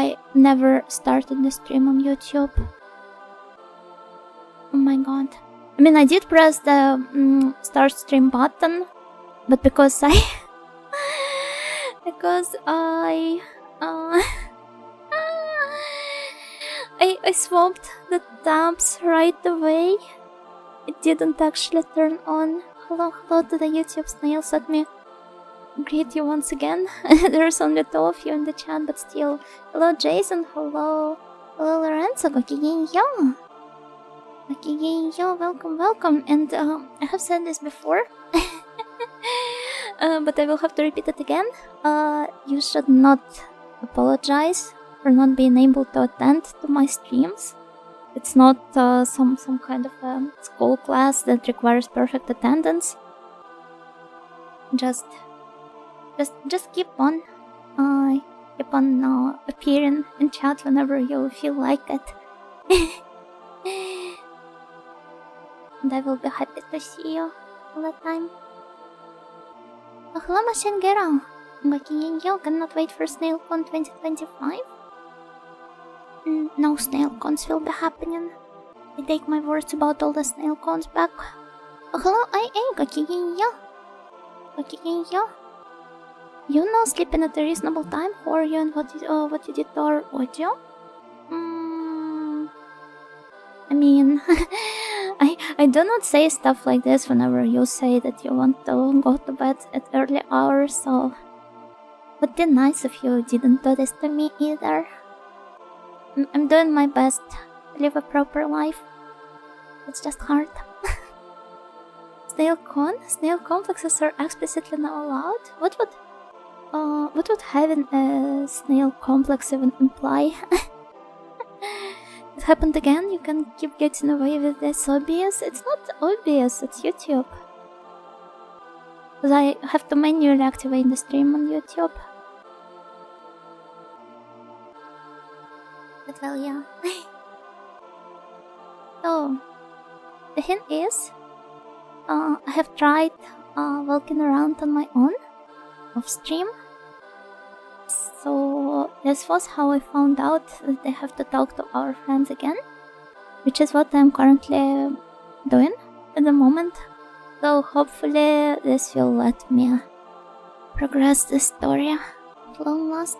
I never started the stream on YouTube. Oh my god. I mean, I did press the start stream button, but because I I swapped the tabs right away, it didn't actually turn on. Hello to the YouTube snails. Let me greet you once again. There's only 2 of you in the chat, but still. Hello Jason, hello Lorenzo, gokigenyo. Welcome. And I have said this before, but I will have to repeat it again. You should not apologize for not being able to attend to my streams. It's not some kind of a school class that requires perfect attendance. Just keep on appearing in chat whenever you feel like it. And I will be happy to see you all the time. Oh, hello, Machine Girl. Gokigenyo, cannot wait for SnailCon 2025. No SnailCons will be happening. I take my words about all the SnailCons back. Oh, hello, Gokigenyo. You know, sleeping at a reasonable time, or you and what you did to our audio? I mean, I do not say stuff like this whenever you say that you want to go to bed at early hours, so... Would be nice if you didn't do this to me either. I'm doing my best to live a proper life. It's just hard. Snail complexes are explicitly not allowed? What would having a snail complex even imply? It happened again? You can keep getting away with this obvious? It's not obvious, it's YouTube. Because I have to manually activate the stream on YouTube. But well, yeah. So, the hint is, I have tried walking around on my own, off stream. So this was how I found out that I have to talk to our friends again, which is what I'm currently doing at the moment. So hopefully this will let me progress the story at long last.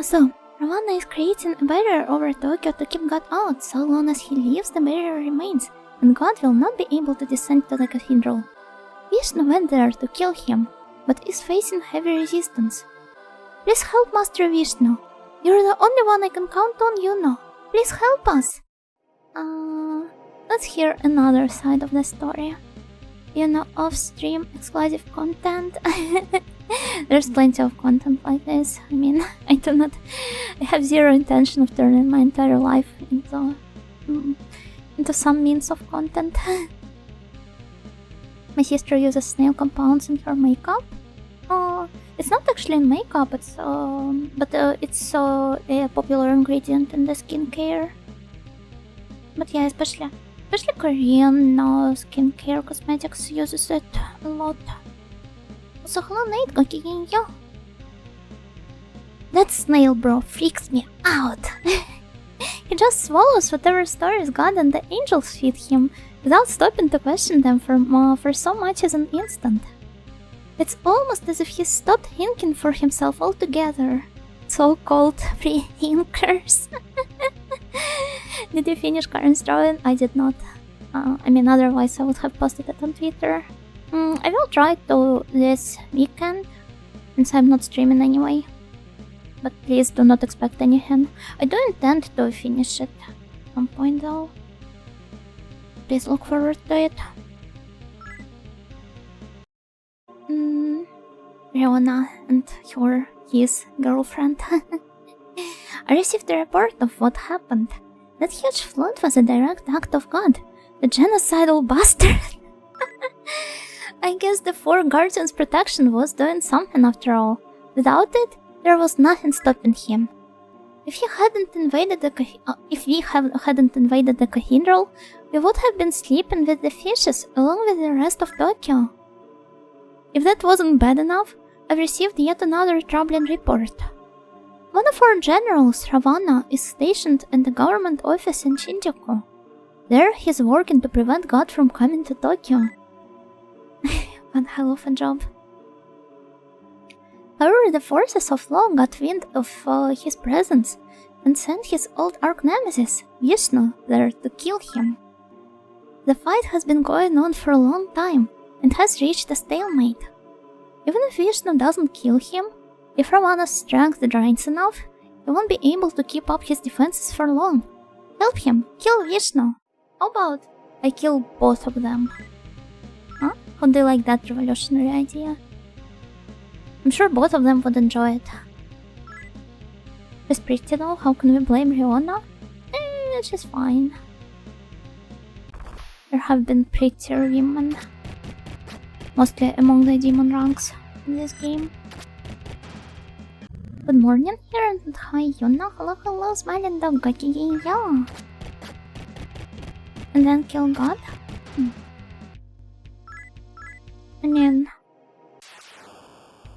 So Ravana is creating a barrier over Tokyo to keep God out. So long as he leaves, the barrier remains, and God will not be able to descend to the cathedral. Vishnu went there to kill him, but is facing heavy resistance. Please help Master Vishnu. You're the only one I can count on, you know. Please help us. Let's hear another side of the story. You know, off-stream exclusive content. There's plenty of content like this. I mean, I have zero intention of turning my entire life into some means of content. My sister uses snail compounds in her makeup. It's not actually in makeup, it's a popular ingredient in the skincare. But yeah, especially Korean skincare cosmetics uses it a lot. So hello Nate, gokigenyo. That snail bro freaks me out. He just swallows whatever stories God and the angels feed him, without stopping to question them for so much as an instant. It's almost as if he stopped thinking for himself altogether. So-called free-thinkers. Did you finish Karen's drawing? I did not. I mean, otherwise I would have posted it on Twitter. I will try to this weekend, since I'm not streaming anyway. But please do not expect anything. I do intend to finish it at some point though. Please look forward to it. Riona and his girlfriend. I received a report of what happened. That huge flood was a direct act of God, the genocidal bastard. I guess the Four Guardians' protection was doing something after all. Without it, there was nothing stopping him. If we hadn't invaded the cathedral, we would have been sleeping with the fishes along with the rest of Tokyo. If that wasn't bad enough, I've received yet another troubling report. One of our generals, Ravana, is stationed in the government office in Shinjuku. There, he's working to prevent God from coming to Tokyo. One hell of a job. However, the forces of law got wind of his presence and sent his old arch-nemesis, Vishnu, there to kill him. The fight has been going on for a long time and has reached a stalemate. Even if Vishnu doesn't kill him, if Ravana's strength drains enough, he won't be able to keep up his defenses for long. Help him, kill Vishnu. How about I kill both of them? Huh? How do you like that revolutionary idea? I'm sure both of them would enjoy it. She's pretty though, how can we blame Riona? She's fine. There have been prettier women. Mostly among the demon ranks in this game. Good morning here and hi Yuna, hello, smiling dog, yeah. And then kill God? I mean,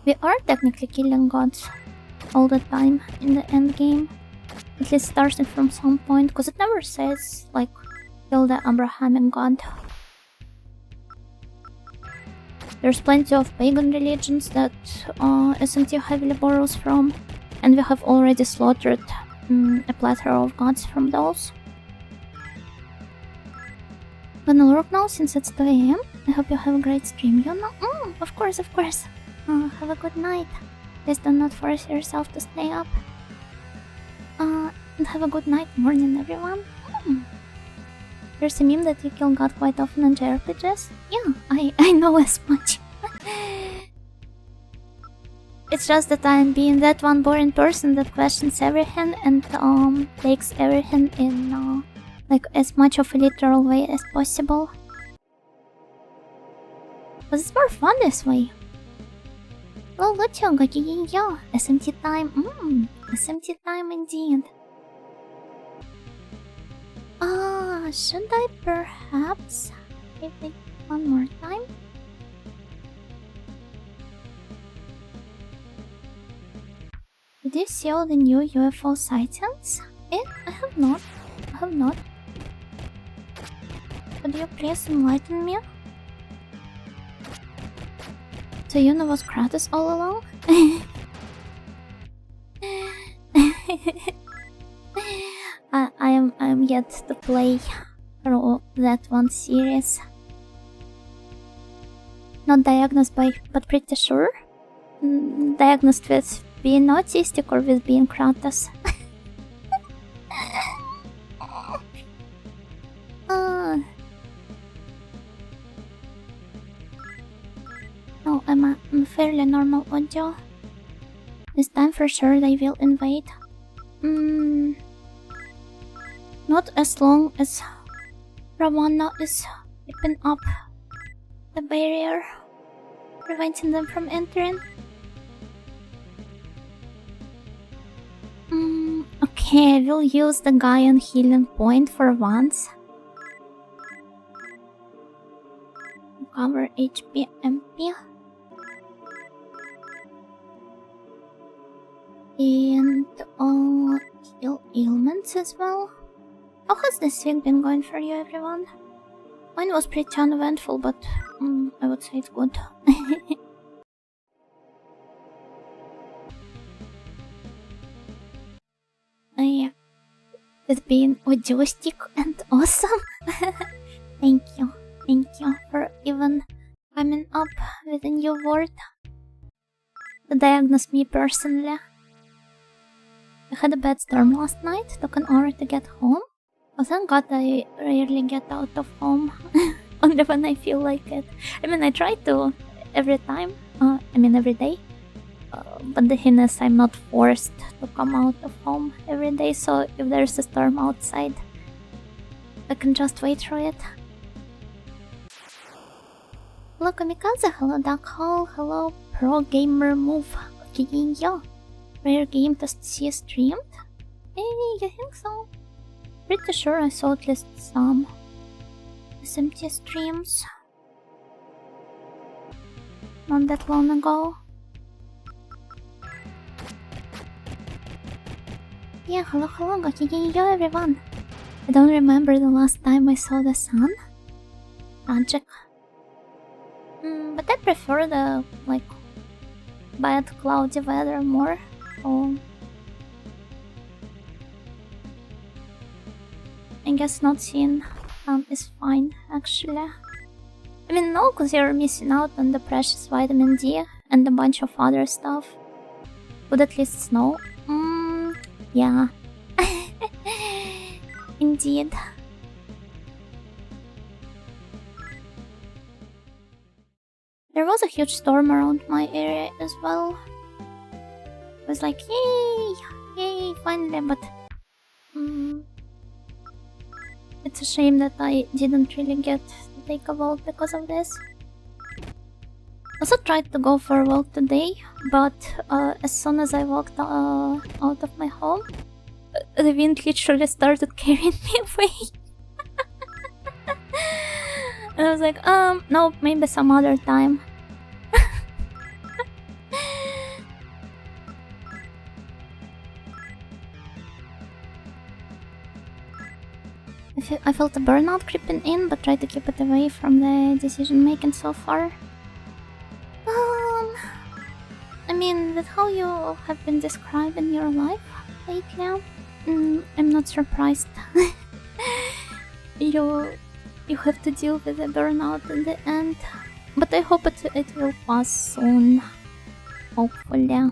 we are technically killing gods all the time in the end game. At least starting from some point, because it never says, like, kill the Abrahamic god. There's plenty of pagan religions that SMT heavily borrows from, and we have already slaughtered a plethora of gods from those. Gonna work now since it's 2 AM. I hope you have a great stream, Yuna. Of course. Have a good night. Please do not force yourself to stay up. And have a good night, morning, everyone. There's a meme that you kill God quite often in JRPGs. Yeah, I know as much. It's just that I'm being that one boring person that questions everything and takes everything in like as much of a literal way as possible. But it's more fun this way. Well, yeah, SMT time. SMT time indeed. Should I perhaps give it one more time? Did you see all the new UFO sightings? I have not. Could you please enlighten me? So Yuna was Kratos all along? I'm yet to play through that one series. Not diagnosed by, but pretty sure. Diagnosed with being autistic or with being Kratos. No, I'm a fairly normal audio. This time for sure they will invade. Not as long as Ravana is keeping up the barrier, preventing them from entering. Okay, I will use the guy on healing point for once. Cover HP MP. And heal ailments as well. How has this week been going for you, everyone? Mine was pretty uneventful, but I would say it's good. Yeah, it's been audiostic and awesome. Thank you for even coming up with a new word to diagnose me personally. I had a bad storm last night, took an hour to get home. Oh, thank God I rarely get out of home, only when I feel like it. I mean, I try to every time, every day. But the thing is, I'm not forced to come out of home every day, so if there's a storm outside, I can just wait through it. Hello Kamikaze, hello Dark Hole, hello Pro Gamer Move. Okay, yeah. Rare game to see streamed? I think so. Pretty sure I saw at least some SMT streams not that long ago. Yeah, hello, yo everyone. I don't remember the last time I saw the sun. Tragic. But I prefer the, like, bad cloudy weather more. So I guess not seeing sun is fine, actually. I mean, no, because you're missing out on the precious vitamin D and a bunch of other stuff. Would at least snow? Yeah. Indeed. There was a huge storm around my area as well. It was like, yay, finally, but it's a shame that I didn't really get to take a walk because of this. Also tried to go for a walk today, but as soon as I walked out of my home, the wind literally started carrying me away. And I was like, no, maybe some other time. I felt a burnout creeping in, but tried to keep it away from the decision making so far. I mean, with how you have been describing your life lately, I'm not surprised. You have to deal with the burnout in the end, but I hope it will pass soon. Hopefully.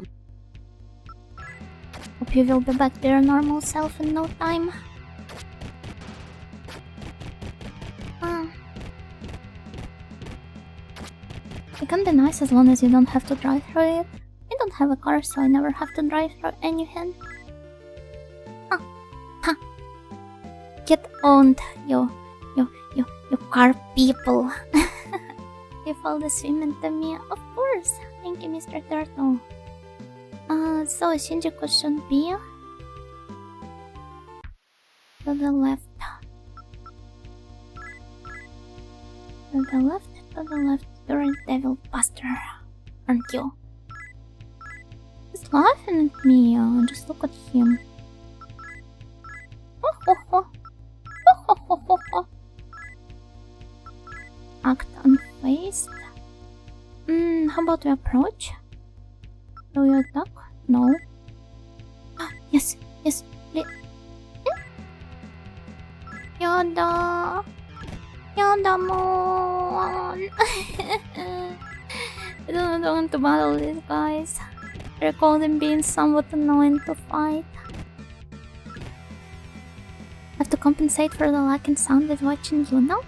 Hope you will be back to your normal self in no time. It can be nice as long as you don't have to drive through it. I don't have a car, so I never have to drive through anything. Get owned, you car people. You fall asleep to me, of course. Thank you, Mr. Turtle. So Shinjuku should be to the left. To the left, to the left. You're a devil buster, aren't you? He's laughing at me. Just look at him. Act unfazed. How about we approach? Do you attack? No. Yes, please. Yada mon. I don't want to battle these guys. I recall them being somewhat annoying to fight. Have to compensate for the lack in sound with watching you now?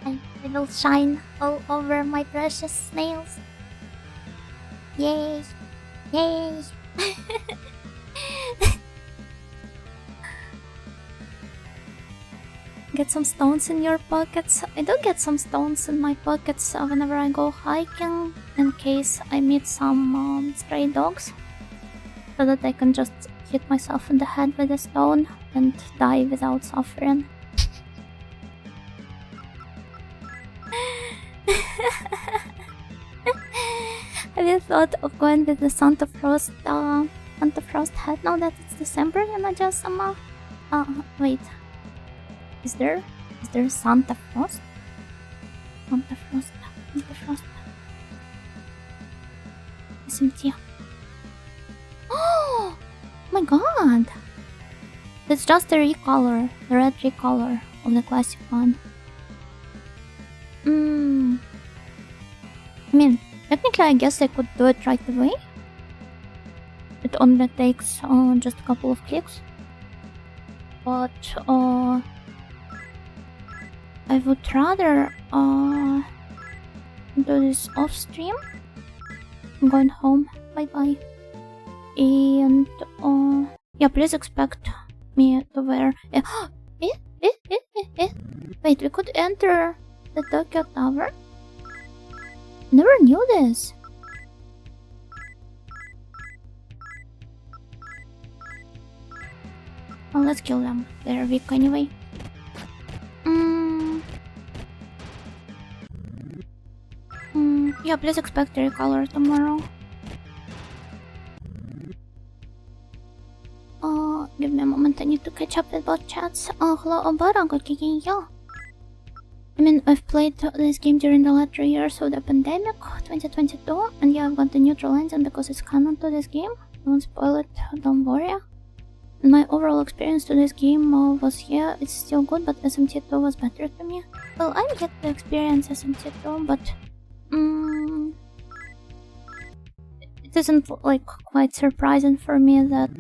I will shine all over my precious snails. Yay! Yay! Get some stones in your pockets. I do get some stones in my pockets whenever I go hiking, in case I meet some stray dogs, so that I can just hit myself in the head with a stone and die without suffering. Have you thought of going with the Santa Frost hat now that it's December and not just summer? Wait. Is there Santa Frost? Santa Frost. SMT. Oh my god! It's just the recolor, the red recolor of the classic one. I mean, technically I guess I could do it right away. It only takes just a couple of clicks. But I would rather do this off stream. I'm going home. Bye bye. And yeah, please expect me to wear. Wait, we could enter the Tokyo Tower. Never knew this. Well, let's kill them. They're weak anyway. Yeah, please expect the recolor tomorrow. give me a moment, I need to catch up with both chats. Hello, Obara, yeah. I mean, I've played this game during the latter years of the pandemic, 2022, and yeah, I've got the neutral ending because it's canon to this game. Don't spoil it, don't worry. And my overall experience to this game was, yeah, it's still good, but SMT2 was better to me. Well, I get to experience SMT2, but it isn't like quite surprising for me that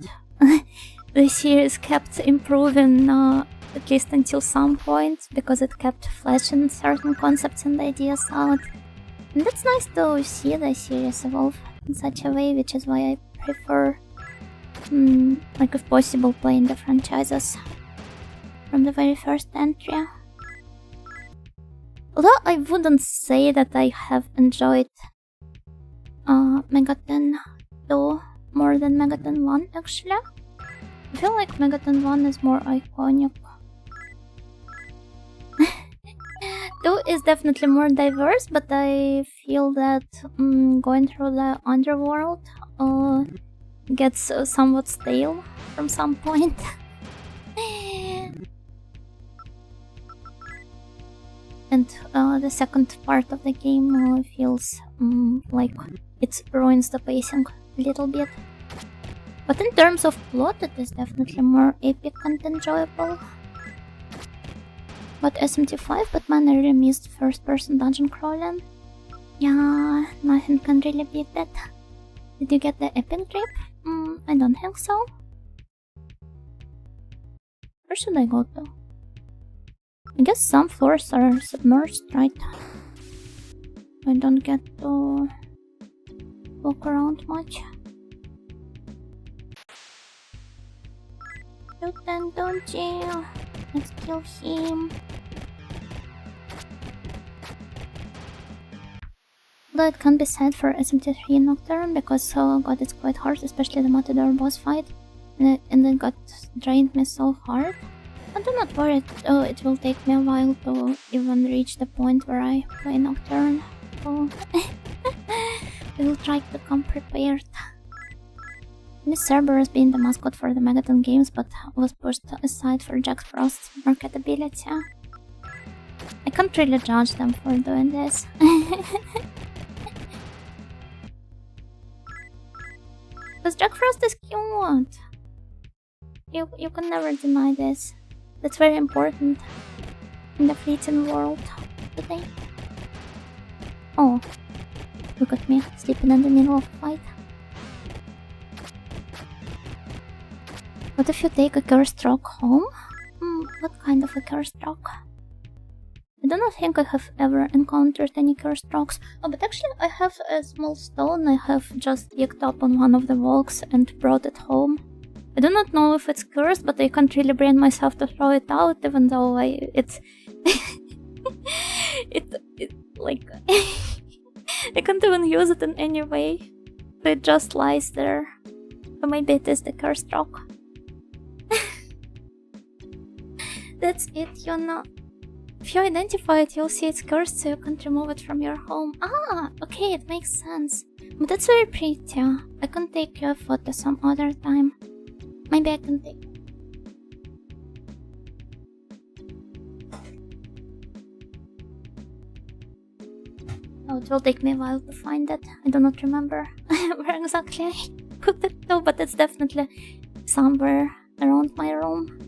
the series kept improving at least until some point, because it kept fleshing certain concepts and ideas out. And it's nice to see the series evolve in such a way, which is why I prefer, like if possible, playing the franchises from the very first entry. Although I wouldn't say that I have enjoyed Megaten 2 more than Megaten 1 actually. I feel like Megaten 1 is more iconic. 2 is definitely more diverse, but I feel that going through the underworld gets somewhat stale from some point. And the second part of the game feels like it ruins the pacing a little bit. But in terms of plot, it is definitely more epic and enjoyable. But SMT5, but man, I really missed first-person dungeon crawling. Yeah, nothing can really beat that. Did you get the epic trip? I don't think so. Where should I go to? I guess some floors are submerged, right? I don't get to walk around much. Don't you? Let's kill him. Though it can't be said for SMT3 Nocturne, because god, it's quite hard, especially the Matador boss fight, and it got drained me so hard. But do not worry, it will take me a while to even reach the point where I play Nocturne. So I will try to come prepared. Miss Cerberus being the mascot for the Megaton games, but was pushed aside for Jack Frost's marketability. I can't really judge them for doing this. Because Jack Frost is cute. You can never deny this. That's very important in the fleeting world today. Oh, look at me, sleeping in the middle of a fight. What if you take a cursed rock home? What kind of a cursed rock? I do not think I have ever encountered any cursed rocks. Oh, but actually I have a small stone I have just picked up on one of the walks and brought it home. I do not know if it's cursed, but I can't really bring myself to throw it out, even though it's... like... I can't even use it in any way. So it just lies there. So maybe it is the cursed rock. That's it, you know. If you identify it, you'll see it's cursed, so you can't remove it from your home. Ah, okay, it makes sense. But that's very pretty. I can take you a photo some other time. Maybe I can take... Oh, it will take me a while to find it. I do not remember where exactly I put it though, but it's definitely somewhere around my room.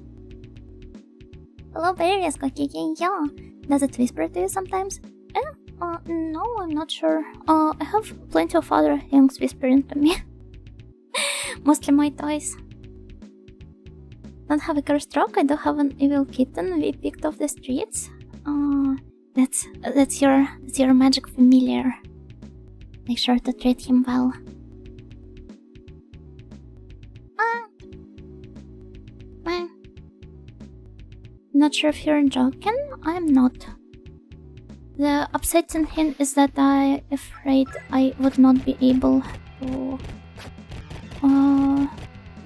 Hello, Various Kokiki, yeah. Does it whisper to you sometimes? No, I'm not sure. I have plenty of other things whispering to me. Mostly my toys. Don't have a cursed rock, I do have an evil kitten we picked off the streets. That's your magic familiar. Make sure to treat him well. Not sure if you're joking. I'm not. The upsetting thing is that I'm afraid I would not be able to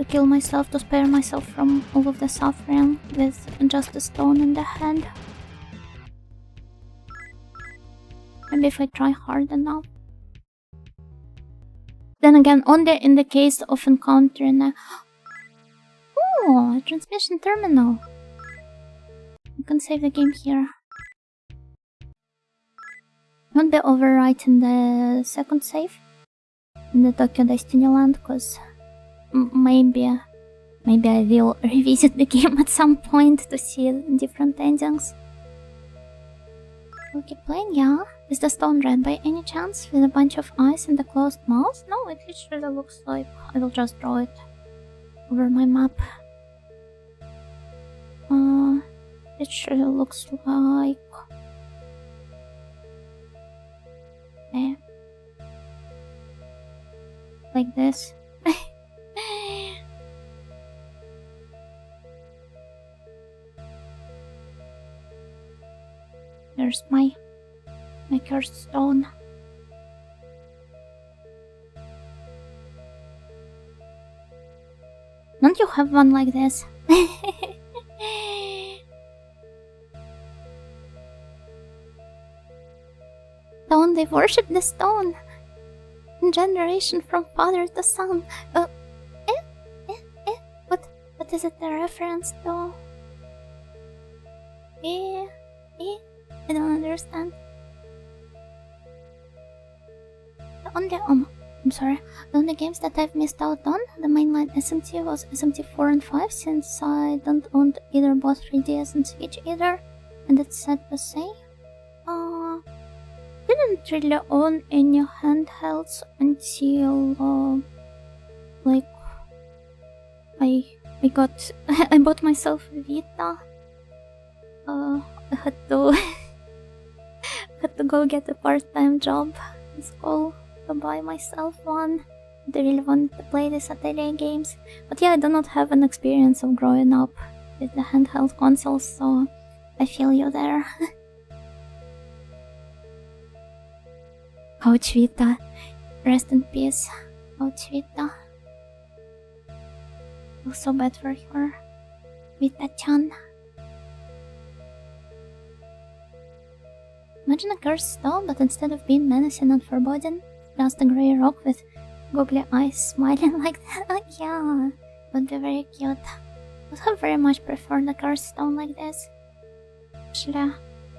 kill myself, to spare myself from all of the suffering with just a stone in the hand. Maybe if I try hard enough. Then again, only in the case of encountering a... Oh, a transmission terminal. You can save the game here. Won't be overwriting the second save in the Tokyo Destiny land, cause maybe I will revisit the game at some point to see different endings. We'll keep playing, yeah. Is the stone red by any chance, with a bunch of eyes and a closed mouth? No, it literally looks like... I will just draw it over my map. It literally looks like... like this. Here's my cursed stone. Don't you have one like this? Stone, they worship the stone. In generation from father to son. What is it a reference to? I don't understand. I'm sorry. The only games that I've missed out on, the mainline SMT was SMT 4 and 5, since I don't own either both 3DS and Switch either, and it's sad to say. Didn't really own any handhelds until like I bought myself a Vita. I had to go get a part-time job in school to buy myself one. I really wanted to play the Saturday games, but yeah, I do not have an experience of growing up with the handheld consoles, so I feel you there. Ouch, Vita. Rest in peace. Ouch, Vita. I feel so bad for her. Vita-chan. Imagine a cursed stone, but instead of being menacing and foreboding, just a grey rock with googly eyes smiling like that. Yeah, would be very cute. I would have very much preferred a cursed stone like this. Actually,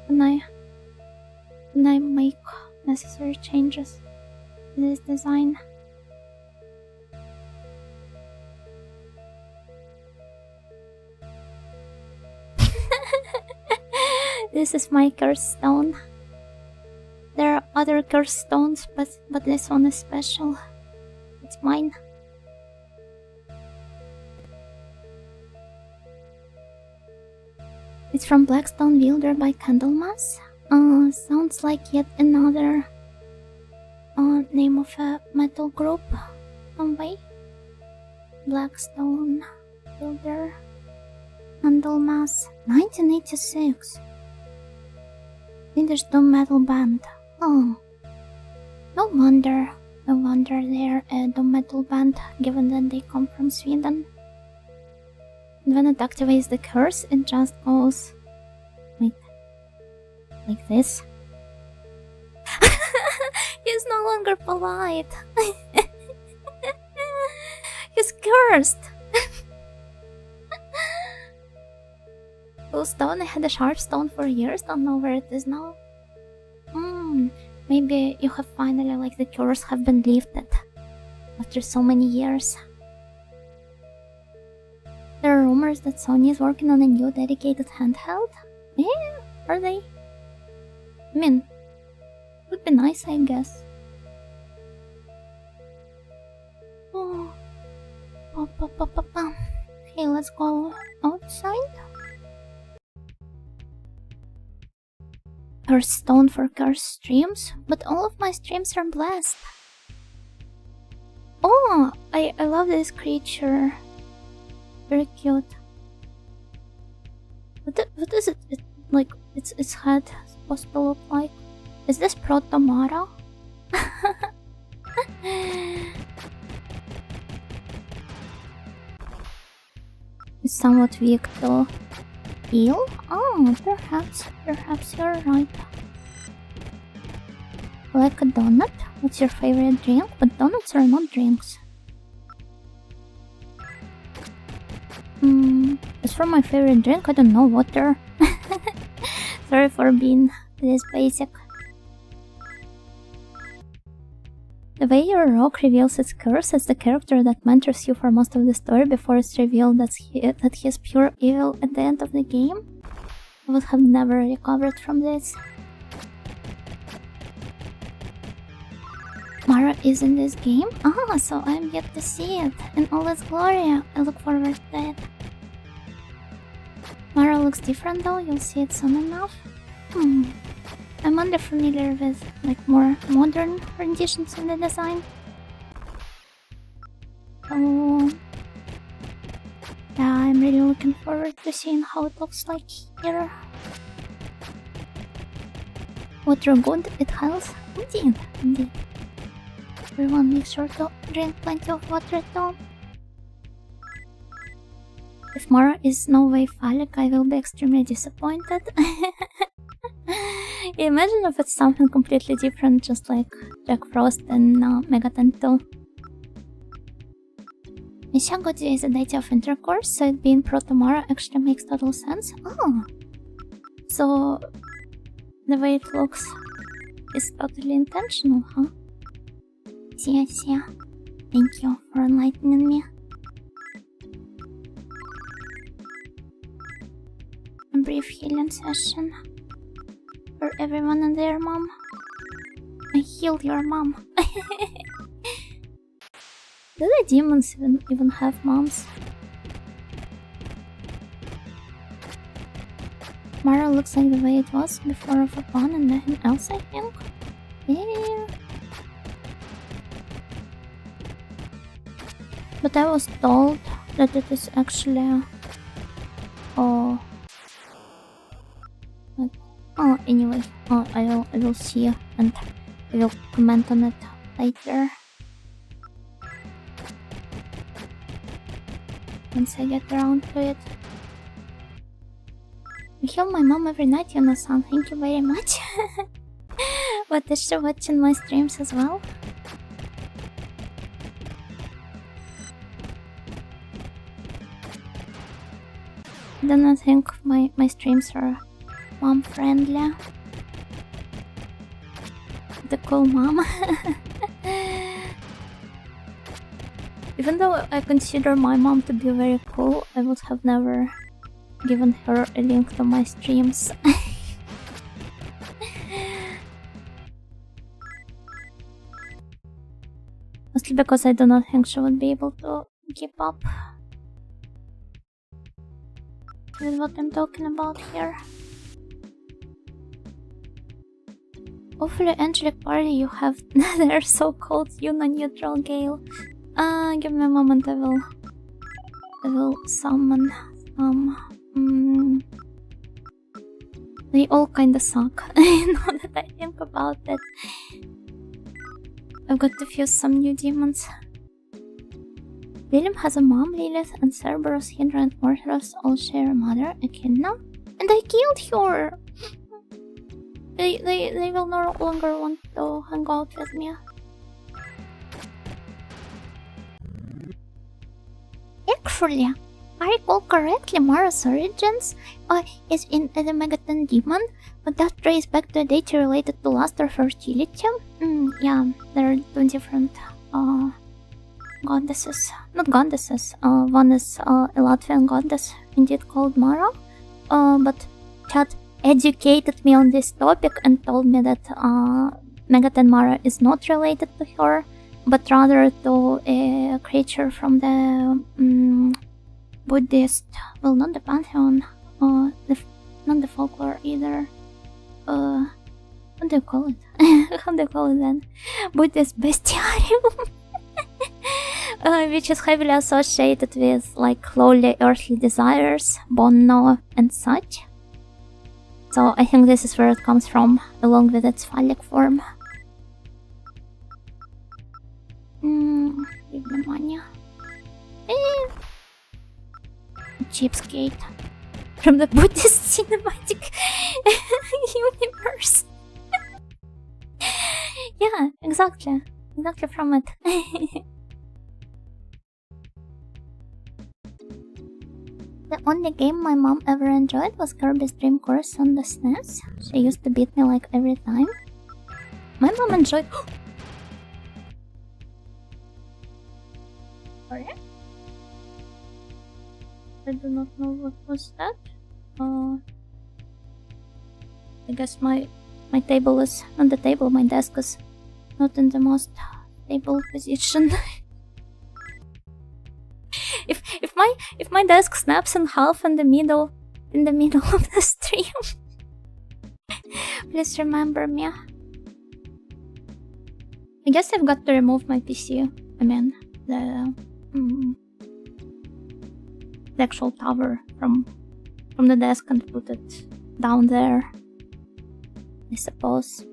when I make necessary changes to this design. This is my cursed stone. There are other cursed stones, but this one is special. It's mine. It's from Blackstone Wielder by Candlemas. Sounds like yet another name of a metal group. Way. Blackstone Wielder, Candlemas, 1986. Finnish doom metal band. Oh, no wonder they're a doom metal band, given that they come from Sweden. And when it activates the curse, it just goes like this. He's no longer polite. He's cursed. Cool stone. I had a sharp stone for years, don't know where it is now. Maybe you have finally, like, the curse have been lifted after so many years. There are rumors that Sony is working on a new dedicated handheld. Yeah, are they? I mean, would be nice, I guess. Oh. Okay, let's go outside. Cursed stone for cursed streams, but all of my streams are blessed. Oh, I love this creature. Very cute. What is it? Like its head supposed to look like? Is this Protomara? It's somewhat weak to heal? Oh, perhaps you're right. Like a donut? What's your favorite drink? But donuts are not drinks. As for my favorite drink, I don't know, water. Sorry for being this basic. The way your rogue reveals its curse as the character that mentors you for most of the story before it's revealed that he is pure evil at the end of the game. I would have never recovered from this. Mara is in this game? Ah, so I'm yet to see it in all its glory. I look forward to it. Mara looks different though, you'll see it soon enough. I'm unfamiliar with more modern renditions in the design. So yeah, I'm really looking forward to seeing how it looks like here. Water good, it helps. Indeed. Everyone make sure to drink plenty of water though. If Mara is no way phallic, I will be extremely disappointed. Imagine if it's something completely different, just like Jack Frost and Megaton 2. Mishagoji is a deity of intercourse, so it being proto-Mara actually makes total sense. Oh! So the way it looks is totally intentional, huh? See. Thank you for enlightening me. A brief healing session for everyone and their mom. I healed your mom. Do the demons even have moms? Mara looks like the way it was before of Upon and then else, I think. Yeah. But I was told that it is actually... anyway, I will see and I will comment on it later. Once I get around to it. I heal my mom every night, Yono-san. Thank you very much. What, is she watching my streams as well? I don't think my streams are mom friendly. The cool mom. Even though I consider my mom to be very cool, I would have never given her a link to my streams. Mostly because I do not think she would be able to keep up with what I'm talking about here. Hopefully, Angelic Party, you have their so-called Yuna-neutral Gale. Give me a moment, I will summon some... They all kinda suck, now that I think about it. I've got to fuse some new demons. William has a mom, Lilith, and Cerberus, Hydra, and Orthros all share a mother, Echidna. And I killed her! They will no longer want to hang out with me. Actually, I recall correctly, Mara's origins is in the Megaton Demon, but that traces back to a deity related to lust or fertility. Yeah, there are two different goddesses. Not goddesses, one is a Latvian goddess, indeed called Mara, but Chad educated me on this topic and told me that Megaton Mara is not related to her, but rather to a creature from the Buddhist, well, not the pantheon, not the folklore either. What do you call it? How do you call it then? Buddhist bestiarium. Which is heavily associated with like lowly earthly desires, bono, and such. So I think this is where it comes from, along with its phallic form. Give me money. Cheapskate. From the Buddhist cinematic universe. Yeah, exactly. Exactly from it. The only game my mom ever enjoyed was Kirby's Dream Course on the SNES. She used to beat me like every time. My mom enjoyed... Sorry? I do not know what was that. I guess my table is... Not the table, my desk is not in the most stable position. If my desk snaps in half in the middle of the stream, please remember me. I guess I've got to remove my PC. I mean, the actual tower from the desk and put it down there, I suppose,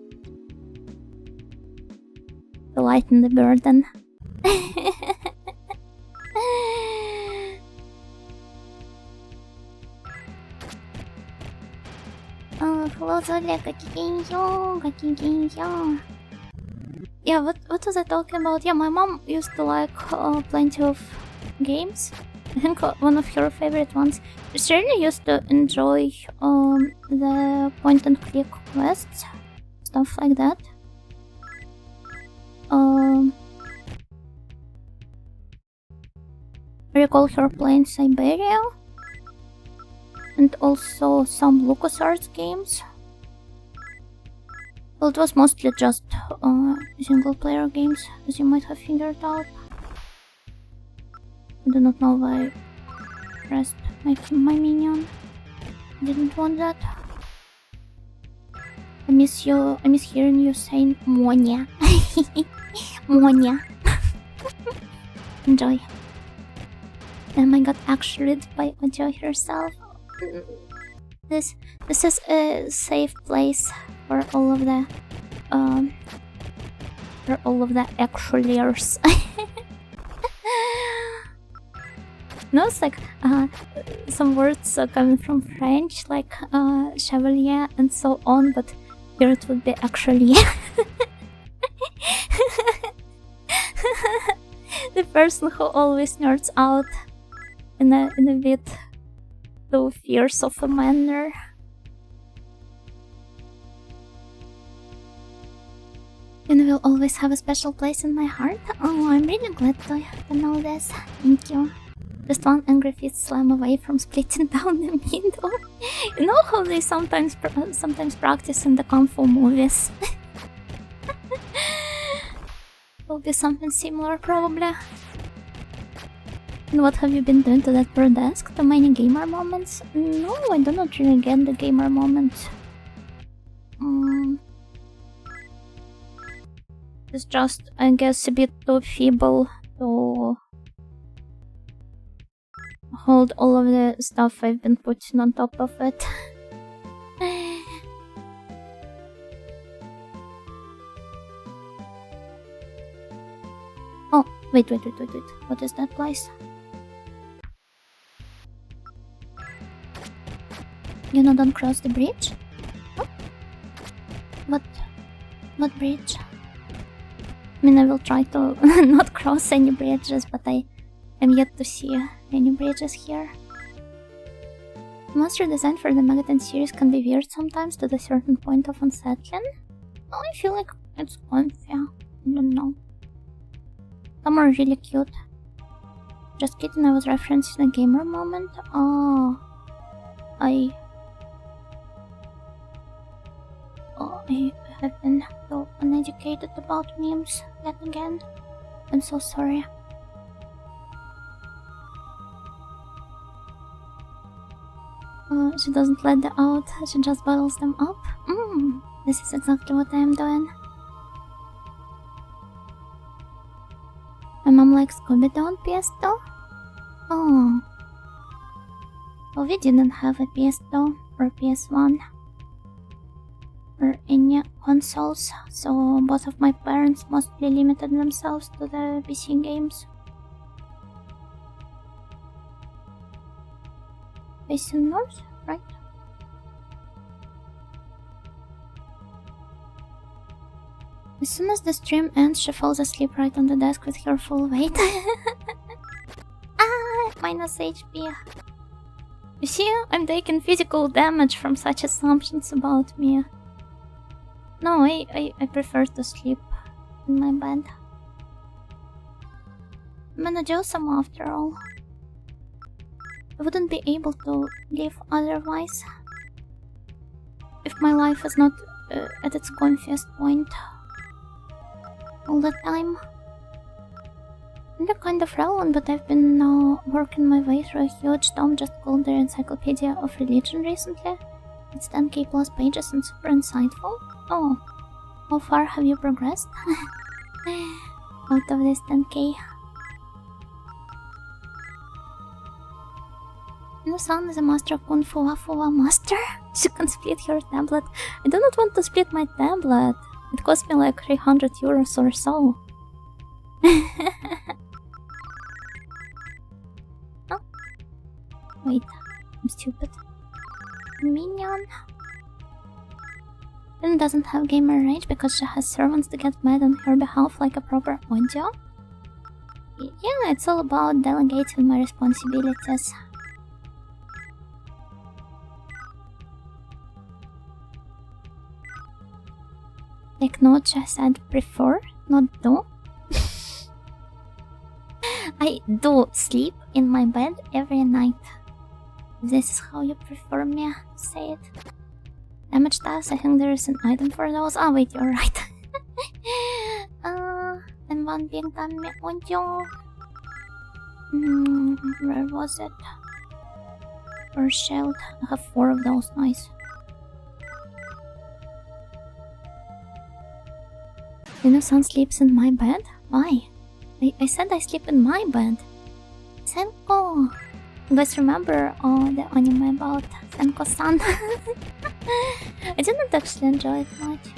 to lighten the burden. Hello Zodiac, yeah, what was I talking about? Yeah, my mom used to like plenty of games. I think one of her favorite ones. She really used to enjoy the point and click quests, stuff like that. I recall her playing Siberia, and also some LucasArts games. Well, it was mostly just single-player games, as you might have figured out. I do not know why I pressed my minion. Didn't want that. I miss hearing you saying Monia. Monia. Enjoy. And I got actually by Enjoy herself. This is a safe place for all of the actualiers. No, it's like some words coming from French, like chevalier and so on, but here it would be actually the person who always nerds out in a bit too fierce of a manner. And will always have a special place in my heart. Oh, I'm really glad to know this. Thank you. Just one angry fist slam away from splitting down the middle. You know how they sometimes practice in the Kung Fu movies? Will be something similar, probably. And what have you been doing to that poor desk? Too many gamer moments? No, I do not really get the gamer moments. It's just, I guess, a bit too feeble to hold all of the stuff I've been putting on top of it. Oh, wait. What is that place? You know, don't cross the bridge? Oh. What bridge? I mean, I will try to not cross any bridges, but I am yet to see any bridges here. Monster design for the Megaton series can be weird sometimes to the certain point of unsettling. Oh, I feel like it's comfy. I don't know. Some are really cute. Just kidding, I was referencing a gamer moment. Oh, I have been so uneducated about memes yet again. I'm so sorry. She doesn't let them out, she just bottles them up. This is exactly what I am doing. My mom likes Scooby-Doo on PS2. Oh. Well, we didn't have a PS2 or PS1 or any consoles, so both of my parents mostly limited themselves to the PC games. Facing north, right? As soon as the stream ends, she falls asleep right on the desk with her full weight. Ah, minus HP. You see, I'm taking physical damage from such assumptions about me. No, I prefer to sleep in my bed. I'm gonna do some after all. I wouldn't be able to live otherwise. If my life is not at its comfiest point all the time. They're kind of relevant, but I've been working my way through a huge tome just called the Encyclopedia of Religion recently. It's 10k plus pages and super insightful. Oh, how far have you progressed? Out of this 10k. Inu-san is a master of Kung Fu Wafu master. She can split her tablet. I do not want to split my tablet. It cost me like 300 euros or so. Oh. Wait, I'm stupid. Minion. Lynn doesn't have gamer rage because she has servants to get mad on her behalf like a proper audio. Yeah, it's all about delegating my responsibilities. Take note, I said prefer, not do. I do sleep in my bed every night. This is how you prefer me to say it. Damage tabs, I think there is an item for those. Oh wait, you're right. And one being done me audio. Where was it? Or shield. I have 4 of those, nice. Inu-san sleeps in my bed? Why? I said I sleep in my bed. Senko! You guys remember the anime about Senko-san? I didn't actually enjoy it much.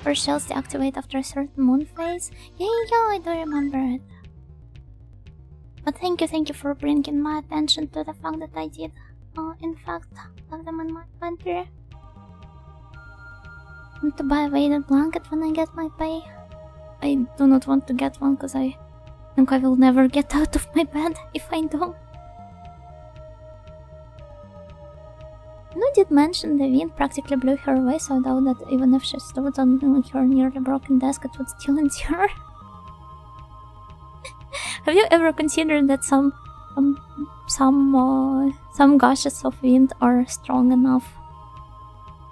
Or shells deactivate after a certain moon phase? Yeah, I do remember it. But thank you for bringing my attention to the fact that I did, in fact, have them in my inventory. I want to buy a weighted blanket when I get my pay. I do not want to get one because I think I will never get out of my bed if I do. No did mention the wind practically blew her away, so I doubt that even if she stood on her nearly broken desk, it would still endure. Have you ever considered that some gushes of wind are strong enough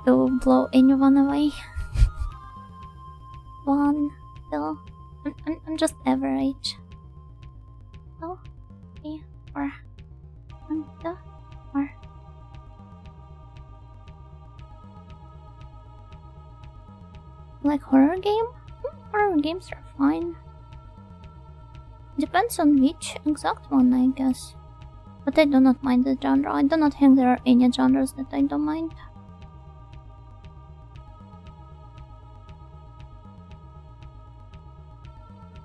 to blow anyone away? 1, 2. I'm just average. 2, 3, 4. 1, 2, 4. Like horror game? Horror games are fine. Depends on which exact one, I guess. But I do not mind the genre. I do not think there are any genres that I don't mind.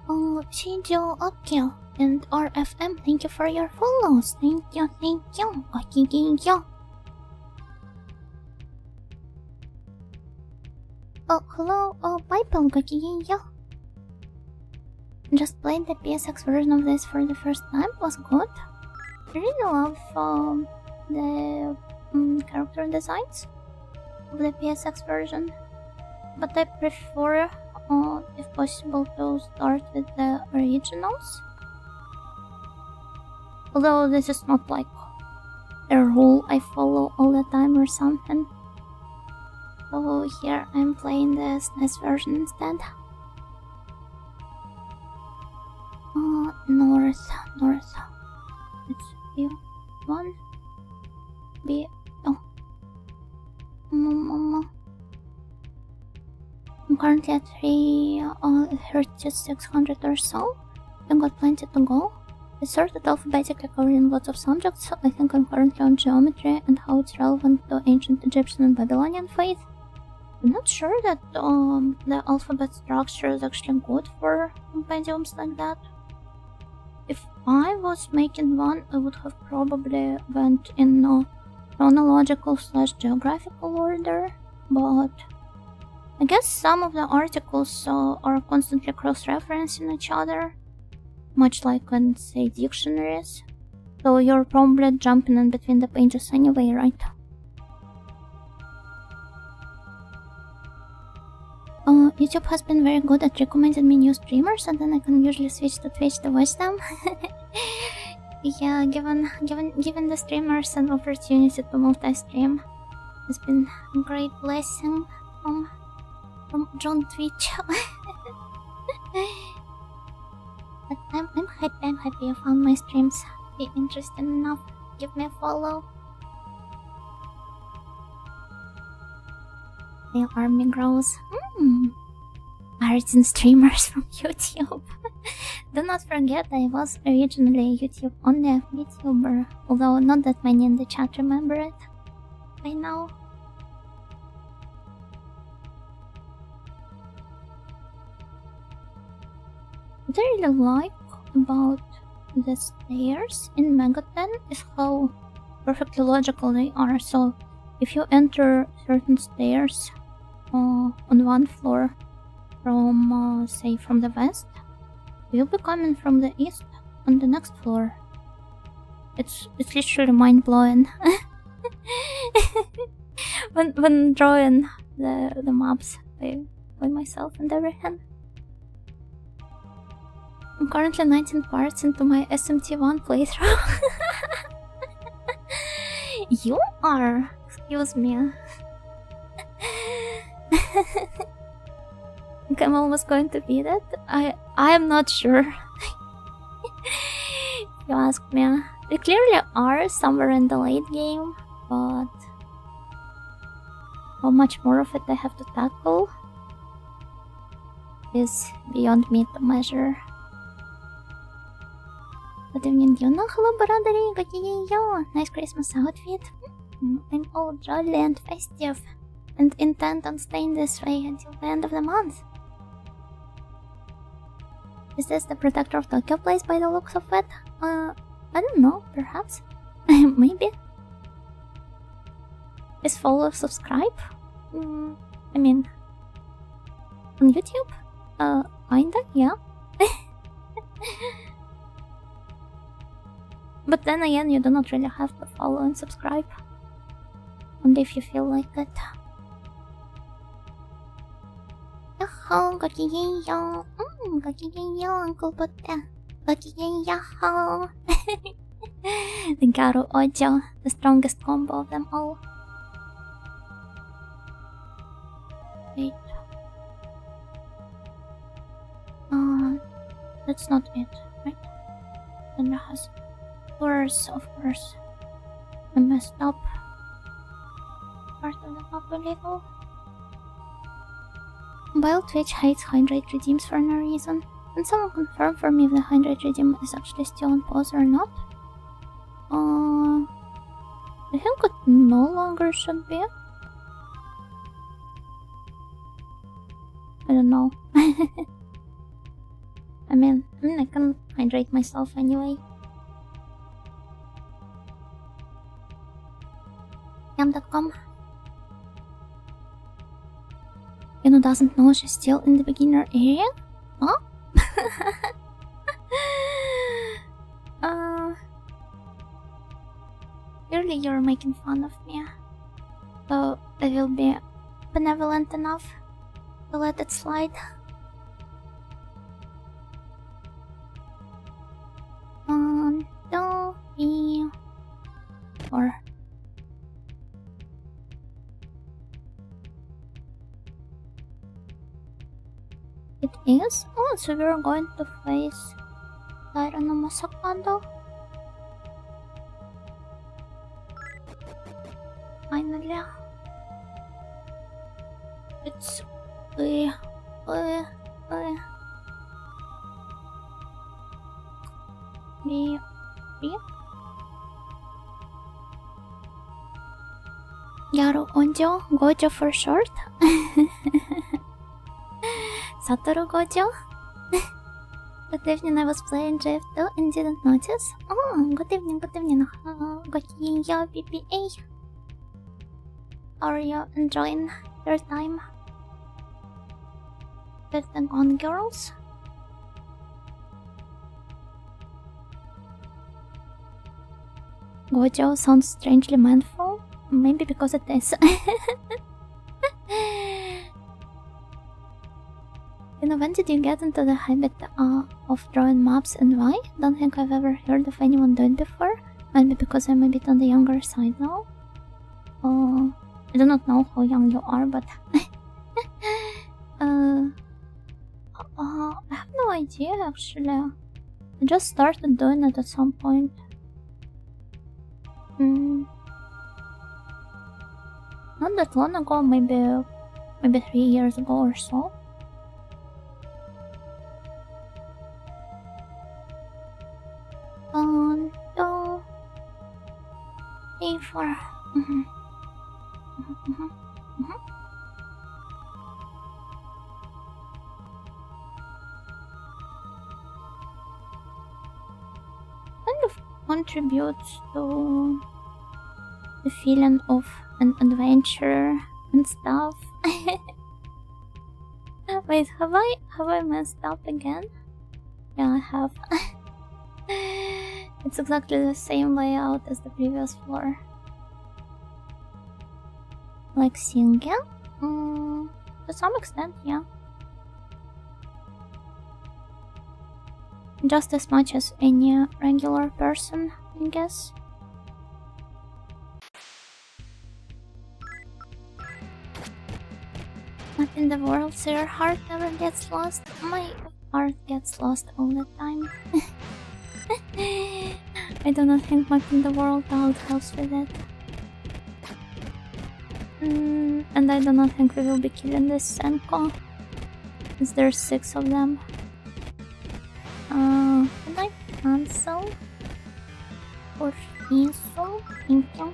Oh, Shijo Okyo and RFM, thank you for your follows. Thank you. Okigenyo. Oh, hello. Oh, Pipel, Gokigenyo. Just played the PSX version of this for the first time. It was good. I really love the character designs of the PSX version. But I prefer, if possible, to start with the originals. Although this is not like a rule I follow all the time or something. So here I'm playing the SNES version instead. North. It's B1. I'm currently at 3600 or so. I've got plenty to go. I sorted alphabetically covering lots of subjects. I think I'm currently on geometry and how it's relevant to ancient Egyptian and Babylonian faith. I'm not sure that the alphabet structure is actually good for compendiums like that. If I was making one, I would have probably went in chronological/geographical order, but I guess some of the articles are constantly cross-referencing each other, much like in, say, dictionaries. So you're probably jumping in between the pages anyway, right? YouTube has been very good at recommending me new streamers, and then I can usually switch to Twitch to watch them. Yeah, given the streamers an opportunity to multi-stream has been a great blessing from John Twitch. But I'm happy you found my streams be interesting enough. Give me a follow. The army grows. Arts streamers from YouTube. Do not forget I was originally a YouTube only VTuber, although not that many in the chat remember it by now. What I really like about the stairs in Megaten is how perfectly logical they are. So if you enter certain stairs on one floor from, say, from the west, you'll be coming from the east on the next floor. It's literally mind-blowing. when drawing the maps by myself and everything. I'm currently 19 parts into my SMT1 playthrough. You are? Excuse me. I think I'm almost going to beat it. I am not sure. You ask me. They clearly are somewhere in the late game, but how much more of it I have to tackle is beyond me to measure. Good evening, Yuna. Hello, Baradari. Good evening, yo. Nice Christmas outfit. I'm all jolly and festive, and intent on staying this way until the end of the month. Is this the Protector of Tokyo place by the looks of it? I don't know, perhaps. Maybe. Is follow subscribe? I mean, on YouTube? Kinda, yeah. But then again, you do not really have to follow and subscribe. Only if you feel like it. Yahoo, gokigenyo. Gokigenyo, Uncle Botte. Gokigenyo. The Garo Ojo, the strongest combo of them all. Wait. That's not it, right? Then it has worse, of course. I messed up part of the map a little. While Twitch hates Hydrate redeems for no reason, can someone confirm for me if the Hydrate redeem is actually still on pause or not? I think it no longer should be. I don't know. I mean, I can hydrate myself anyway. Yam.com. Yano doesn't know she's still in the beginner area? Huh? Clearly you're making fun of me. So I will be benevolent enough to let it slide. Don't be... Or... It is? Oh, so we're going to face Taira no Masakado. Finally. It's... Yaro Onjo, Gojo for short. Satoru Gojo. Good evening, I was playing JF2 and didn't notice. Oh, good evening, good evening. Gokiyo PPA. How are you enjoying your time with the Gone Girls? audio sounds strangely mindful. Maybe because it is. You know, when did you get into the habit of drawing maps and why? Don't think I've ever heard of anyone doing it before. Maybe because I'm a bit on the younger side now. I do not know how young you are, but I have no idea actually. I just started doing it at some point. Not that long ago, maybe 3 years ago or so. One, two, three, four. Kind of contributes to the feeling of an adventure and stuff. Wait, have I messed up again? Yeah, I have. It's exactly the same layout as the previous floor. Like singing? To some extent, yeah. Just as much as any regular person, I guess. What in the world, so your heart never gets lost? My heart gets lost all the time. I do not think mapping the world out helps with it. And I do not think we will be killing this Senko, because there's 6 of them. Can I cancel? Or cancel? Thank you.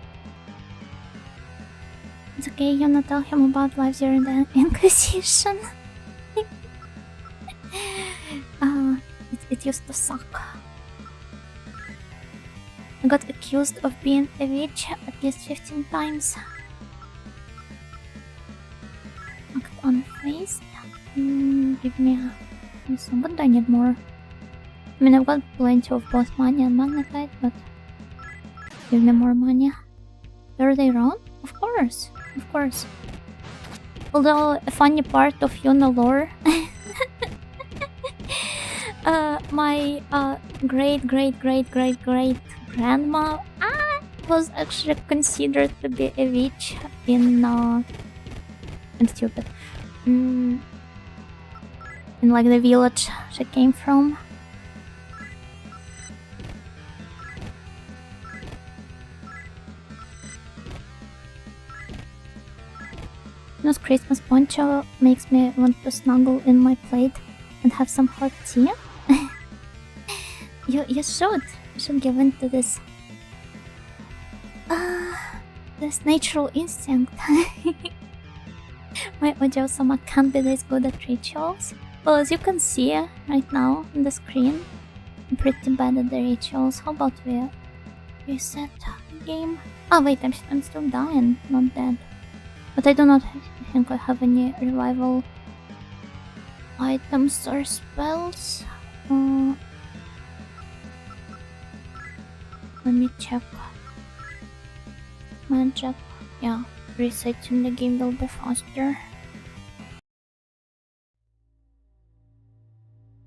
It's okay, you not tell him about lives during the Inquisition. It used to suck. I got accused of being a witch at least 15 times. Act unfazed. Give me some. What do I need more? I mean, I've got plenty of both money and magnetite, but give me more money. Were they wrong? Of course. Although, a funny part of Yuna lore, my great grandma was actually considered to be a witch in I'm stupid. In like the village she came from. This Christmas poncho makes me want to snuggle in my plate and have some hot tea. You should give in to this this natural instinct. My Ojo-sama can't be this good at rituals. Well, as you can see right now on the screen, I'm pretty bad at the rituals. How about we reset the game? Oh wait, I'm still dying, not dead. But I do not think I have any revival items or spells. Let me check. Magic. Yeah, resetting the game will be faster.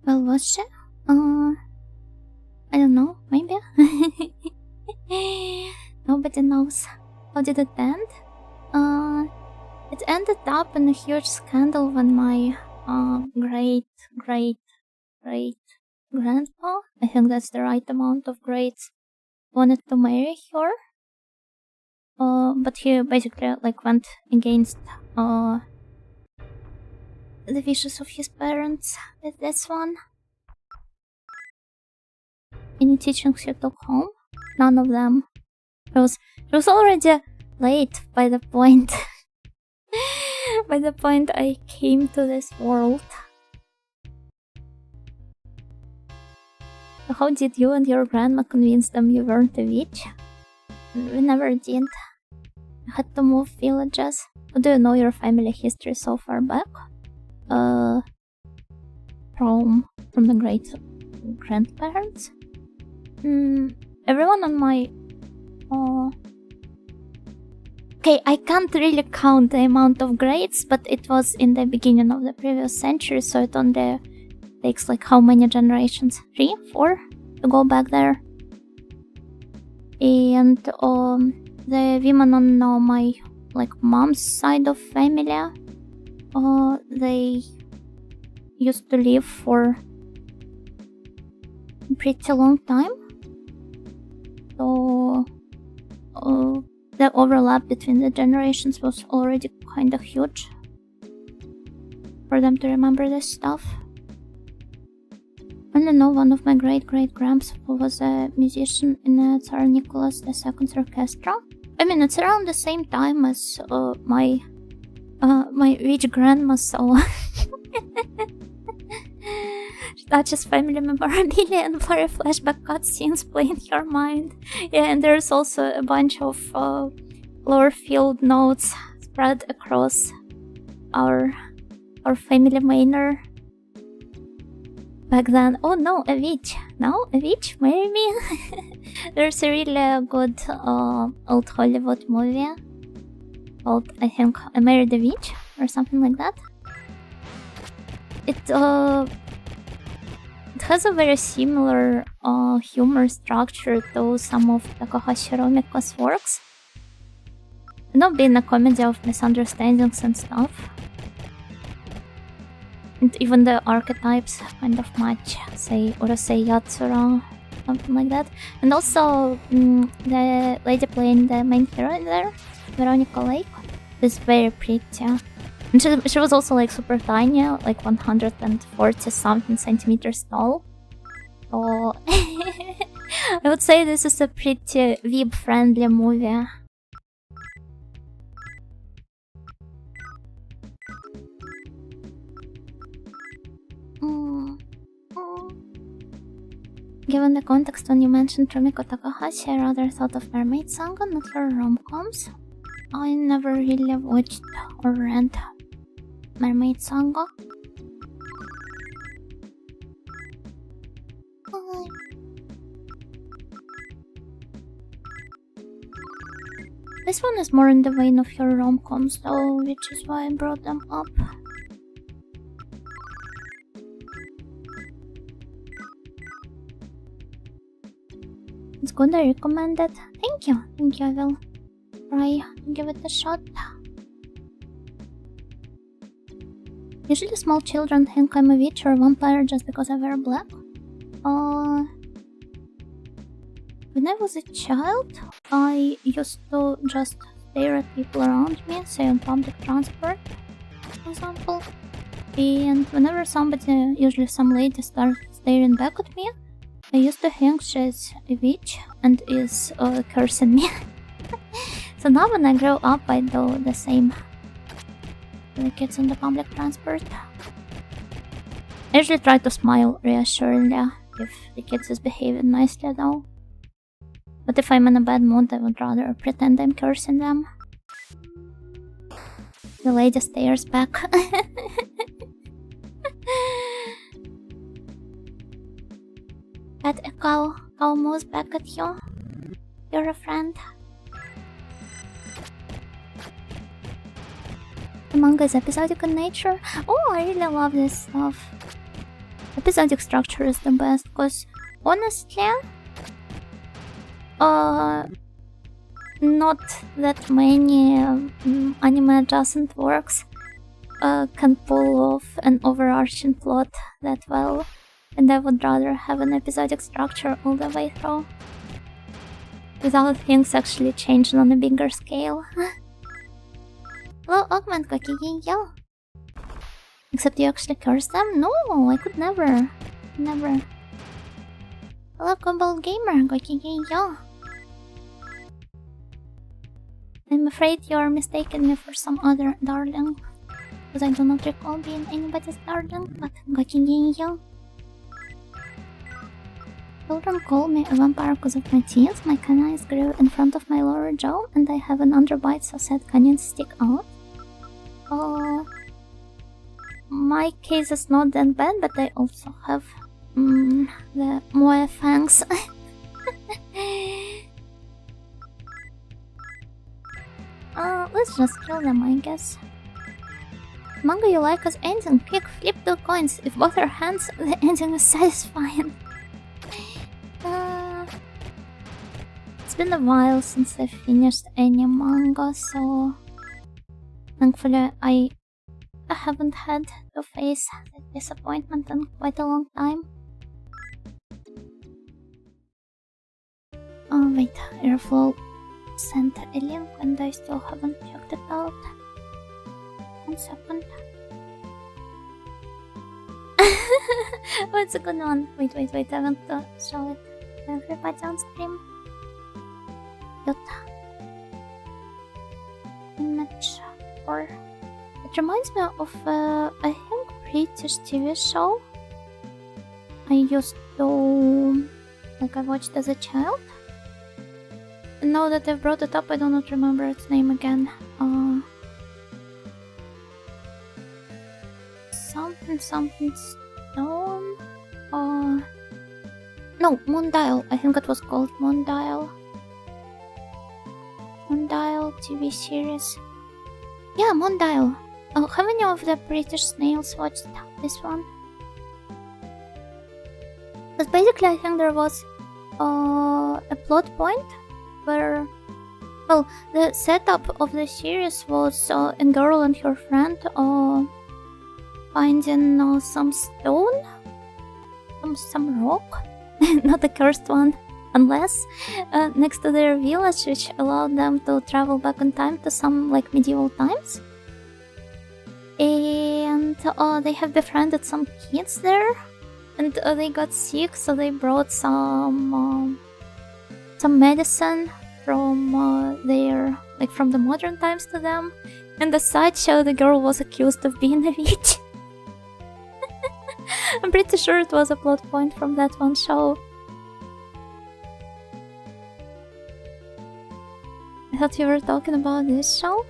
Well, was she? I don't know, maybe? Nobody knows. How did it end? It ended up in a huge scandal when my great grandpa, I think that's the right amount of greats, wanted to marry her. But he basically like went against the wishes of his parents with this one. Any teachings you took home? None of them. It was already late by the point by the point I came to this world. So how did you and your grandma convince them you weren't a witch? We never did. I had to move villages. Do you know your family history so far back? From the great grandparents? Everyone on my Okay, I can't really count the amount of grades, but it was in the beginning of the previous century, so it only takes like how many generations? 3? 4? To go back there. And the women on my like mom's side of family, they used to live for a pretty long time. So the overlap between the generations was already kind of huge for them to remember this stuff. And I know one of my great-great-gramps was a musician in the Tsar Nicholas II's orchestra. I mean, it's around the same time as my witch grandma, so touches family memorabilia and blurry flashback cutscenes play in your mind. Yeah, and there's also a bunch of lore field notes spread across our family manor. Back then, oh no, a witch. No, a witch? Marry me? There's a really good old Hollywood movie called, I think, I Married a Witch or something like that. It has a very similar humor structure to some of Takahashi Rumiko's works. Not being a comedy of misunderstandings and stuff. And even the archetypes kind of match, say Urusei Yatsura, something like that. And also, the lady playing the main hero in there, Veronica Lake, is very pretty. And she was also like super tiny, like 140 something centimeters tall. So I would say this is a pretty weeb-friendly movie. Given the context when you mentioned Rumiko Takahashi, I rather thought of Mermaid Saga, not her rom-coms. I never really watched or read Mermaid Saga. This one is more in the vein of your rom-coms though, which is why I brought them up. It's good, I recommend it. Thank you, I will try and give it a shot. Usually small children think I'm a witch or a vampire just because I wear black. When I was a child, I used to just stare at people around me, say on public transport, for example. And whenever somebody, usually some lady, starts staring back at me, I used to think she's a witch and is cursing me. So now when I grow up, I do the same to the kids on the public transport. I usually try to smile reassuringly if the kids is behaving nicely though. But if I'm in a bad mood, I would rather pretend I'm cursing them. The lady stares back. Pet a cow moves back at you. You're a friend. The manga is episodic in nature. Oh, I really love this stuff. Episodic structure is the best, because honestly, not that many anime adjacent works can pull off an overarching plot that well. And I would rather have an episodic structure all the way through, without things actually changing on a bigger scale. Hello, Augment, yo. Except you actually curse them? No, I could never. Never. Hello, Cobalt Gamer, yo. I'm afraid you're mistaking me for some other darling, because I do not recall being anybody's darling, but yo. Children call me a vampire because of my teeth. My canines grew in front of my lower jaw, and I have an underbite so said canyons stick out. My case is not that bad, but I also have the moe fangs. let's just kill them, I guess. Manga you like as ending? Pick, flip 2 coins. If both are hands, the ending is satisfying. It's been a while since I finished any manga, so thankfully I haven't had to face that disappointment in quite a long time. Oh wait, Airflow sent a link and I still haven't checked it out. 1 second. Oh, it's a good one. Wait, I want to show it to everybody on stream. Cute image. Or it reminds me of I think British TV show I used to I watched as a child. And now that I've brought it up, I do not remember its name again. Something Stone? No, Moondial. I think it was called Moondial. Moondial TV series. Yeah, Moondial. Oh, how many of the British snails watched this one? Because basically I think there was a plot point where, well, the setup of the series was a girl and her friend finding some stone, some rock, not a cursed one, unless next to their village, which allowed them to travel back in time to some medieval times. And they have befriended some kids there, and they got sick, so they brought some medicine from their from the modern times to them. And the sideshow, the girl was accused of being a witch. I'm pretty sure it was a plot point from that one show. I thought you were talking about this show.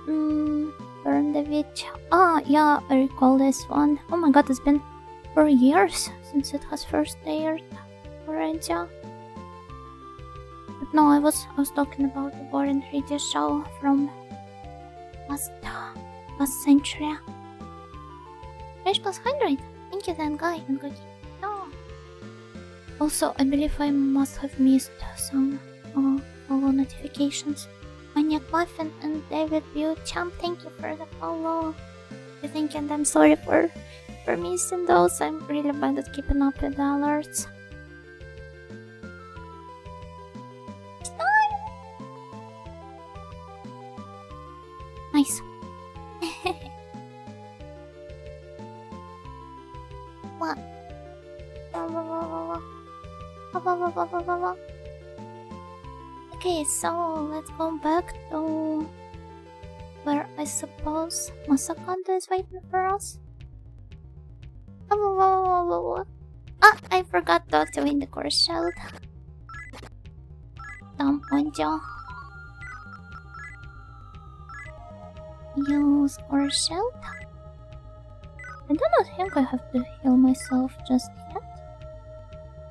Burn the Witch. Ah, yeah, I recall this one. Oh my god, it's been 4 years since it has first aired already. But no, I was talking about the War and Treaty show from last century. Fresh plus 100. Thank you then, guy, and good. No. Also, I believe I must have missed some follow notifications. Maniac Muffin and David Buchamp, thank you for the follow. And I'm sorry for missing those. I'm really bad at keeping up with the alerts. Nice. What? Okay, so let's go back to where I suppose Masakando is waiting for us. Ah, I forgot to activate the course shield. Dumb Onjo. Use course shield. I do not think I have to heal myself just yet.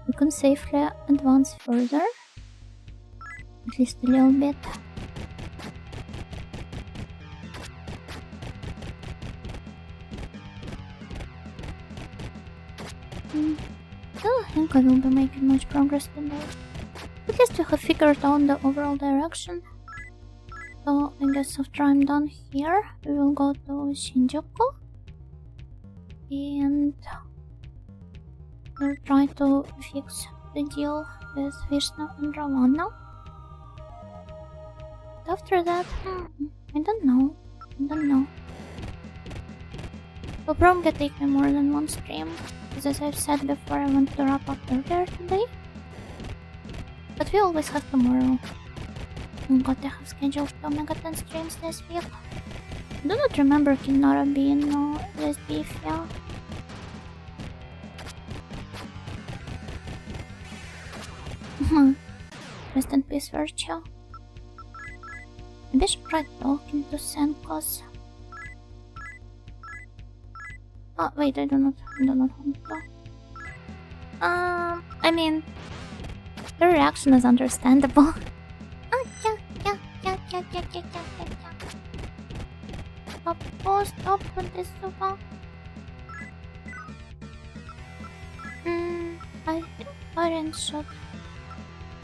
We can safely advance further. At least a little bit. I don't think I will be making much progress today. At least we have figured out the overall direction. So I guess after I'm done here, we will go to Shinjuku. And we'll try to fix the deal with Vishnu and Ravana. But after that, I don't know. It'll probably take me more than one stream, because as I've said before, I want to wrap up earlier today. But we always have tomorrow. I'm going to have scheduled 2 Megaton streams this week. I do not remember Kinara being this beef, yeah. Rest in peace, Virtue. Maybe I should try talking to Senkos. Oh, wait, I do not want to. I mean, the reaction is understandable. Stop, oh, stop with this super. I think Karen should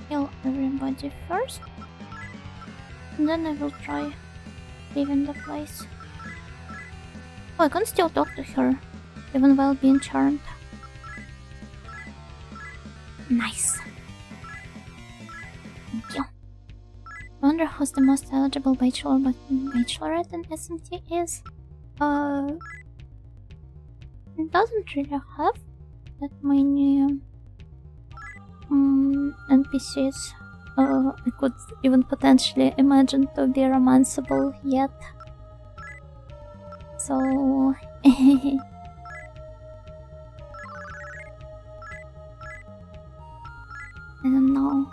kill everybody first. And then I will try leaving the place. Oh, I can still talk to her, even while being charmed. Nice. Thank you. I wonder who's the most eligible bachelor but bachelorette in SMT is. It doesn't really have that many NPCs. I could even potentially imagine to be romanceable yet. So I don't know.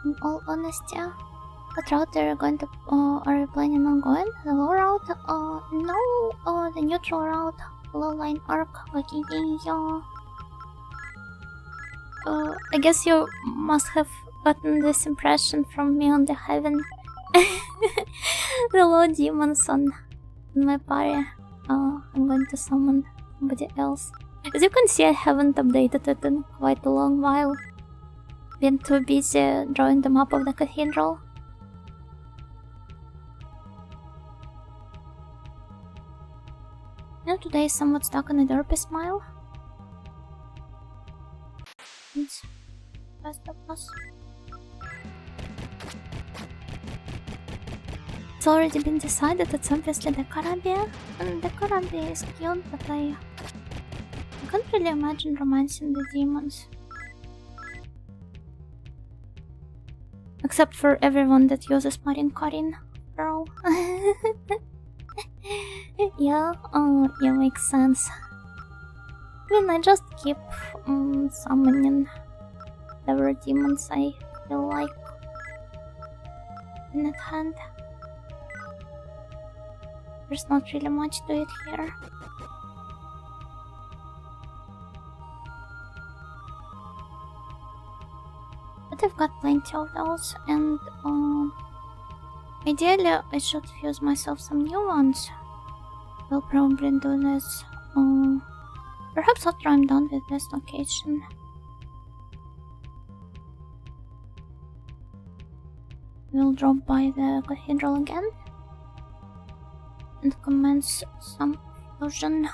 In all honesty, what route are you going to? Are you planning on going? The low route? No. The neutral route. Low line arc. I guess you must have gotten this impression from me on the heaven. The low demons on my party. I'm going to summon somebody else. As you can see, I haven't updated it in quite a long while. Been too busy drawing the map of the cathedral. Now today is somewhat stuck on a derpy smile. It's best of us. It's already been decided it's obviously the Caribbean, and the Caribbean is cute, but I can't really imagine romancing the demons. Except for everyone that uses Marine Karin, girl. Yeah, makes sense. I mean, I just keep summoning whatever demons I feel like in at hand. There's not really much to it here. But I've got plenty of those, and ideally I should fuse myself some new ones. I'll probably do this perhaps after I'm done with this location. We'll drop by the cathedral again and commence some fusion.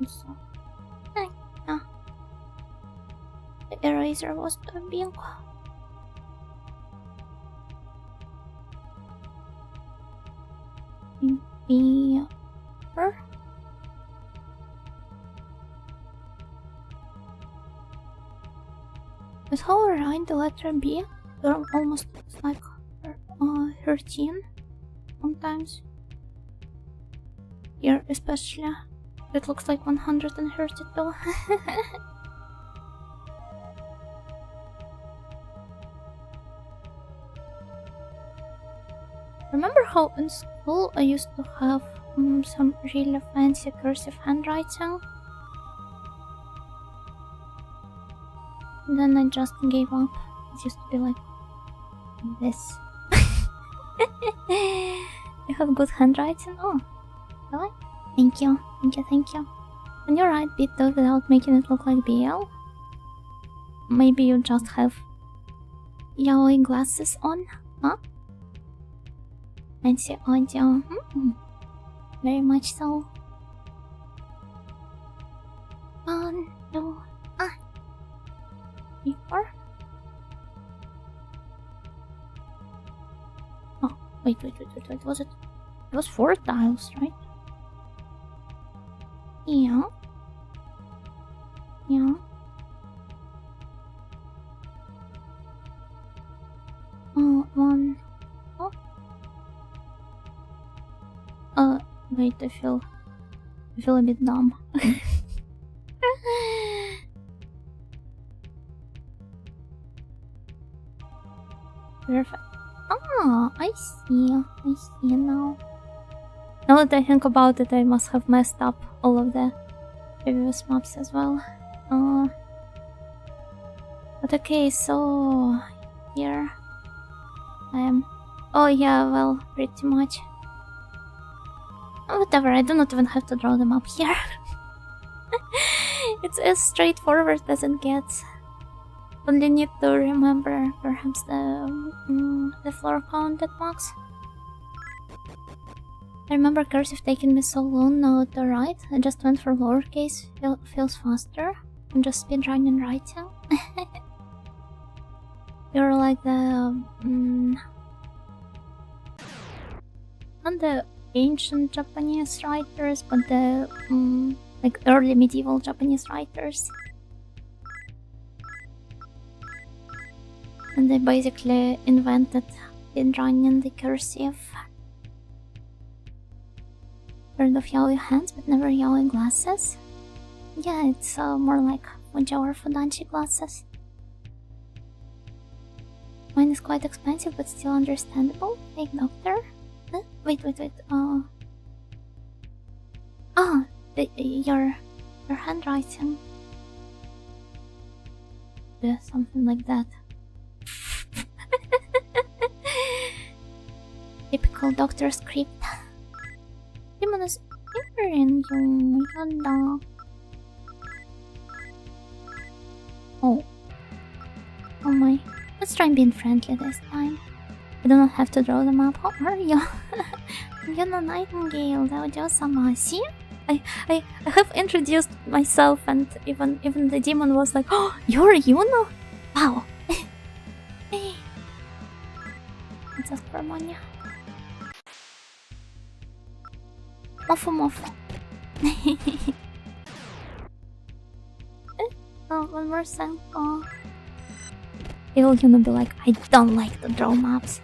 So, the eraser was too big. Beer. With how I write the letter B, it almost looks like 13 sometimes. Here especially, it looks like 132. Remember how in school I used to have some really fancy cursive handwriting? And then I just gave up. It used to be like this. You have good handwriting? Oh, do I? Thank you. Can you write Bito without making it look like BL? Maybe you just have yaoi glasses on, huh? Fancy audio. Very much so. 1, 2, 3, 4. Oh, wait. Was it? It was 4 tiles, right? Yeah. 1. Oh. Wait, I feel a bit dumb. Perfect. Ah, I see now. Now that I think about it, I must have messed up all of the previous maps as well. But okay, so here I am. Oh yeah, well, pretty much. Whatever, I do not even have to draw them up here. It's as straightforward as it gets. Only need to remember perhaps the floor count at max. I remember cursive taking me so long now to write. I just went for lowercase, feels faster. I'm just speedrunning writing. You're like the not the ancient Japanese writers, but the like early medieval Japanese writers. And they basically invented speedrunning the cursive. Heard of yaoi hands, but never yaoi glasses. Yeah, it's more like Fuji or Fudanshi glasses. Mine is quite expensive, but still understandable. Fake doctor. Wait. Your handwriting. Yeah, something like that. Typical doctor script. Demon is ignoring you, yada. Oh my. Let's try being friendly this time. I do not have to draw them up. How are you? Yuna Nightingale, Daojo-sama. See? I have introduced myself, and even the demon was like, "Oh, you're Yuna? Wow." Let's ask for money. Mofu. Oh, one more sample. It'll gonna be like, I don't like to draw maps.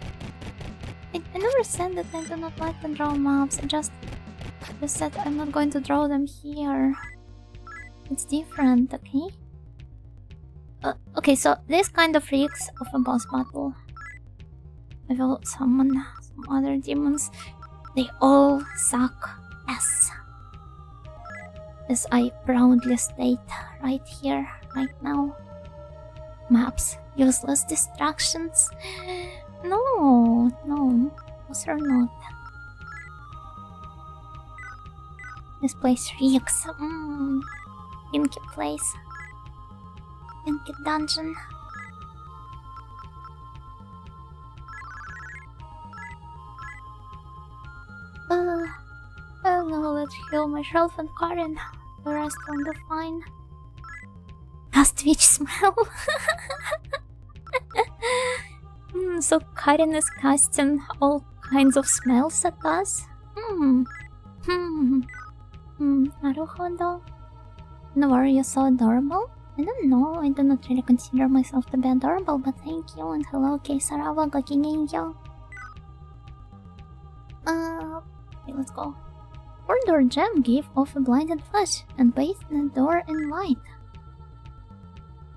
I never said that I do not like to draw maps. I just said I'm not going to draw them here. It's different, okay? Okay, so this kind of reeks of a boss battle. I will summon some other demons. They all suck ass. As I proudly state right here, right now. Maps, useless distractions. No, those are not. This place reeks. Pinky place. Pinky dungeon. Oh no, let's heal myself and Karen. The rest will be fine. Last witch smell. So Karen is casting all kinds of smells at us? Naruhodo. No worry, you're so adorable. I don't know, I do not really consider myself to be adorable, but thank you, and hello, Keisarawa, Gokigenkyo. Okay, let's go. Corridor gem gave off a blinded flash and bathed the door in light.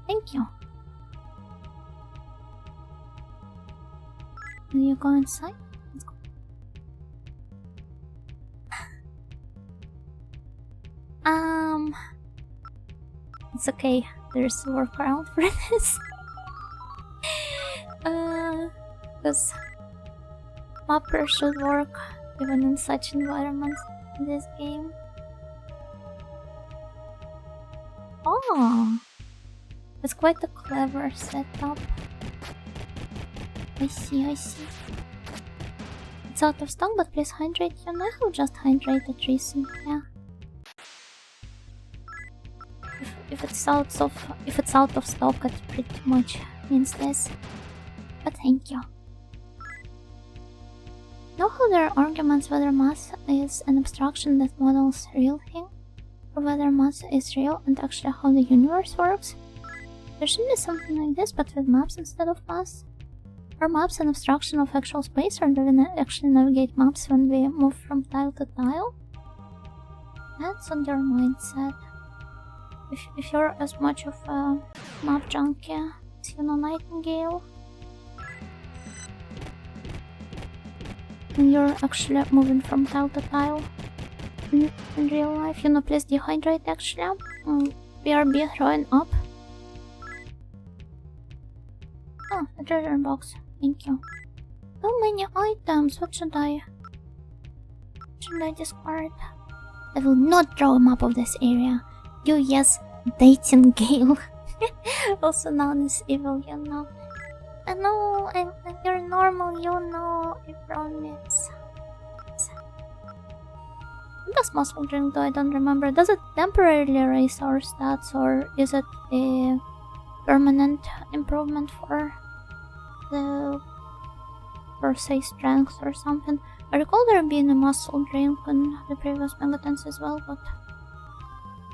Thank you. Will you go inside? Let's go. It's okay. There's a workaround for this. Because mapper should work even in such environments in this game. Oh, it's quite a clever setup. I see. It's out of stock, but please hydrate you. I have just hydrated recently. Yeah. If it's out of stock, it pretty much means this. But thank you. Know how there are arguments whether math is an abstraction that models real thing, or whether math is real and actually how the universe works? There should be something like this, but with maps instead of math. Are maps an abstraction of actual space, or do we actually navigate maps when we move from tile to tile? That's on your mindset. If you're as much of a map junkie as Yuna Nightingale, and you're actually moving from tile to tile in real life, please dehydrate actually. BRB throwing up? Oh, a treasure box. Thank you. So many items. What should I discard? I will not draw a map of this area. You yes, dating Gale. Also known as evil, you know. I know, you're normal, you know, I promise. What does muscle drink do? I don't remember. Does it temporarily raise our stats, or is it a permanent improvement for the, for say, strength or something? I recall there being a muscle drink in the previous Megatens as well, but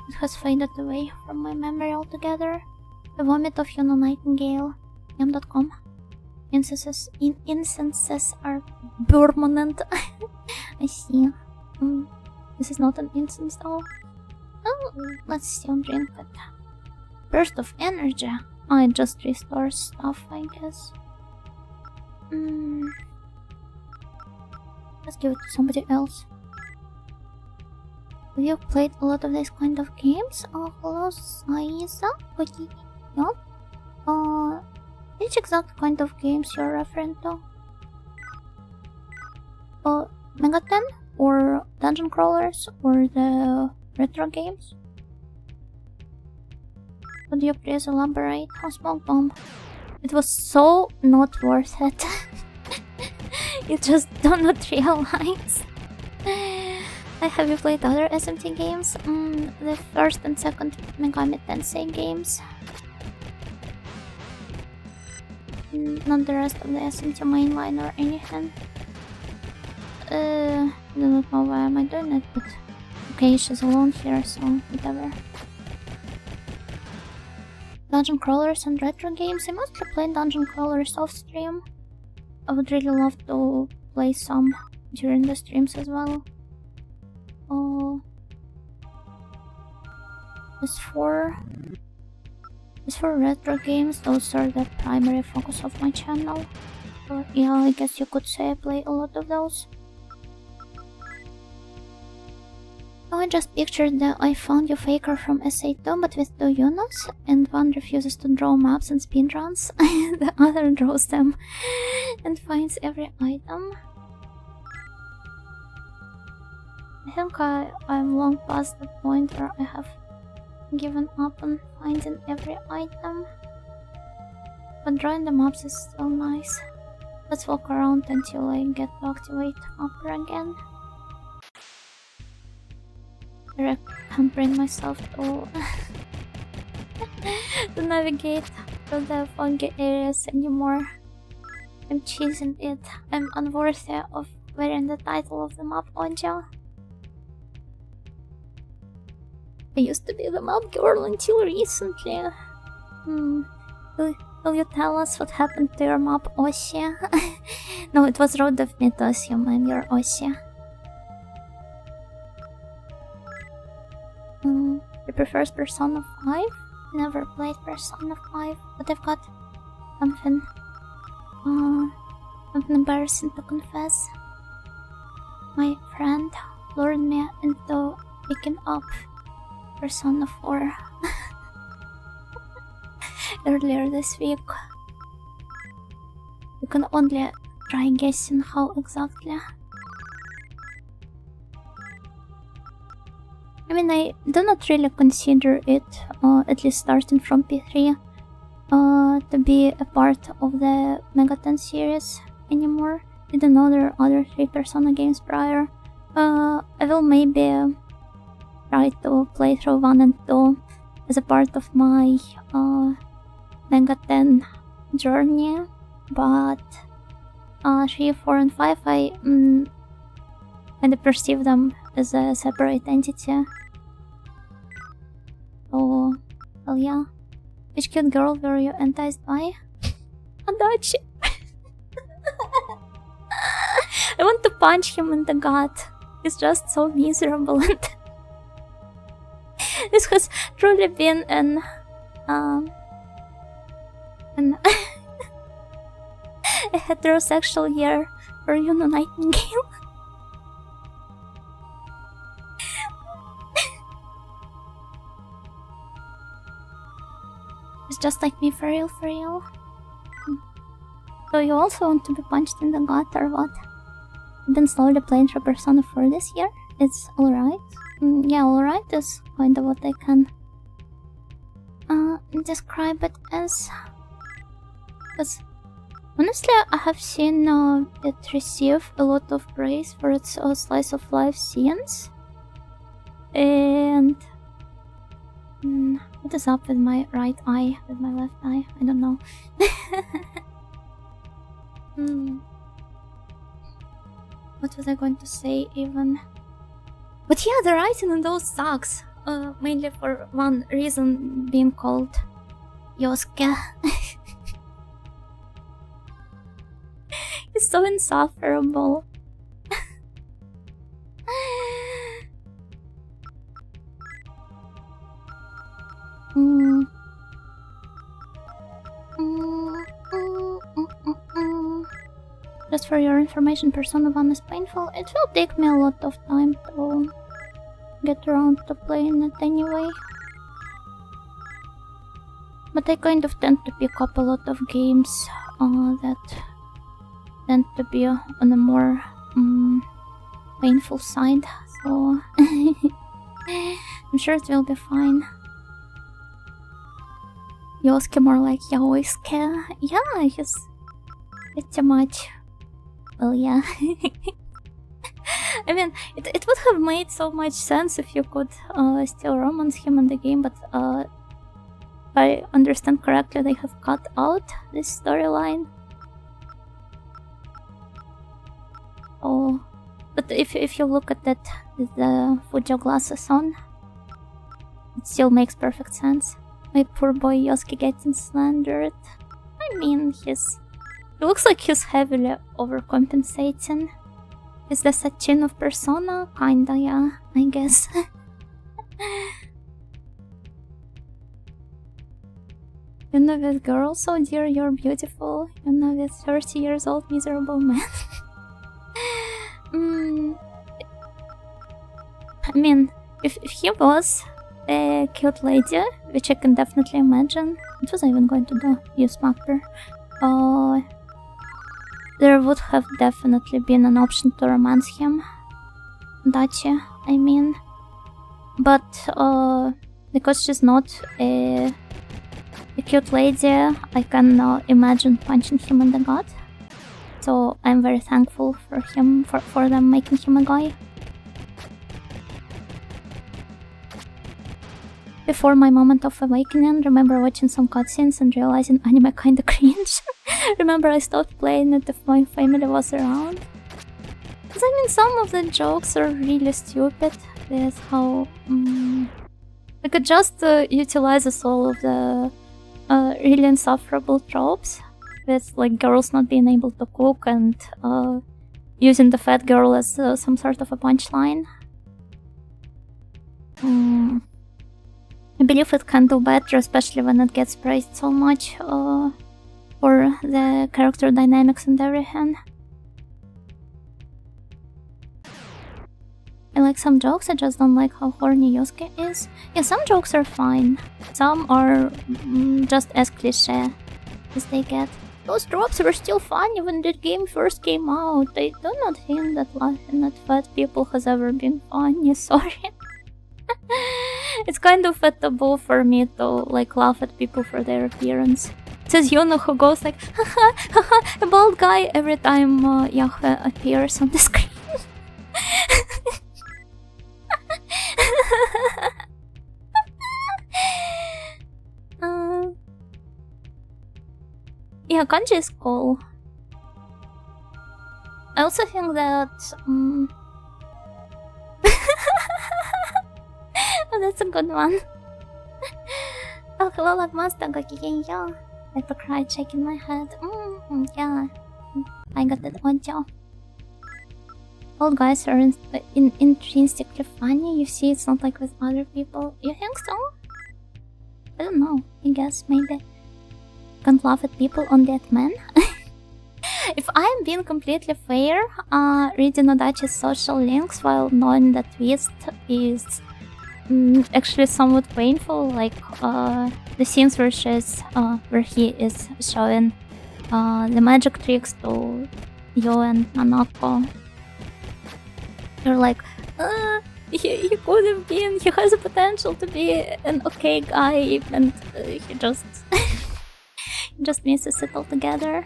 it has faded away from my memory altogether. The vomit of Yuno Nightingale. Yum.com. Incenses are permanent. I see. This is not an instance though. Oh, let's still drink it. Burst of energy. Oh, it just restores stuff, I guess. Let's give it to somebody else. Have you played a lot of these kind of games? Oh, hello, Saiza. Yeah. Which exact kind of games you're referring to? Megaten? Or dungeon crawlers? Or the retro games? Could you please elaborate? Oh, smoke bomb. It was so not worth it. You just do not realize. Have you played other SMT games? The first and second Megami Tensei games. Not the rest of the SMT mainline or anything. I don't know why am I doing it, but okay, she's alone here, so whatever. Dungeon crawlers and retro games. I mostly play dungeon crawlers off stream. I would really love to play some during the streams as well. As for retro games, those are the primary focus of my channel. So yeah, I guess you could say I play a lot of those. Oh, I just pictured the I found you faker from SA2 but with 2 units, and one refuses to draw maps and speedruns, the other draws them and finds every item. I think I'm long past the point where I have given up on finding every item. But drawing the maps is still nice. Let's walk around until I get to activate upper again. I can't bring myself to to navigate to the foggy areas anymore. I'm cheesing it. I'm unworthy of wearing the title of the map audio. I used to be the map girl until recently. Will you tell us what happened to your map, Ossia? No, it was Road of Mythosium, I'm your Ossia. He prefers Persona 5? Never played Persona 5, but I've got something embarrassing to confess. My friend lured me into picking up Persona 4 earlier this week. You can only try guessing how exactly. I mean, I do not really consider it, at least starting from P3, to be a part of the Megaten series anymore. I don't know, there are other 3 Persona games prior. I will maybe try to play through 1 and 2 as a part of my Megaten journey, but 3, 4, and 5 I kind of perceive them as a separate entity. So, well, yeah. Which cute girl were you enticed by? Adachi. I want to punch him in the gut. He's just so miserable, and this has truly been an a heterosexual year for Yuno Nightingale. just like me, for real, for real. So you also want to be punched in the gut or what? I've been slowly playing through Persona 4 this year. It's alright. Yeah, alright is kind of what I can describe it as. Because honestly, I have seen it receive a lot of praise for its slice of life scenes. And what is up with my right eye, with my left eye? I don't know. What was I going to say even? But yeah, the writing in those sucks. Mainly for one reason, being called Yosuke. He's so insufferable. Just for your information, Persona 1 is painful. It will take me a lot of time to get around to playing it anyway. But I kind of tend to pick up a lot of games that tend to be on a more painful side, so I'm sure it will be fine. Yosuke more like Yaoisuke. Yeah, he's pretty much... Well, yeah. I mean, it would have made so much sense if you could still romance him in the game, but if I understand correctly, they have cut out this storyline. Oh, but if you look at that with the Fujo glasses on, it still makes perfect sense. My poor boy Yosuke getting slandered. I mean, he looks like he's heavily overcompensating. Is the Sachin of Persona? Kinda, yeah, I guess. You know this girl, so dear, you're beautiful. You know this 30 years old miserable man. I mean, if he was a cute lady, which I can definitely imagine, what was I even going to do? Use mapper. There would have definitely been an option to romance him. Dachi, I mean. But because she's not a cute lady, I can imagine punching him in the gut. So I'm very thankful for him, for them making him a guy. Before my moment of awakening, remember watching some cutscenes and realizing anime kinda cringe. Remember I stopped playing it if my family was around. Because I mean, some of the jokes are really stupid with how... like it just utilizes all of the really insufferable tropes. With like girls not being able to cook and using the fat girl as some sort of a punchline. I believe it can do better, especially when it gets praised so much for the character dynamics and everything. I like some jokes, I just don't like how horny Yosuke is. Yeah, some jokes are fine. Some are just as cliché as they get. Those tropes were still funny when the game first came out. I do not think that laughing at fat people has ever been funny, sorry. It's kind of a taboo for me to like laugh at people for their appearance. It says Yuno who goes like haha haha a bald guy every time Yahweh appears on the screen. Yeah, kanji is cool. I also think that oh, that's a good one. Oh, hello, Lagmaster, gokigenyo. Pepper cried, shaking my head. Yeah, I got that audio. Old guys are intrinsically funny. You see, it's not like with other people. You think so? I don't know. I guess maybe. Can't laugh at people, only at men. If I'm being completely fair, reading Odachi's social links while knowing that Twist is actually somewhat painful, like the scenes where he is showing the magic tricks to you and Nanako. You're like, he could have been, he has the potential to be an okay guy, and he just he just misses it altogether.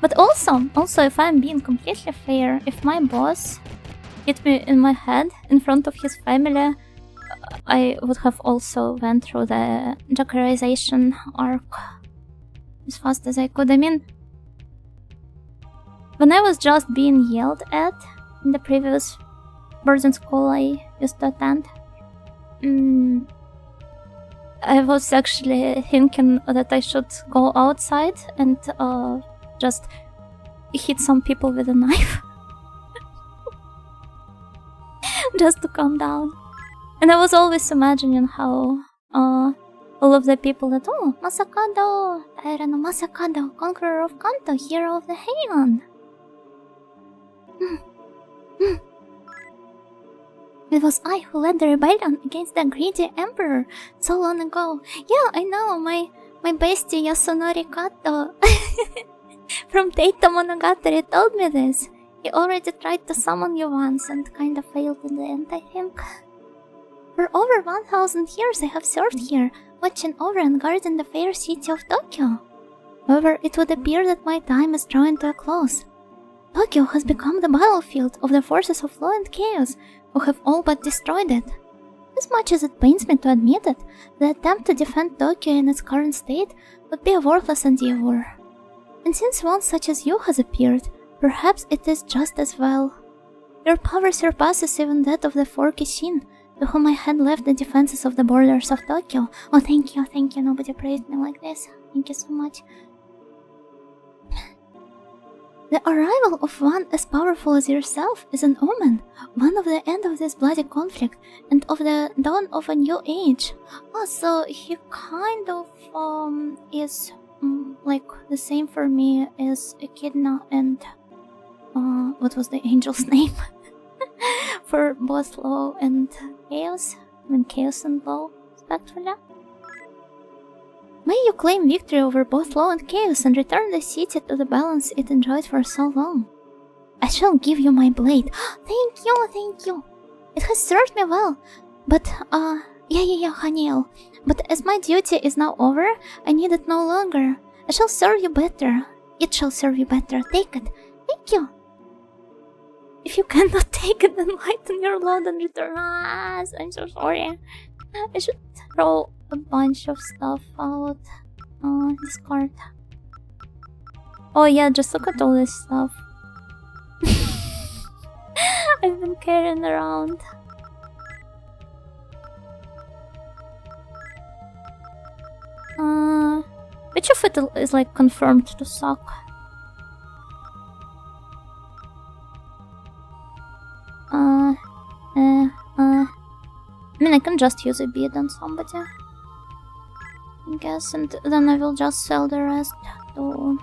But also, if I'm being completely fair, if my boss hit me in my head in front of his family, I would have also went through the Jokerization arc as fast as I could. I mean, when I was just being yelled at in the previous boarding school I used to attend, I was actually thinking that I should go outside and just hit some people with a knife. Just to calm down. And I was always imagining how all of the people that, oh, Masakado, Taira no Masakado, conqueror of Kanto, hero of the Heian. It was I who led the rebellion against the greedy emperor so long ago. Yeah, I know, my bestie Yasunori Kato from Teito Monogatari told me this. He already tried to summon you once and kinda failed in the end, I think. For over 1000 years I have served here, watching over and guarding the fair city of Tokyo. However, it would appear that my time is drawing to a close. Tokyo has become the battlefield of the forces of law and chaos, who have all but destroyed it. As much as it pains me to admit it, the attempt to defend Tokyo in its current state would be a worthless endeavor. And since one such as you has appeared, perhaps it is just as well. Your power surpasses even that of the forky Shin, to whom I had left the defenses of the borders of Tokyo. Oh, thank you, nobody praised me like this. Thank you so much. The arrival of one as powerful as yourself is an omen, one of the end of this bloody conflict, and of the dawn of a new age. Oh, so he kind of is like the same for me as Echidna and what was the angel's name? For both Law and Chaos. I mean Chaos and Law, respectfully. May you claim victory over both Law and Chaos and return the city to the balance it enjoyed for so long. I shall give you my blade. Thank you. It has served me well. But, yeah, Haniel. But as my duty is now over, I need it no longer. I shall serve you better. It shall serve you better. Take it. Thank you. If you cannot take it, then lighten your load and return. I'm so sorry. I should throw a bunch of stuff out. Discard. Oh yeah, just look at all this stuff. I've been carrying around. Which of it is like confirmed to suck? I mean, I can just use a bead on somebody, I guess, and then I will just sell the rest to...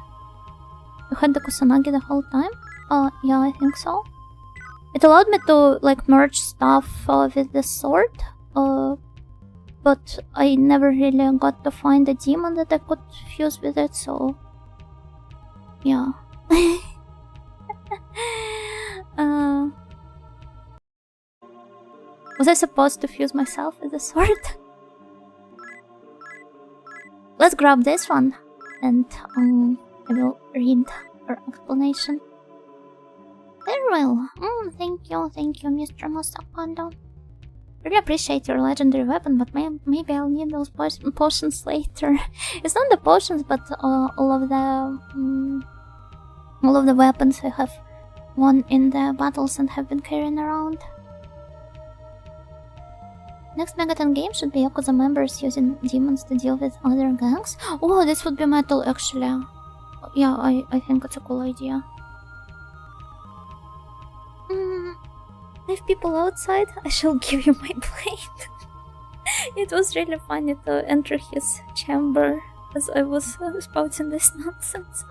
You had the Kusanagi the whole time? Yeah, I think so. It allowed me to, like, merge stuff with the sword, but I never really got to find a demon that I could fuse with it, so... Yeah. Was I supposed to fuse myself with the sword? Let's grab this one, and I will read her explanation. Farewell. Thank you, Mr. Masakando. Really appreciate your legendary weapon, but maybe I'll need those potions later. It's not the potions, but all of the weapons I have won in the battles and have been carrying around. Next Megaton game should be Yakuza members using demons to deal with other gangs. Oh, this would be metal actually. Yeah, I think it's a cool idea. 5 people outside? I shall give you my blade. It was really funny to enter his chamber as I was spouting this nonsense.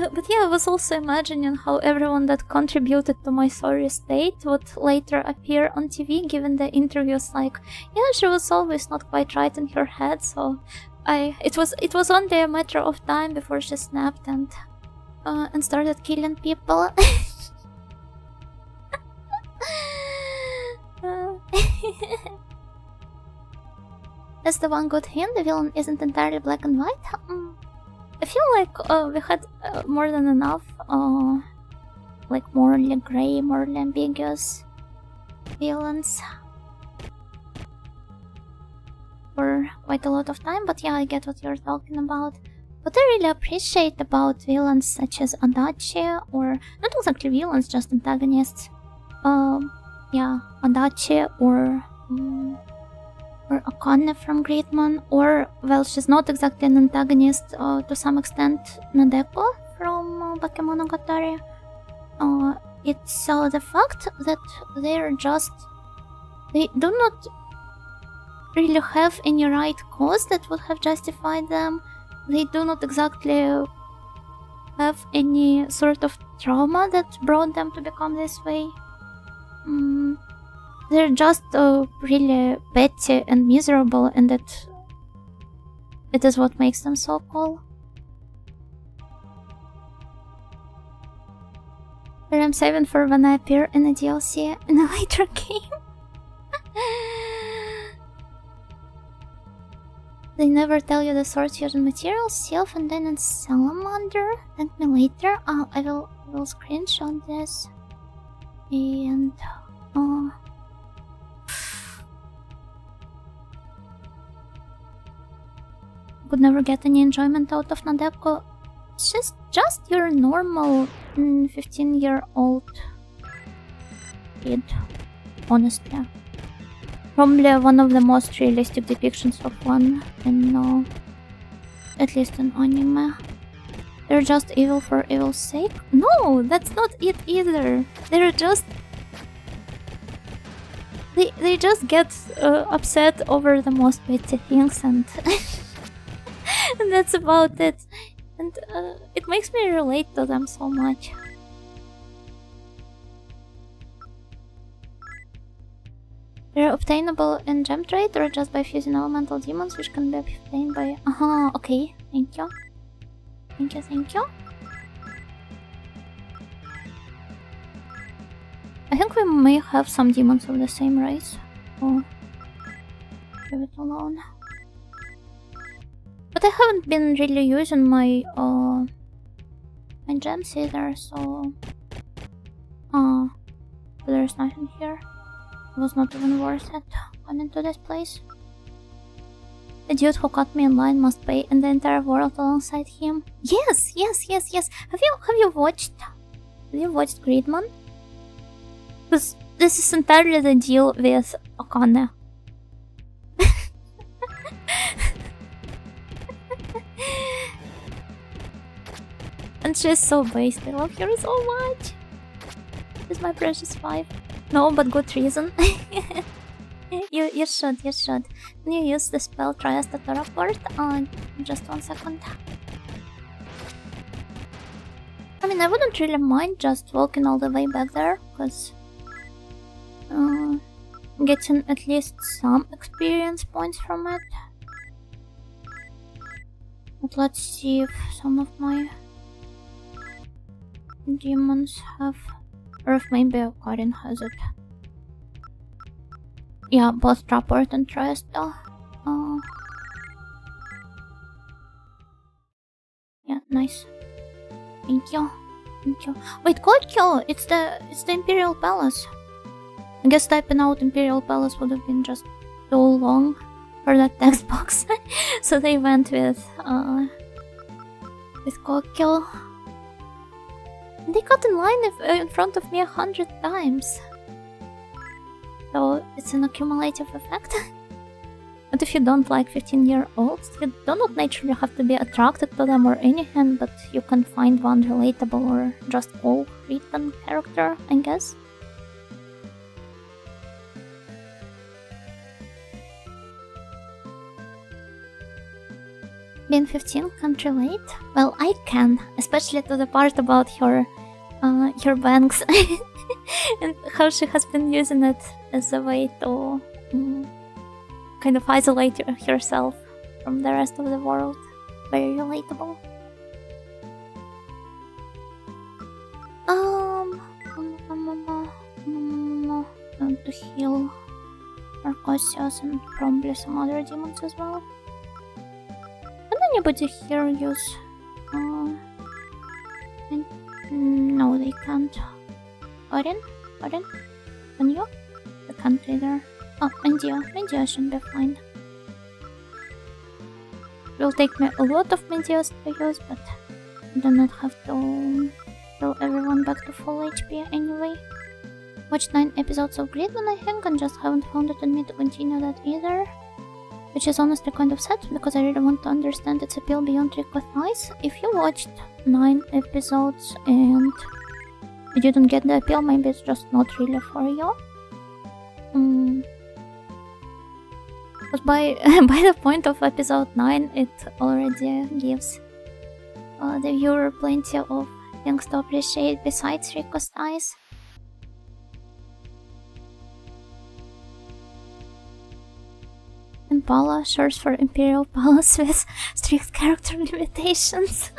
But yeah, I was also imagining how everyone that contributed to my sorry state would later appear on TV, given the interviews like, yeah, she was always not quite right in her head, so it was only a matter of time before she snapped and started killing people. That's the one good hint, the villain isn't entirely black and white. I feel like we had more than enough, like morally grey, morally ambiguous villains for quite a lot of time, but yeah, I get what you're talking about. What I really appreciate about villains such as Adachi, or not exactly villains, just antagonists, yeah, Adachi or Akane from Greatman, or, well, she's not exactly an antagonist, to some extent, Nadeko from Bakemonogatari. It's the fact that they do not really have any right cause that would have justified them. They do not exactly have any sort of trauma that brought them to become this way. They're just really petty and miserable, and it is what makes them so cool. But I'm saving for when I appear in a DLC in a later game. They never tell you the source using materials, Sylph, and then in Salamander. Thank me later. I will screenshot this. And could never get any enjoyment out of Nadeko. She's just your normal 15-year-old kid, honestly. Probably one of the most realistic depictions of one in, at least in anime. They're just evil for evil's sake? No, that's not it either. They're just... They just get upset over the most petty things and... and that's about it. And it makes me relate to them so much. They're obtainable in gem trade or just by fusing elemental demons, which can be obtained by... okay, thank you. Thank you. I think we may have some demons of the same race. Oh, leave it alone. But I haven't been really using my gems either, so... there's nothing here. It was not even worth it coming to this place. The dude who caught me in line must pay, and the entire world alongside him. Yes. Have you watched Greedman? Because this is entirely the deal with Akane. And she's so based. I love her so much. She's my precious wife. No, but good reason. You should. Can you use the spell Trias the teleport? Just 1 second. I mean, I wouldn't really mind just walking all the way back there, because getting at least some experience points from it. But let's see if some of my demons have, or if maybe Karin has it. Yeah, both Traport and Trias though. Yeah, nice. Thank you. Wait, Kokyo! It's the Imperial Palace. I guess typing out Imperial Palace would have been just too long for that text box. So they went with Kokyo. They got in line in front of me 100 times. So it's an accumulative effect. But if you don't like 15-year-olds, you do not naturally have to be attracted to them or anything, but you can find one relatable or just cool written character, I guess. Being 15 can't relate? Well, I can, especially to the part about her banks and how she has been using it as a way to kind of isolate herself from the rest of the world. Very relatable. To heal Arcosius and probably some other demons as well. Can anybody here use... no, they can't. Orin? Can you? They can't either. Oh, Media should be fine. It will take me a lot of Medias to use, but I do not have to kill everyone back to full HP anyway. Watched 9 episodes of Gridman, I think, and just haven't found it in me to continue that either. Which is honestly kind of sad, because I really want to understand its appeal beyond Trick with Eyes. If you watched 9 episodes and you didn't get the appeal, maybe it's just not really for you. But by the point of episode 9, it already gives the viewer plenty of things to appreciate besides Rico's Eyes. Impala shores for Imperial Palace with strict character limitations.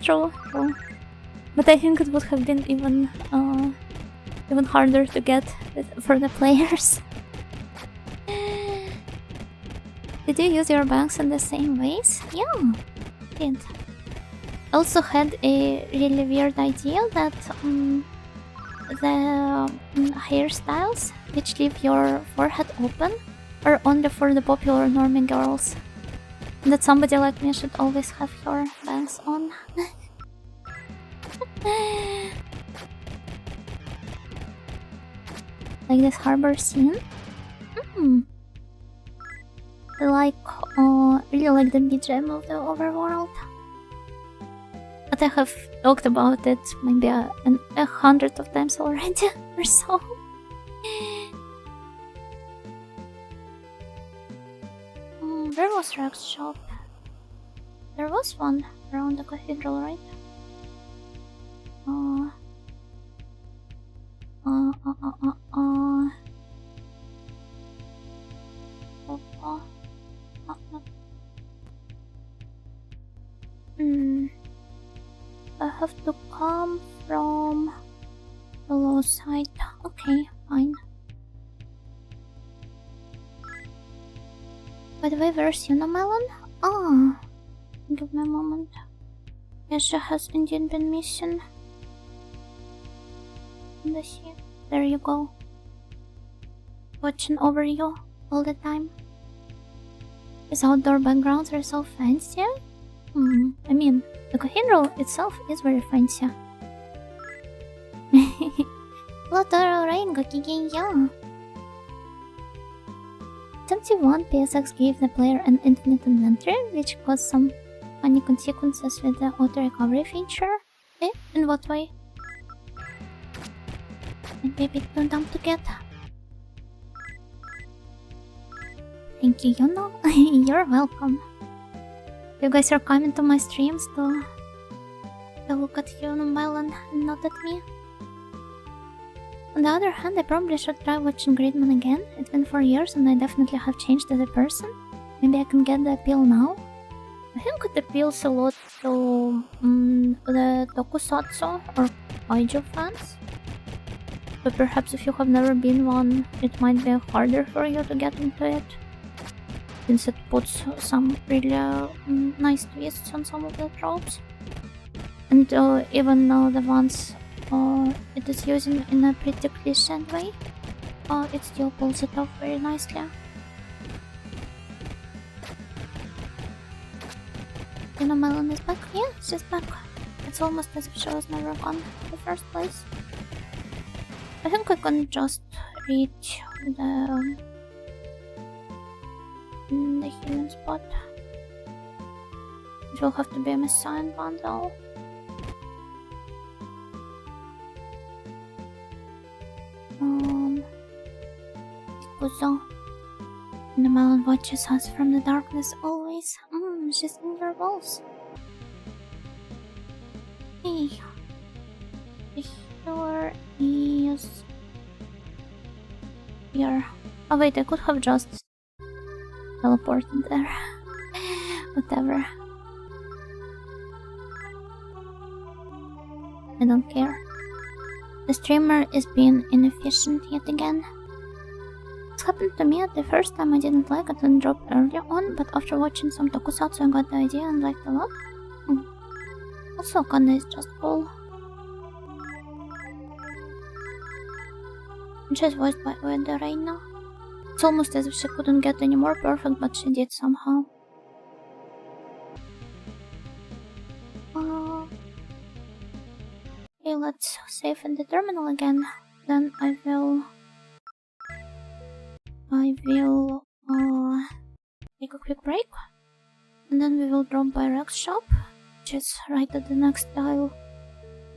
True. But I think it would have been even harder to get for the players. Did you use your banks in the same ways? Yeah, I did. Also had a really weird idea that the hairstyles which leave your forehead open are only for the popular normie girls. And that somebody like me should always have your bangs on. Like this harbor scene. I really like the BGM of the overworld. But I have talked about it maybe 100 of times already or so. Where was Rex's shop? There was one around the cathedral, right? I have to come from the low side. Okay, fine. By the way, where's Yunamelon? Give me a moment. Yes, she has indeed been missing. There you go. Watching over you all the time. His outdoor backgrounds are so fancy. I mean, the cathedral itself is very fancy. Lotaro Rain Gokigen. 71 PSX gave the player an infinite inventory, which caused some funny consequences with the auto-recovery feature. In what way? Maybe a bit too dumb to get. Thank you, Yuno. You're welcome. You guys are coming to my streams to look at Yunamelon and not at me. On the other hand, I probably should try watching Gridman again. It's been 4 years and I definitely have changed as a person. Maybe I can get the appeal now. I think it appeals a lot to the tokusatsu or kaiju fans. But perhaps if you have never been one, it might be harder for you to get into it, since it puts some really nice twists on some of the tropes. And even the ones it is using in a pretty cliched way, it still pulls it off very nicely. Yunamelon is back? Yeah, she's back. It's almost as if she was never gone in the first place. I think I can just reach the healing spot. It will have to be a Messiah bundle. Kuzo. Yunamelon watches us from the darkness always. nice. She's in your walls. Hey. Here is... Here. Oh wait, I could have just teleported there. Whatever. I don't care. The streamer is being inefficient yet again. This happened to me at the first time. I didn't like it and dropped earlier on, but after watching some tokusatsu I got the idea and liked a lot. Also, Kanda is just cool. And she's voiced by Ueda Reina. It's almost as if she couldn't get any more perfect, but she did somehow. Okay, let's save in the terminal again. Then I will take a quick break. And then we will drop by Rex shop, which is right at the next tile,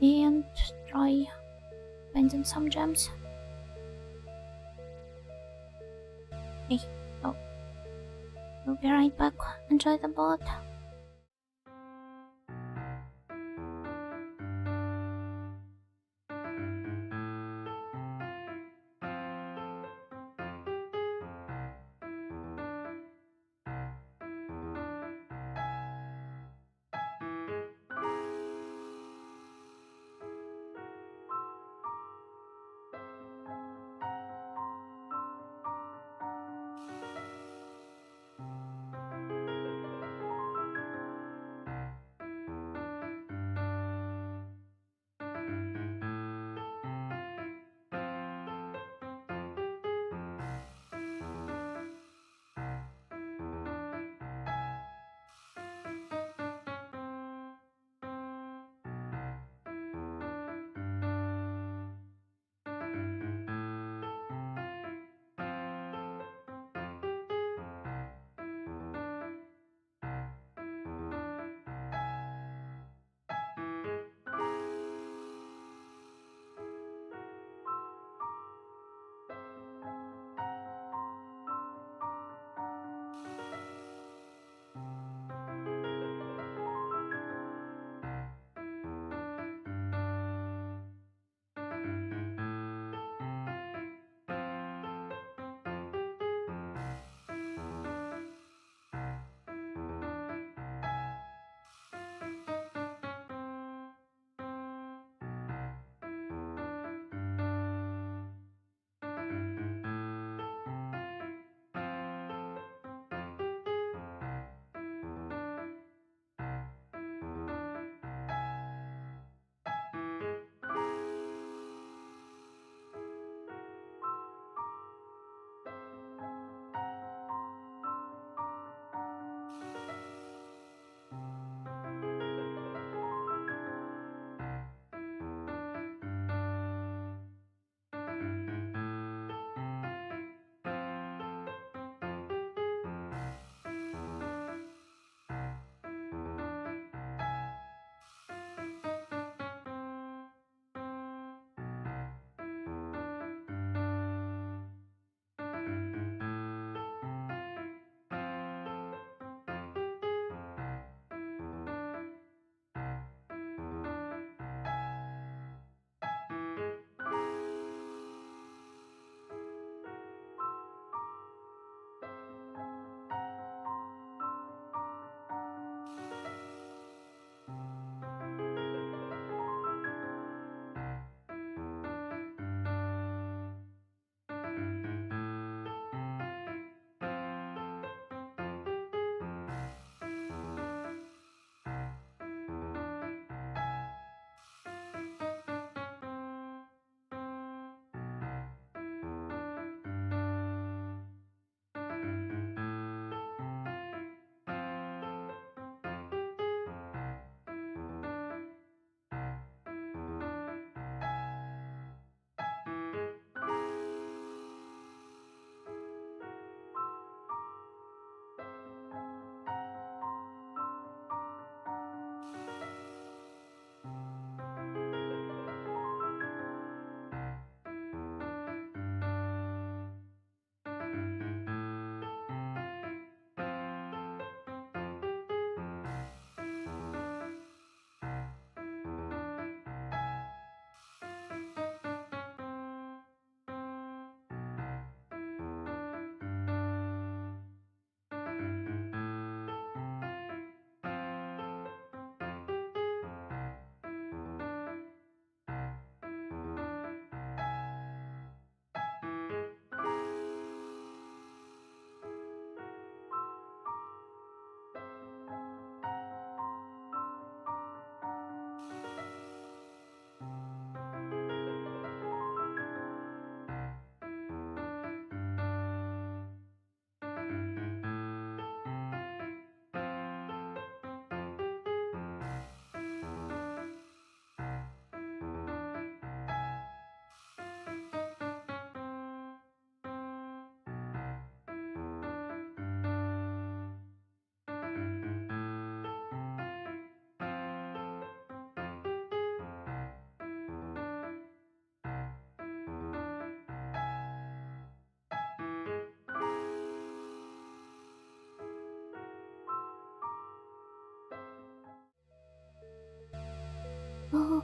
and try finding some gems. Okay, so we'll be right back. Enjoy the bot.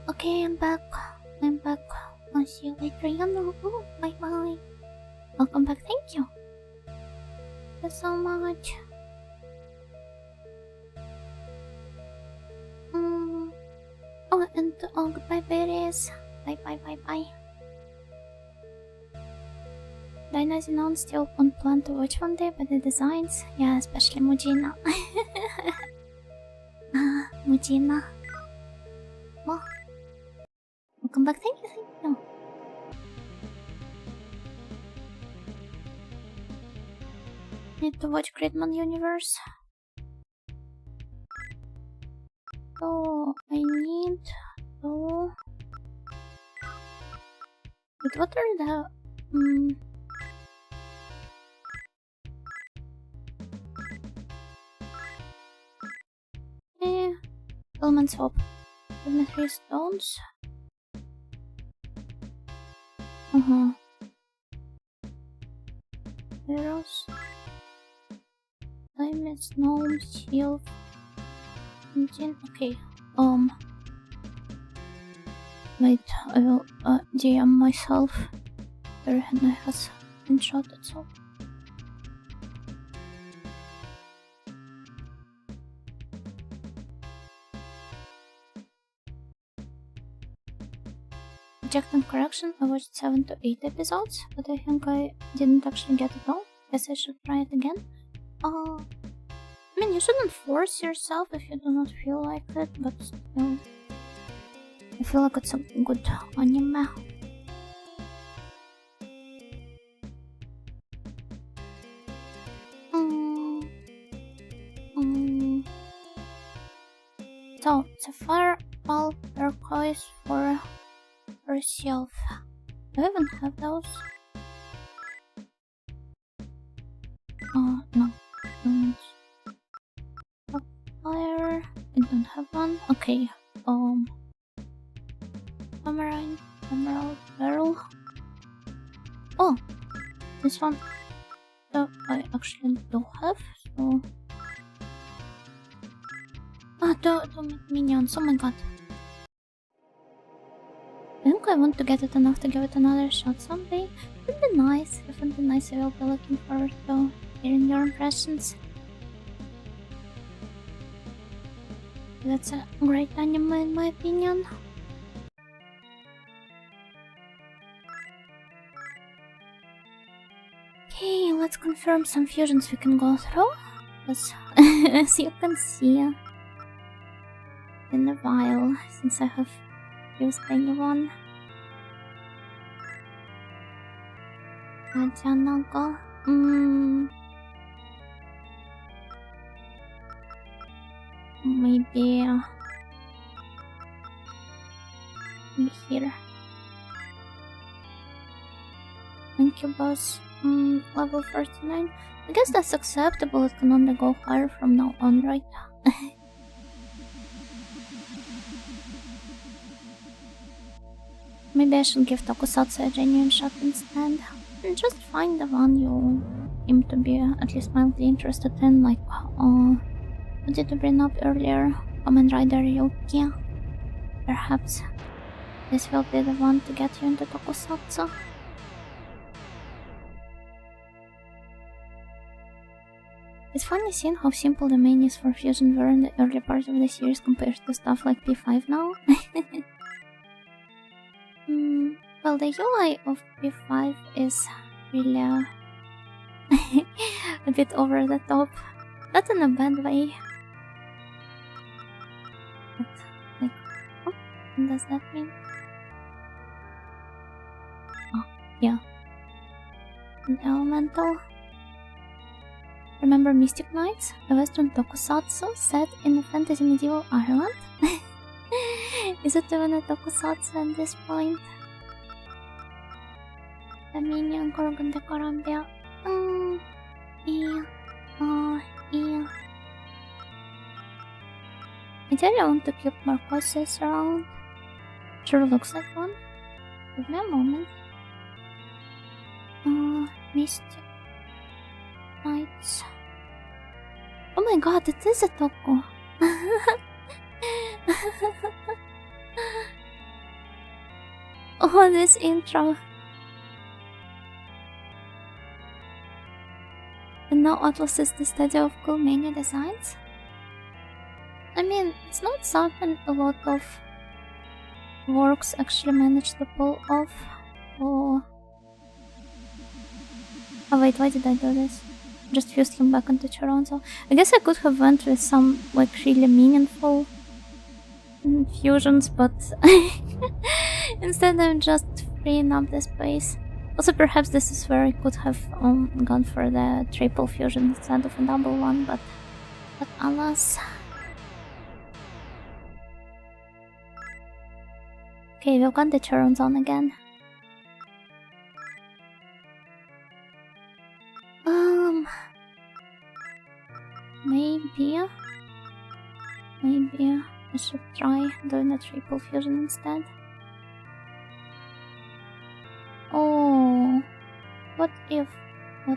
Okay, I'm back. I'll see you later, Yano. Oh, bye bye. Welcome back, thank you. Thank you so much. Oh, and goodbye, berries. Bye. Dino's announced still on plan to watch one day, but the designs, yeah, especially Mujina. Mujina. Oh. Welcome back, thank you. Need to watch Gridman Universe. So I need to... Wait, what are the... Element swap. Give me 3 stones. Arrows. Diamond, gnome, shield. Engine. Okay. Wait, I will DM myself. Their hand has been shot itself. Checked and correction, I watched 7 to 8 episodes, but I think I didn't actually get it all. Guess I should try it again. I mean, you shouldn't force yourself if you do not feel like it, but still, I feel like it's a good anime. So, sapphire, pulp, turquoise for shelf. Do I even have those? No. Sapphire. I don't have one. Okay. Emerald, barrel. Oh, this one. I actually do have. So. Two minions. Oh my god. I think I want to get it enough to give it another shot someday. It would be nice. If it would be nice, I will be looking forward to hearing your impressions. That's a great anime in my opinion. Okay, let's confirm some fusions we can go through. Because as you can see, in a while since I have used anyone. Ajanaga. Maybe here. Incubus. Level 49. I guess that's acceptable. It can only go higher from now on, right? Maybe I should give Tokusatsu a genuine shot instead. And just find the one you seem to be at least mildly interested in, like, what did you bring up earlier? Kamen Rider Yuki. Perhaps this will be the one to get you into Tokusatsu. It's funny seeing how simple the menus for Fusion were in the early part of the series compared to stuff like P5 now. Well, the UI of P5 is really a bit over the top. Not in a bad way. But, like, what does that mean? Oh, yeah. An elemental. Remember Mystic Knights? A Western tokusatsu set in a fantasy medieval Ireland? Is it even a tokusatsu at this point? The minion Gorgon de Columbia. Yeah. I really want to keep Marcoses around. Sure looks like one. Give me a moment. Mystic Knights. Oh my god, it is a Toko. Oh, this intro. And now Atlas is the study of cool menu designs? I mean, it's not something a lot of works actually manage to pull off. Oh wait, why did I do this? Just fused him back into Toronto. I guess I could have went with some like really meaningful fusions, but instead I'm just freeing up the space. Also, perhaps this is where I could have gone for the triple fusion instead of a double one, but alas. Okay, we've got the turn zone again. Maybe I should try doing a triple fusion instead. Oh, what if? I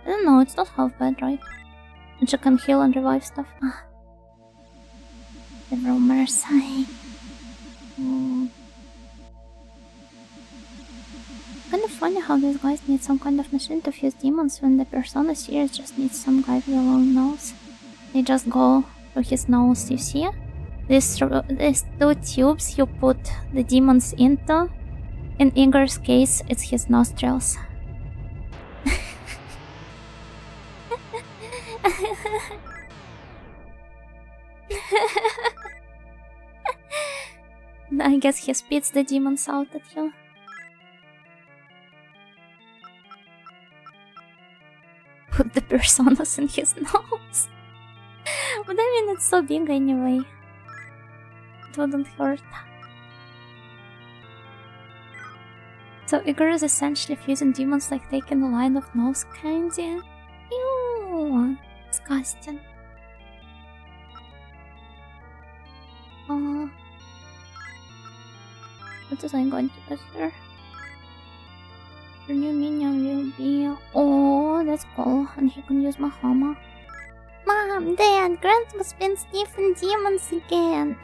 don't know, it's not half bad, right? And she can heal and revive stuff. The rumors. Kind of funny how these guys need some kind of machine to fuse demons when the Persona series just needs some guy with a long nose. They just go through his nose, you see? These two tubes you put the demons into. In Igor's case, it's his nostrils. I guess he spits the demons out at you. Put the personas in his nose. But I mean, it's so big anyway. It wouldn't hurt. So Igor is essentially fusing demons like taking a line of nose candy. Ew, disgusting. What is I going to do here? The new minion will be... Oh, that's cool. And he can use Mahama. Mom, Dad, Grandpa's been sniffing demons again.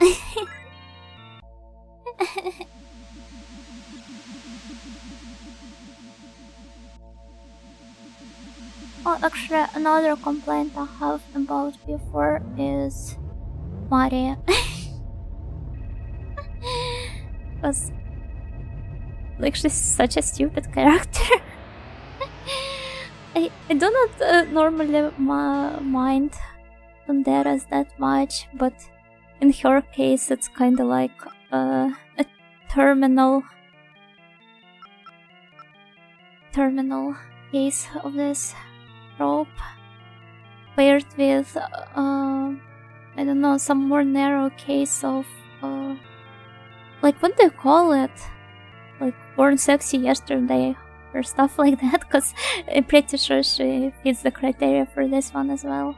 Oh, actually, another complaint I have about before is Maria. Was like, she's such a stupid character. I do not normally mind Banderas that much, but in her case it's kinda like a terminal case of this trope paired with I don't know, some more narrow case of like, what do you call it? Like, born sexy yesterday or stuff like that, because I'm pretty sure she fits the criteria for this one as well.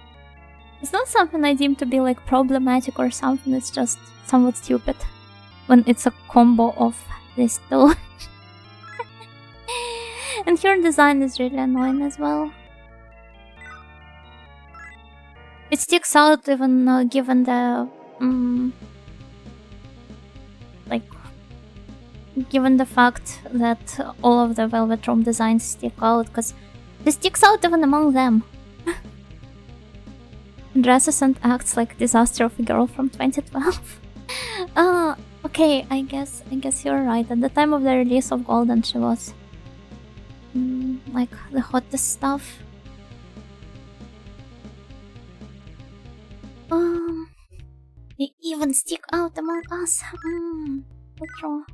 It's not something I deem to be like problematic or something, it's just somewhat stupid when it's a combo of these two. And her design is really annoying as well. It sticks out even given the given the fact that all of the Velvet Room designs stick out, because it sticks out even among them. Dresses and acts like disaster of a girl from 2012. Okay, I guess you're right. At the time of the release of Golden, she was like the hottest stuff. They even stick out among us. True.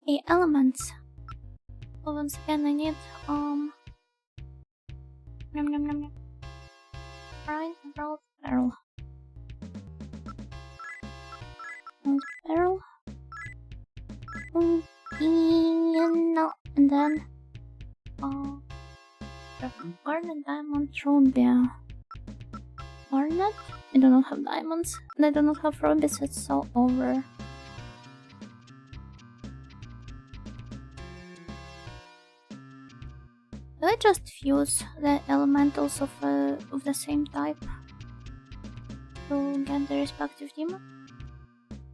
Okay, elements. So once again, I need right, barrel. Barrel. And then garnet, diamond, ruby. Garnet? I do not have diamonds, and I do not have rubies, so it's so over. Do I just fuse the elementals of the same type to get the respective demon?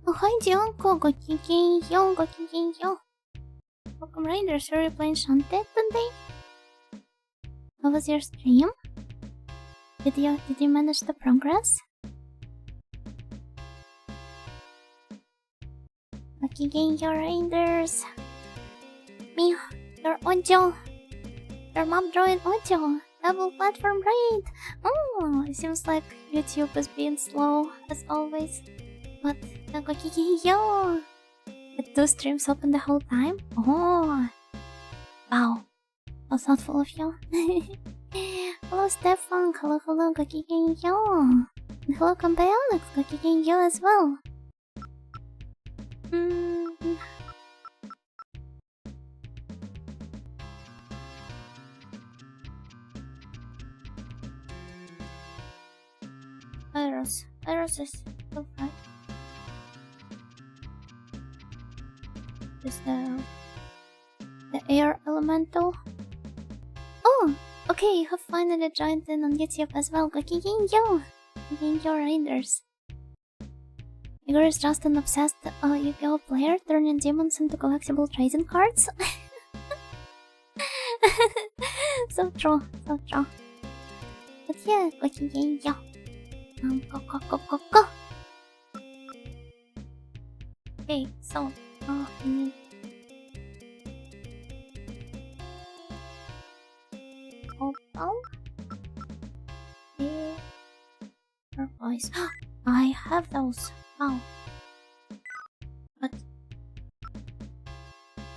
Oh, hi, Dionko. Gokigenyo, gokigenyo. Welcome, Raiders. Are you playing Shantae today? How was your stream? Did you manage the progress? Gokigenyo, Raiders. Me, your Ojo. Your mob droid Ojo. Double platform raid. Oh, it seems like YouTube is being slow as always. But yo, with 2 streams open the whole time. Oh, wow, how thoughtful of you. Hello, Stefan. Hello, yo. And hello, Alex. yo as well. Iris is so fine. Is the air elemental? Oh, okay, you have finally joined in on YouTube as well. Yo, Raiders. Igor is just an obsessed Yu-Gi-Oh player, turning demons into collectible trading cards. So true. But yeah, yo. Go. Okay, so voice. I have those. Wow. But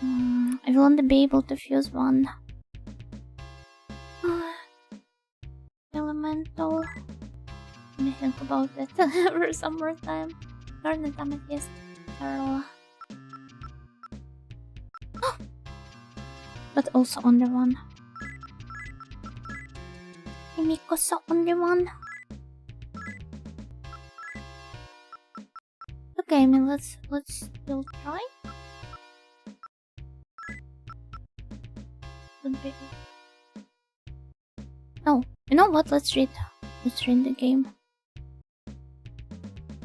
I will only be able to fuse one. Elemental. Let me think about it for some more time. Darn it, Amethyst. Pearl. But also only one. Himikosa only one. Okay, I mean let's still try. No, you know what? Let's read the game.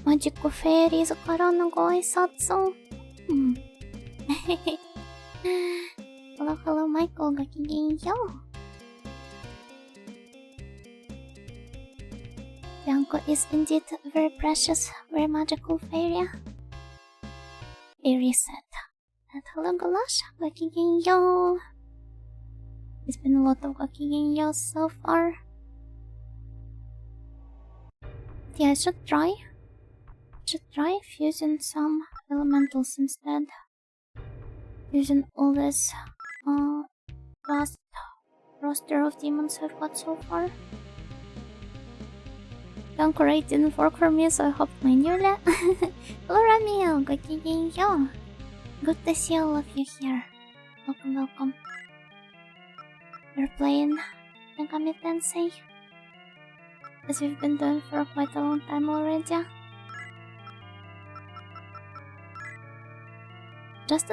Magical fairies からのご挨拶。Hello, Michael. ごきげんよう。Bianco is indeed a very precious, very magical fairy. Fairy said. And hello, Galash. ごきげんよう。It's been a lot of ごきげんよう so far. Yeah, I should try fusing some elementals instead. Using all this vast roster of demons I've got so far. Conquerate didn't work for me, so I hopped my Nula. Hello, Ramiel. Gokigenyo. Good to see all of you here. Welcome. We're playing Megami Tensei, as we've been doing for quite a long time already. Just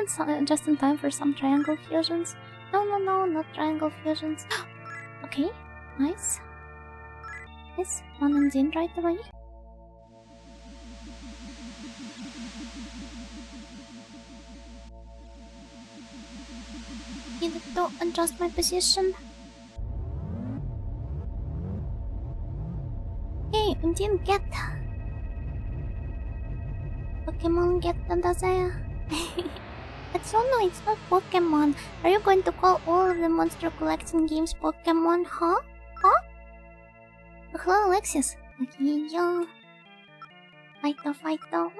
in time for some triangle fusions. No, not triangle fusions. Okay, nice. Yes, one and in right away. Needed to adjust my position. Hey, I didn't get Pokemon get the It's not Pokemon. Are you going to call all of the monster collecting games Pokemon, huh? Hello, Alexis. Yo. Fighto.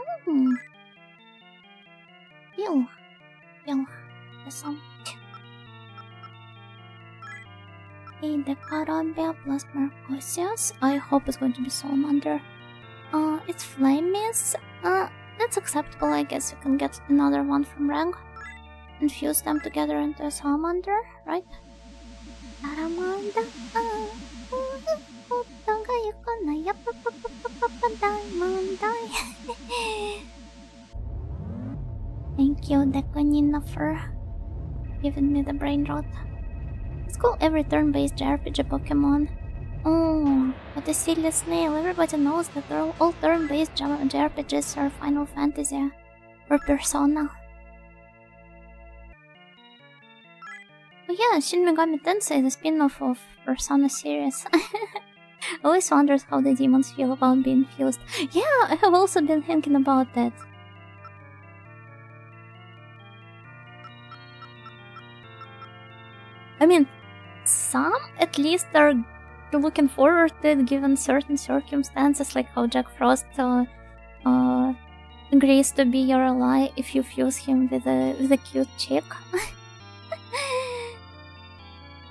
Yo. The song. Hey, the Carabia plus Mercosius. I hope it's going to be Salamander. It's Flamis. That's acceptable, I guess. You can get another one from Rang and fuse them together into a Salamander, right? Salamander. Thank you, Dekonina, for giving me the brain rot. Let's call every turn-based JRPG Pokemon Oh, what a silly snail. Everybody knows that all turn-based JRPGs are Final Fantasy or Persona. Oh yeah, Shin Megami Tensei, the spin-off of Persona series. Always wonders how the demons feel about being fused. Yeah, I have also been thinking about that. I mean, some at least are looking forward to it given certain circumstances, like how Jack Frost agrees to be your ally if you fuse him with a cute chick.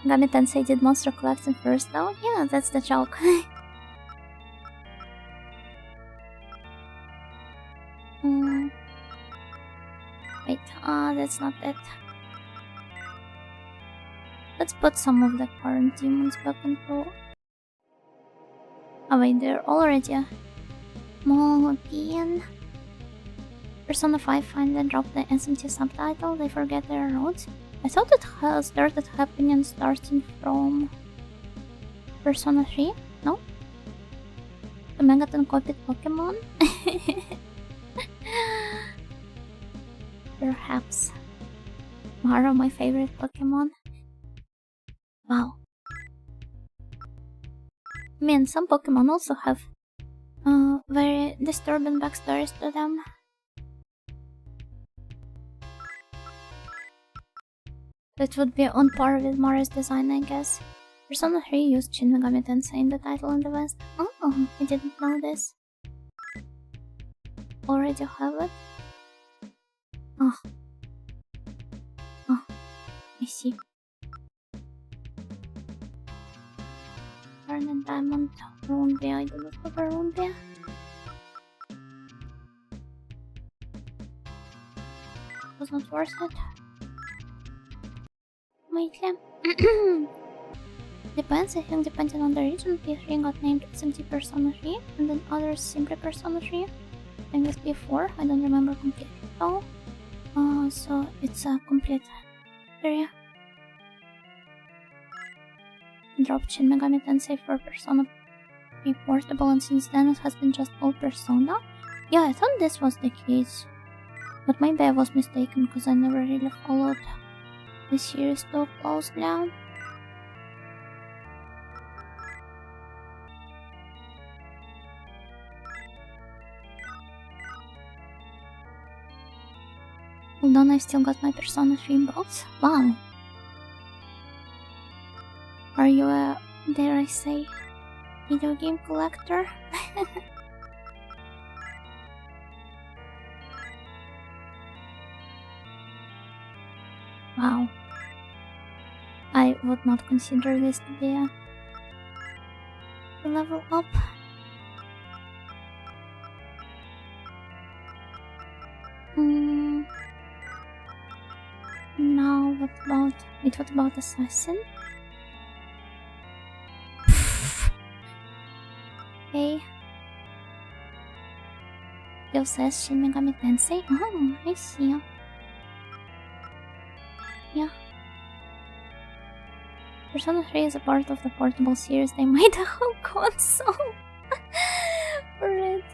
Megami Tensei did monster collecting first though? Yeah, that's the joke. Wait, that's not it. Let's put some of the current demons back into... Oh wait, they're already... Molopian. Persona 5 finally dropped the SMT subtitle, they forget their roots. I thought it had started happening starting from... Persona 3? No? The Megaton copied Pokemon? Perhaps. Maro, my favorite Pokemon. Wow. I mean, some Pokemon also have very disturbing backstories to them. That would be on par with Maro's design, I guess. Persona 3 used Shin Megami Tensei in the title in the West. Oh, I didn't know this. Already have it? Oh, I see. Burn Diamond, Runebear, I do not have a Runebear. Was not worth it. Lately. Depends, I think depending on the region, P3 got named SMT Persona 3, and then others simply Persona 3. And with P4, I don't remember completely though. So it's a complete area. Dropped Shin Megami Tensei for Persona 3 Portable, and since then it has been just all Persona. Yeah, I thought this was the case. But maybe I was mistaken because I never really followed the series too closely. Hold on, I still got my Persona 3 box. Wow. Are you a, dare I say, video game collector? Wow. I would not consider this to be a level up. Now, what about Assassin? Okay. Still says Shin Megami Tensei. Oh, I see. Yeah. Persona 3 is a part of the Portable series. They made a whole console for it.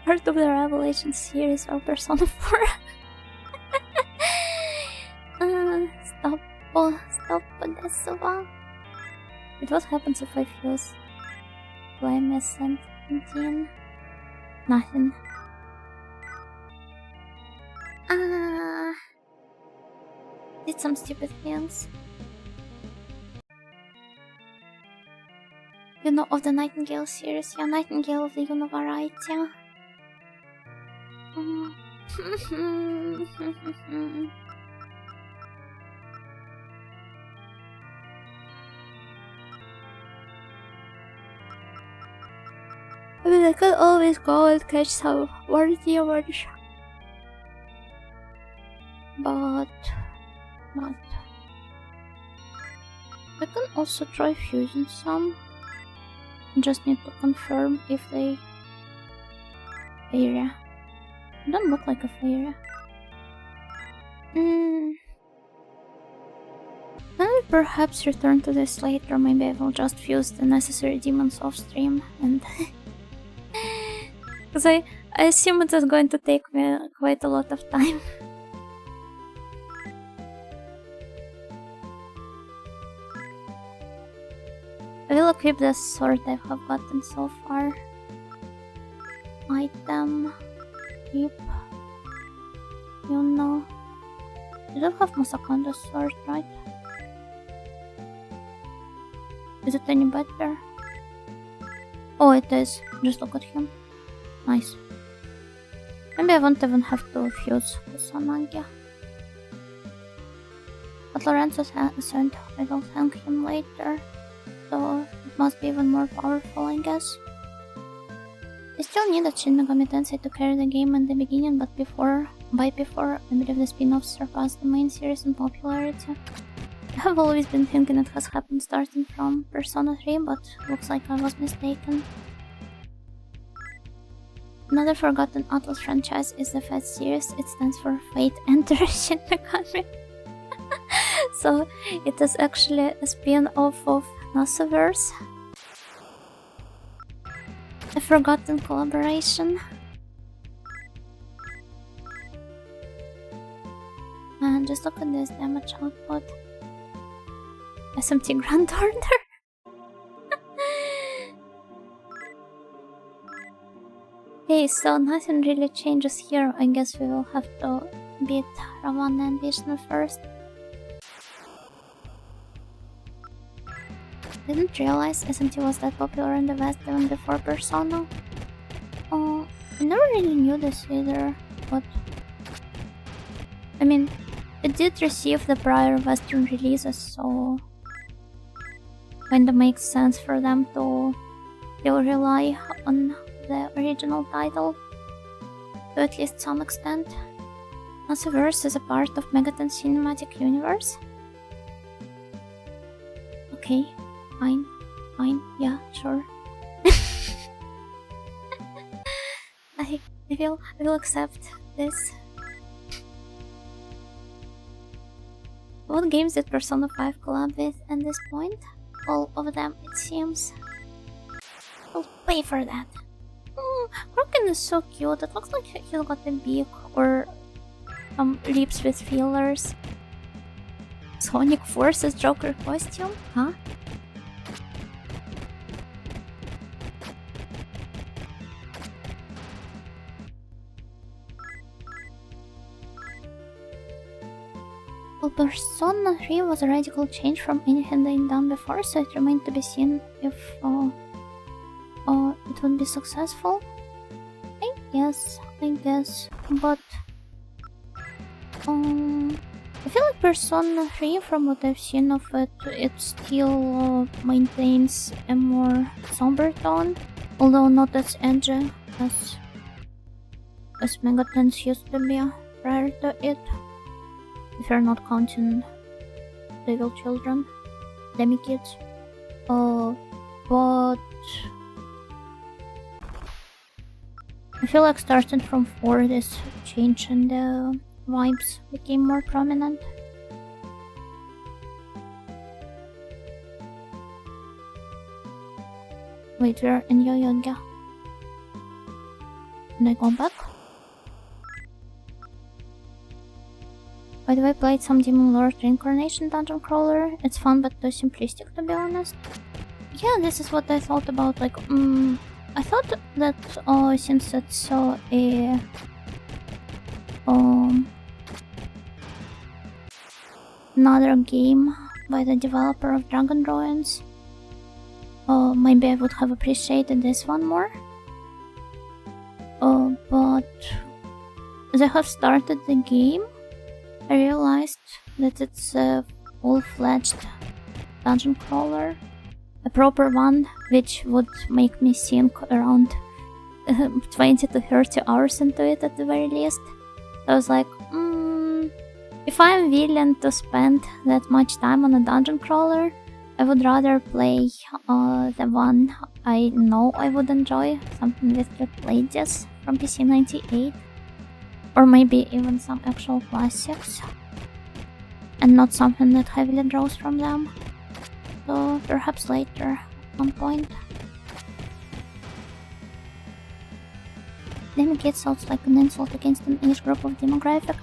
Part of the Revelation series of Persona 4. Stop this one. But what happens if I fuse Flame and 17? Nothing. Did some stupid things. You know of the Nightingale series? Yeah, Nightingale of the Univariety. I mean, I could always go and catch some worthy ones. But I can also try fusing some. Just need to confirm if they area. Don't look like a area. I'll perhaps return to this later. Maybe I will just fuse the necessary demons off stream and because I assume it is going to take me quite a lot of time. I will equip the sword I have gotten so far. Item. Equip. You know. I don't have Masakanda's sword, right? Is it any better? Oh, it is. Just look at him. Nice. Maybe I won't even have to fuse with Sanagya. But Lorenzo said I will thank him later. So it must be even more powerful, I guess. I still needed Shin Megami Tensei to carry the game in the beginning, but before, I believe the spin-offs surpassed the main series in popularity. I have always been thinking it has happened starting from Persona 3, but looks like I was mistaken. Another forgotten Atlas franchise is the Fate series. It stands for Fate Enter Shin Megami. So it is actually a spin-off of Nasaverse. A forgotten collaboration. And just look at this damage output. SMT Grand Order. Okay, so nothing really changes here. I guess we will have to beat Ravana and Vishnu first. Didn't realize SMT was that popular in the West even before Persona. I never really knew this either, but I mean, it did receive the prior Western releases, so kinda makes sense for them to still rely on the original title to at least some extent. Nasaverse is a part of Megaton Cinematic Universe. Okay. Fine, yeah, sure. I will accept this. What games did Persona 5 collab with at this point? All of them, it seems. I'll pay for that. Kroken is so cute. It looks like he's got a beak or lips with fillers. Sonic Force's Joker costume? Huh? Well, Persona 3 was a radical change from anything they'd done before, so it remained to be seen if it would be successful. I guess, but I feel like Persona 3, from what I've seen of it, it still maintains a more somber tone, although not as edgy as Megaton's used to be prior to it. If you're not counting Devil Children, Demi-Kids. But I feel like starting from 4, this change in the vibes became more prominent. Wait, we're in Yoyoga. Can I go back? By the way, I played some Demon Lord Reincarnation Dungeon Crawler. It's fun but too simplistic, to be honest. Yeah, this is what I thought about, like, I thought that since it's a another game by the developer of Dragon Ruins, maybe I would have appreciated this one more. But as I have started the game, I realized that it's a full-fledged dungeon crawler, a proper one, which would make me sink around 20 to 30 hours into it at the very least. I was like, if I'm willing to spend that much time on a dungeon crawler, I would rather play the one I know I would enjoy, something with Good Ladies from PC 98. Or maybe even some actual classics. and not something that heavily draws from them. So perhaps later, at one point. Demigate sounds like an insult against an age group of demographic.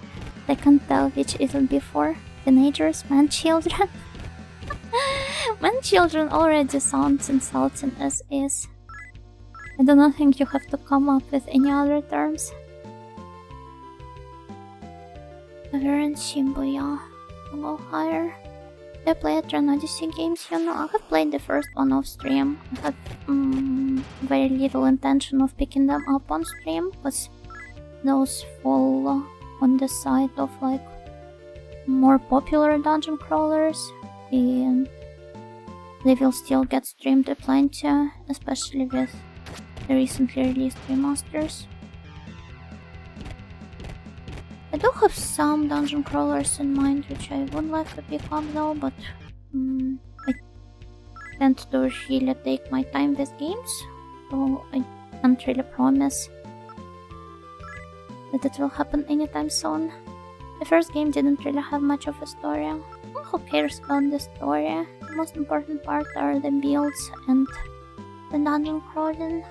They can't tell which is it before. Teenagers, man-children. Man-children already sounds insulting as is. I do not think you have to come up with any other terms. Reverend Shimbuya. I'll go higher. Do I play at Odyssey games? You know, I have played the first one off stream. I have very little intention of picking them up on stream, because those fall on the side of like more popular dungeon crawlers, and they will still get streamed plenty, especially with the recently released remasters. I do have some dungeon crawlers in mind which I would like to pick up though, but I tend to really take my time with games, so I can't really promise that it will happen anytime soon. The first game didn't really have much of a story. Who cares about the story? The most important part are the builds and the dungeon crawling.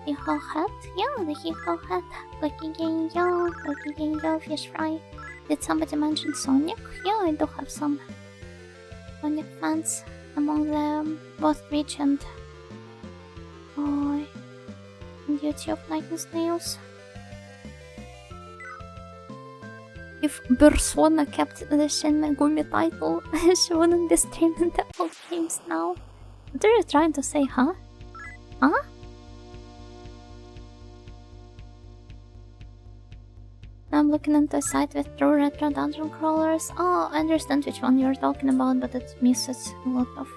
Hee-haw hat? Yeah, the hee-haw hat. Goki-gen-yo, fish fry. Did somebody mention Sonic? Yeah, I do have some Sonic fans among them, both Twitch and YouTube, like the snails. If Persona kept the Shin Megami title, she wouldn't be streaming the old games now. What are you trying to say, huh? Huh? I'm looking into a site with true retro dungeon crawlers. Oh, I understand which one you're talking about, but it misses a lot of...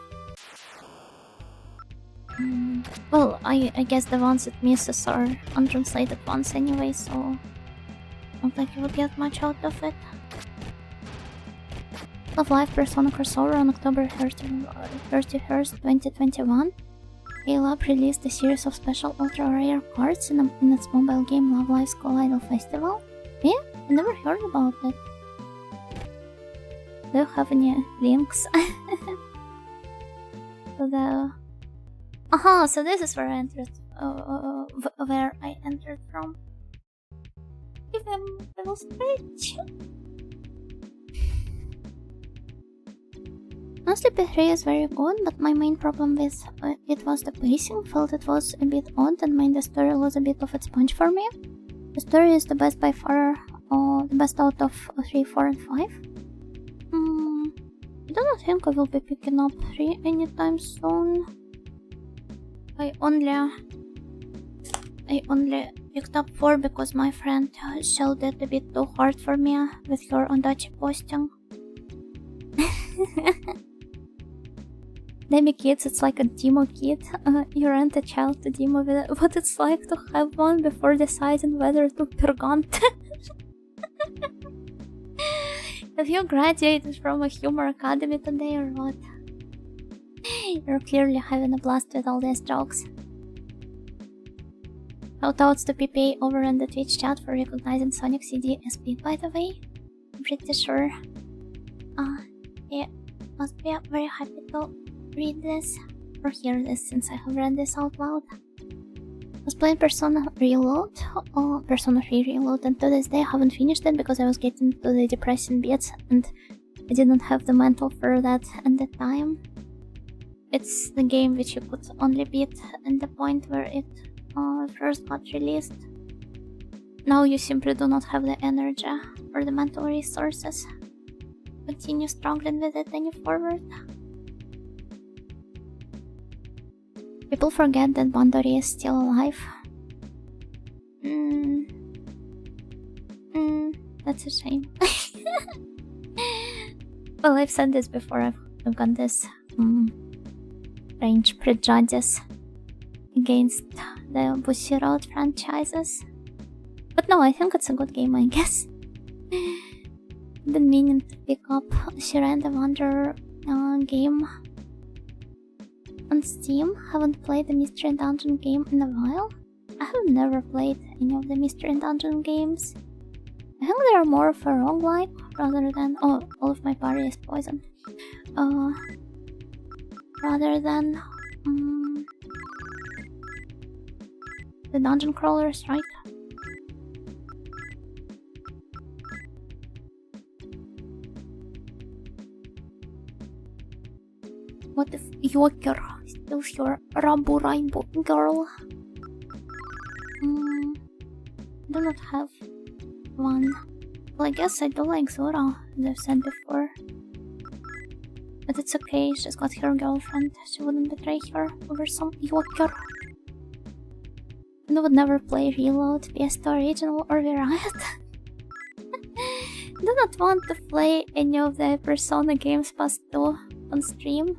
well, I guess the ones it misses are untranslated ones anyway, so... not like you would get much out of it. Love Live Persona crossover on October 31st, 2021. Lab released a series of special ultra-rare cards in its mobile game Love Live's Idol Festival. Yeah, I never heard about it. Do you have any links? to the... Aha, so this is where I entered, from. Give him a little stretch. No Sleepy 3 is very good, but my main problem with it was the pacing. Felt it was a bit odd and made the story lose a bit of its punch for me. The story is the best by far, the best out of 3, 4 and 5. I do not think I will be picking up 3 anytime soon. I only picked up 4 because my friend shelled it a bit too hard for me with her Ondachi posting. Maybe kids, it's like a demo kit. You rent a child to demo what it's like to have one before deciding whether to purgant. Have you graduated from a humor academy today or what? You're clearly having a blast with all these jokes. Shoutouts to PPA over in the Twitch chat for recognizing Sonic CD SP, by the way. I'm pretty sure he must be very happy to read this or hear this since I have read this out loud. I was playing Persona Reload, Persona 3 Reload, and to this day I haven't finished it because I was getting to the depressing bits and I didn't have the mental for that at the time. It's the game which you could only beat at the point where it first got released. Now you simply do not have the energy or the mental resources to continue struggling with it any forward. People forget that Bandori is still alive. That's a shame. Well, I've said this before, I've got this strange prejudice against the Bushy Road franchises. But no, I think it's a good game, I guess. Been meaning to pick up Shira and the Wanderer game on Steam. Haven't played the Mystery Dungeon game in a while. I have never played any of the Mystery Dungeon games. I think they're more of a roguelike rather than... Oh, all of my party is poisoned. Rather than... the dungeon crawlers, right? What if Joker steals your Rambo Rainbow girl? Do not have one. Well, I guess I do like Zora, as I've said before. But it's okay, she's got her girlfriend. She wouldn't betray her over some Joker. And I would never play Reload, PS2 Original, or Riot. Do not want to play any of the Persona games past 2 on stream,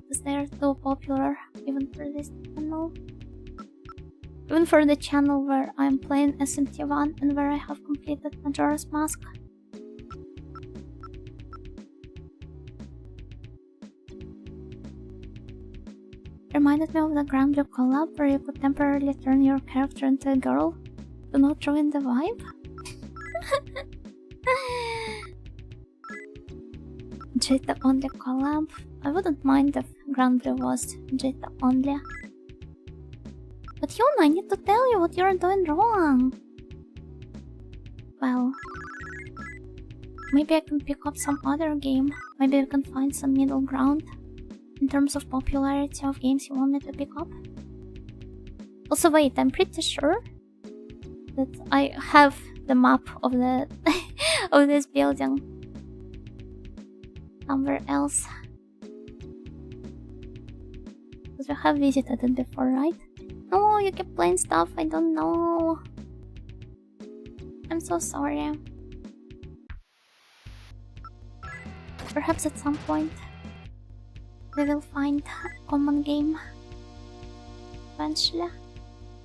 because they're too popular, even for this channel. Even for the channel where I'm playing SMT1 and where I have completed Majora's Mask. Reminded me of the Grand Blue collab where you could temporarily turn your character into a girl. Do not ruin the vibe. Jita only collab. I wouldn't mind if Grand Blue was Jita only. But Yuna, I need to tell you what you're doing wrong. Well, maybe I can pick up some other game. Maybe we can find some middle ground in terms of popularity of games you want me to pick up. Also, wait, I'm pretty sure that I have the map of the of this building somewhere else. Because we have visited it before, right? No, you keep playing stuff I don't know. I'm so sorry. Perhaps at some point we will find a common game. Eventually.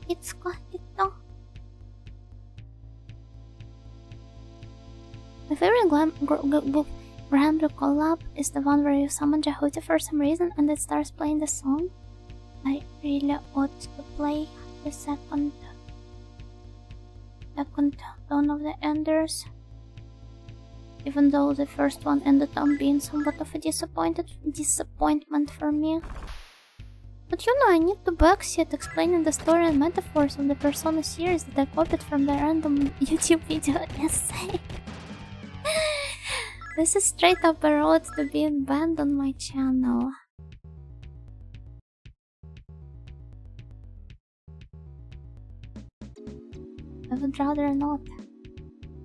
It's got it though. My favorite Grand Blue collab is the one where you summon Jehuti for some reason and it starts playing the song. I really ought to play the second Dawn of the Enders. Even though the first one ended up being somewhat of a disappointment for me. But you know, I need to backseat explaining the story and metaphors of the Persona series that I copied from the random YouTube video essay. This is straight up a road to being banned on my channel. I would rather not.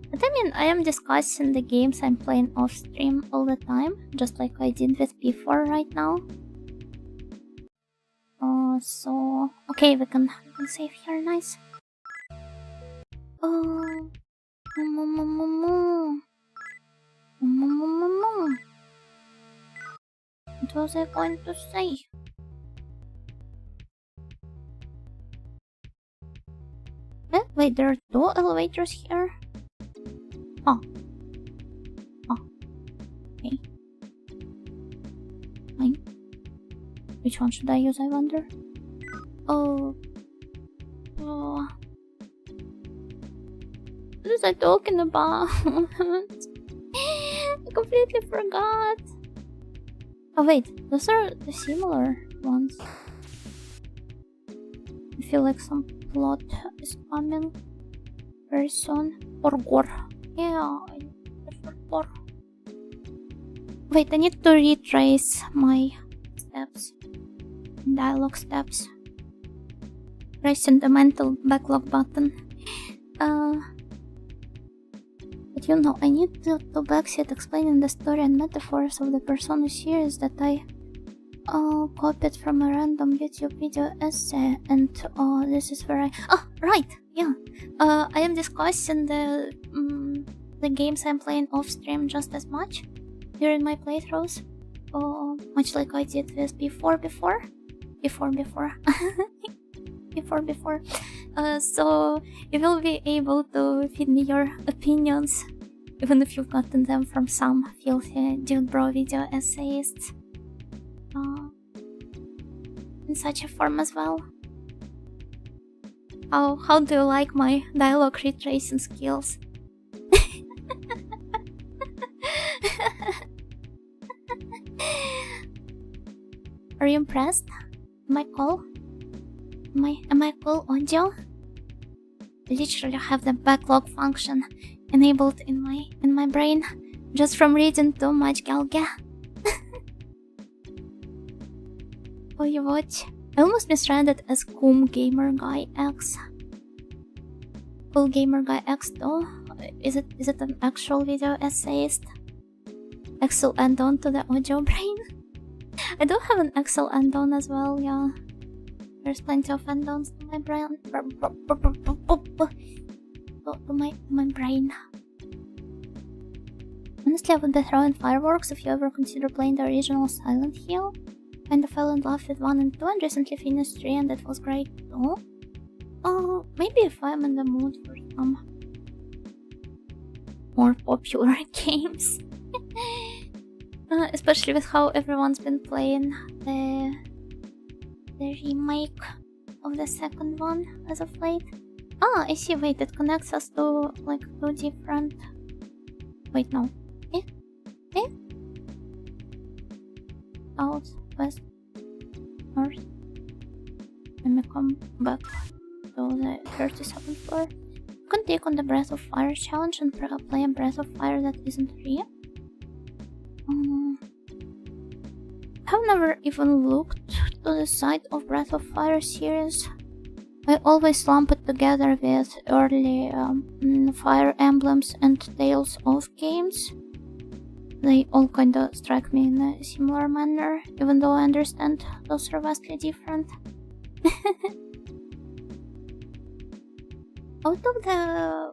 But I mean, I am discussing the games I'm playing off stream all the time, just like I did with P4 right now. So... Okay, we can save here, nice. What was I going to say? Wait, there are 2 elevators here? Oh. Okay. Fine. Which one should I use, I wonder? Oh. What was I talking about? I completely forgot. Oh wait, those are the similar ones. I feel like some plot is coming very soon. Or gore. Yeah, I prefer gore. Wait, I need to retrace my steps. Dialogue steps. Pressing the mental backlog button. But you know, I need to backseat explaining the story and metaphors of the Persona series that I copied from a random YouTube video essay, and this is where I... Oh, right! Yeah. I am discussing the games I'm playing off stream just as much during my playthroughs. Much like I did with before. So you will be able to feed me your opinions, even if you've gotten them from some filthy dude bro video essayists. In such a form as well. How do you like my dialogue retracing skills? Are you impressed? Am I cool? Am I cool audio? I literally have the backlog function enabled in my brain just from reading too much Galga. Oh, you watch? I almost misread it as Cool Gamer Guy X. Cool Gamer Guy X though? Is it an actual video essayist? Excel add-on to the audio brain? I do have an Excel add-on as well, yeah. There's plenty of add-ons to my brain. To my brain. Honestly, I would be throwing fireworks if you ever consider playing the original Silent Hill. Kinda fell in love with 1 and 2 and recently finished 3 and it was great too. Oh, maybe if I'm in the mood for some more popular games. Especially with how everyone's been playing the remake of the second one as of late. Ah, I see, wait, it connects us to like 2 different... Wait, no. South, west, north. Let me come back to the 37th floor. You can take on the Breath of Fire challenge and play a Breath of Fire that isn't free. I've never even looked to the side of Breath of Fire series. I always lump it together with early Fire Emblems and Tales of games. They all kinda strike me in a similar manner, even though I understand those are vastly different. Out of the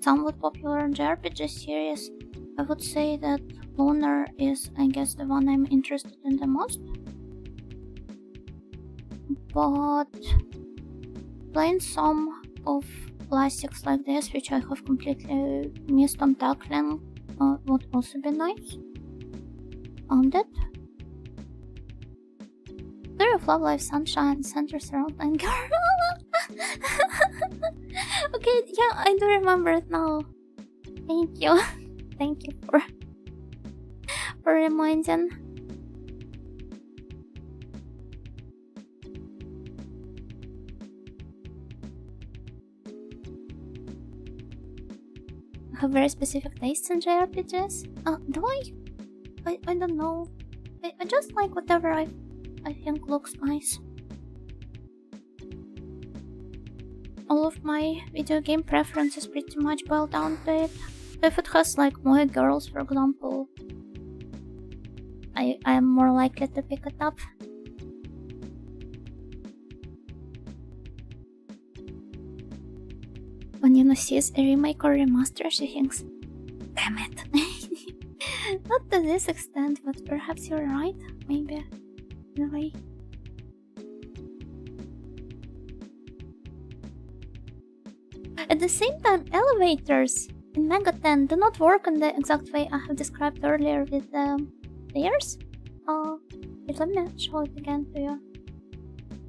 somewhat popular JRPG series, I would say that Lunar is, I guess, the one I'm interested in the most. But playing some of classics like this, which I have completely missed on tackling, would also be nice. Found it. Story of Love, Life, Sunshine centers around anger. Okay, yeah, I do remember it now. Thank you. Thank you for reminding. Have very specific tastes in JRPGs? Do I don't know. I just like whatever I think looks nice. All of my video game preferences pretty much boil down to it. So if it has like more girls, for example, I am more likely to pick it up. When Yuna sees a remake or remaster, she thinks, damn it. Not to this extent, but perhaps you're right, maybe, in a way. At the same time, elevators in Mega 10 do not work in the exact way I have described earlier with the stairs. Wait, let me show it again to you.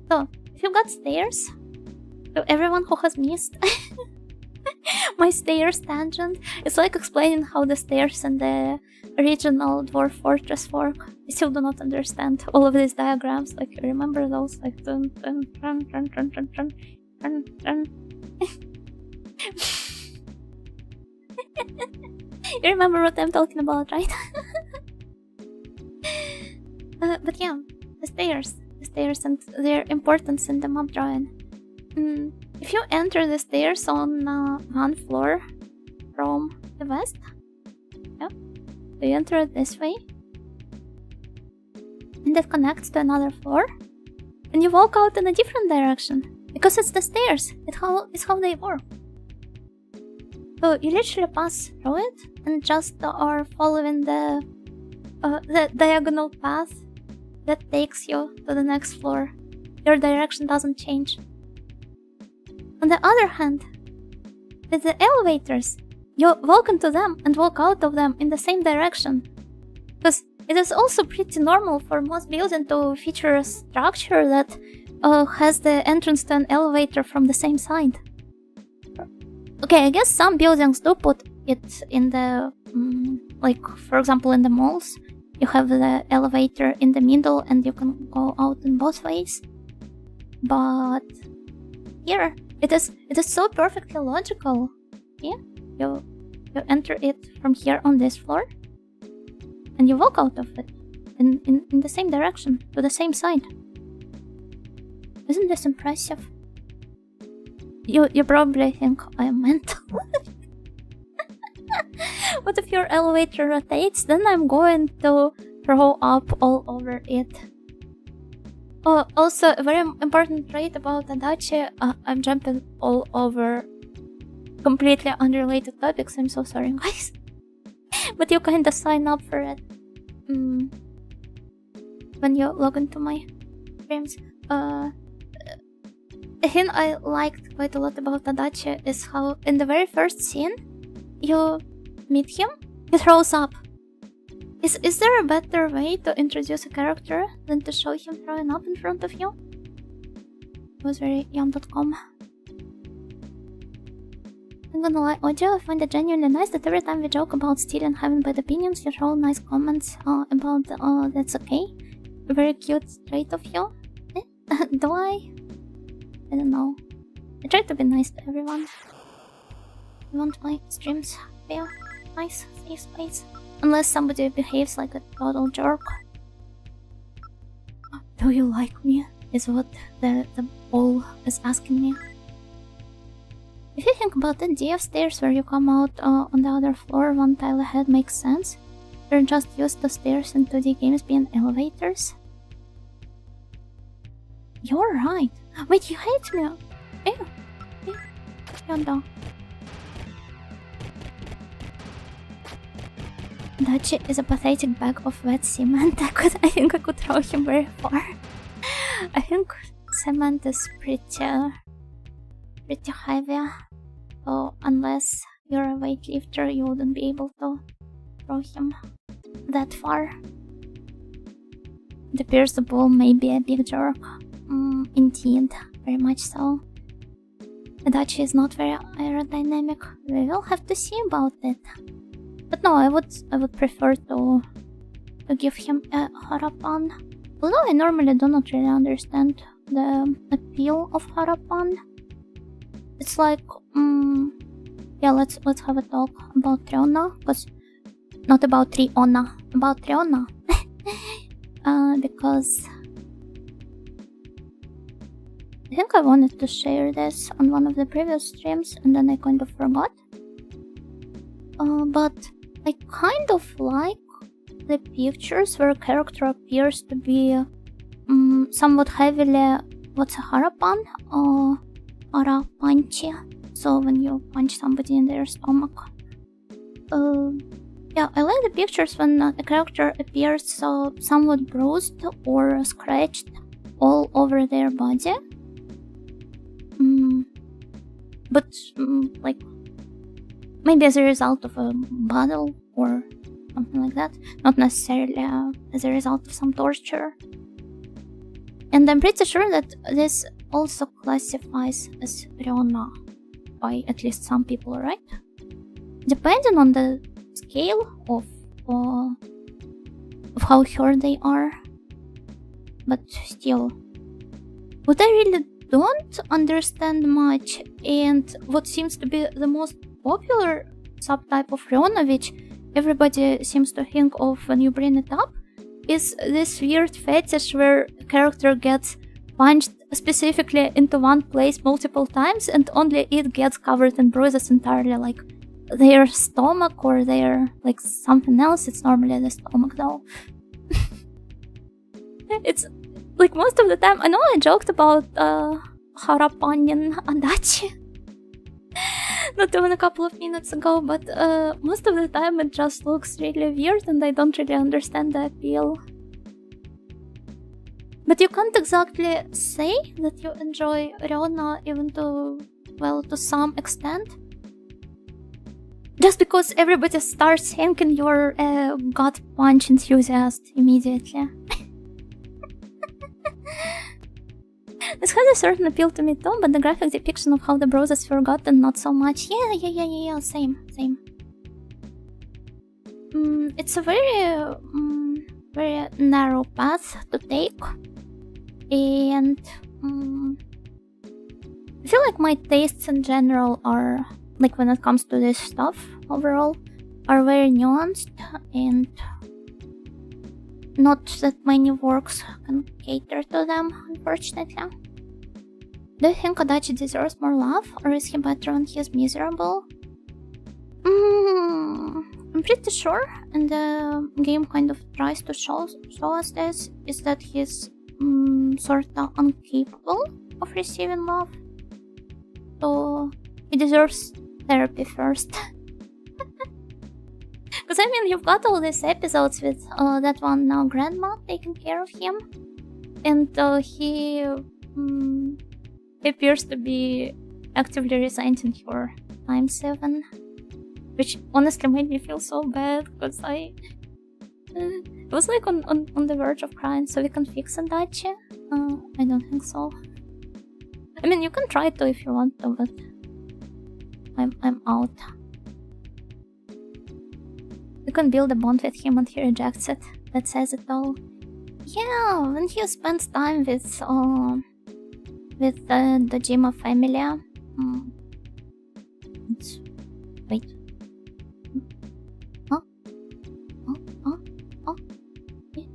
So, if you've got stairs, to everyone who has missed my stairs tangent, it's like explaining how the stairs in the original Dwarf Fortress work. I still do not understand all of these diagrams. Like, remember those? Like, dun, dun, dun, dun, dun, dun, dun, dun, dun. You remember what I'm talking about, right? But yeah, the stairs and their importance in the map drawing. If you enter the stairs on one floor from the west, yeah, so you enter it this way, and that connects to another floor, and you walk out in a different direction because it's the stairs. It's how they work. So you literally pass through it and just are following the diagonal path that takes you to the next floor. Your direction doesn't change. On the other hand, with the elevators, you walk into them and walk out of them in the same direction. Because it is also pretty normal for most buildings to feature a structure that has the entrance to an elevator from the same side. Okay, I guess some buildings do put it in the, like, for example, in the malls, you have the elevator in the middle and you can go out in both ways. But here, it is so perfectly logical. Yeah, you enter it from here on this floor, and you walk out of it in the same direction, to the same side. Isn't this impressive? You probably think I am mental. What if your elevator rotates? Then I'm going to throw up all over it. Oh, also, a very important trait about Adachi, I'm jumping all over completely unrelated topics. I'm so sorry, guys. But you kinda sign up for it when you log into my streams. A thing I liked quite a lot about Adachi is how in the very first scene you meet him, he throws up. Is there a better way to introduce a character than to show him throwing up in front of you? It was very yum.com. I'm gonna lie, Ojo, I find it genuinely nice that every time we joke about stealing having bad opinions, you throw nice comments about that's okay. A very cute trait of you. Do I? I don't know. I try to be nice to everyone. I want my streams to be a nice, safe space. Unless somebody behaves like a total jerk. Do you like me? Is what the ball is asking me. If you think about it, the stairs where you come out on the other floor one tile ahead makes sense. They're just used to stairs in 2D games being elevators. You're right. Wait, you hate me? Ew. Yanda. Dachi is a pathetic bag of wet cement. I think I could throw him very far. I think cement is pretty heavy. So unless you're a weightlifter, you wouldn't be able to throw him that far. It appears the ball may be a big jerk. Indeed, very much so. Dachi is not very aerodynamic. We will have to see about it. But no, I would prefer to give him a Harapan. Although I normally do not really understand the appeal of Harapan. It's like, yeah, let's have a talk about Triona, because not about Triona, about Triona. Because I think I wanted to share this on one of the previous streams and then I kind of forgot. But I kind of like the pictures where a character appears to be somewhat heavily, what's a Harapan? Harapanchi. So when you punch somebody in their stomach. Yeah, I like the pictures when a character appears somewhat bruised or scratched all over their body. But like maybe as a result of a battle or something like that, not necessarily as a result of some torture. And I'm pretty sure that this also classifies as Ryona by at least some people, right? Depending on the scale of how hurt they are. But still, what I really don't understand much, and what seems to be the most popular subtype of Ryona, which everybody seems to think of when you bring it up, is this weird fetish where a character gets punched specifically into one place multiple times and only it gets covered in bruises entirely, like their stomach or their like something else. It's normally the stomach though. It's like most of the time, I know I joked about Harapanyan Adachi not even a couple of minutes ago, but most of the time it just looks really weird and I don't really understand the appeal. But you can't exactly say that you enjoy Ryona even to some extent. Just because everybody starts thinking you're a gut punch enthusiast immediately. This has a certain appeal to me too, but the graphic depiction of how the bruises were gotten, not so much. Yeah, same. It's a very very narrow path to take, and I feel like my tastes in general are, like when it comes to this stuff overall, are very nuanced, and not that many works can cater to them, unfortunately. Do you think Adachi deserves more love, or is he better when he's miserable? I'm pretty sure, and the game kind of tries to show us this, is that he's sorta incapable of receiving love. So he deserves therapy first. Because I mean, you've got all these episodes with that one grandma taking care of him, and he appears to be actively resenting her times 7, which honestly made me feel so bad, because I was like on the verge of crying. So we can fix Adachi? I don't think so. I mean, you can try to if you want to, but I'm out. You can build a bond with him and he rejects it. That says it all. Yeah, when he spends time with the Jima family. Wait. Huh? Oh. Yeah.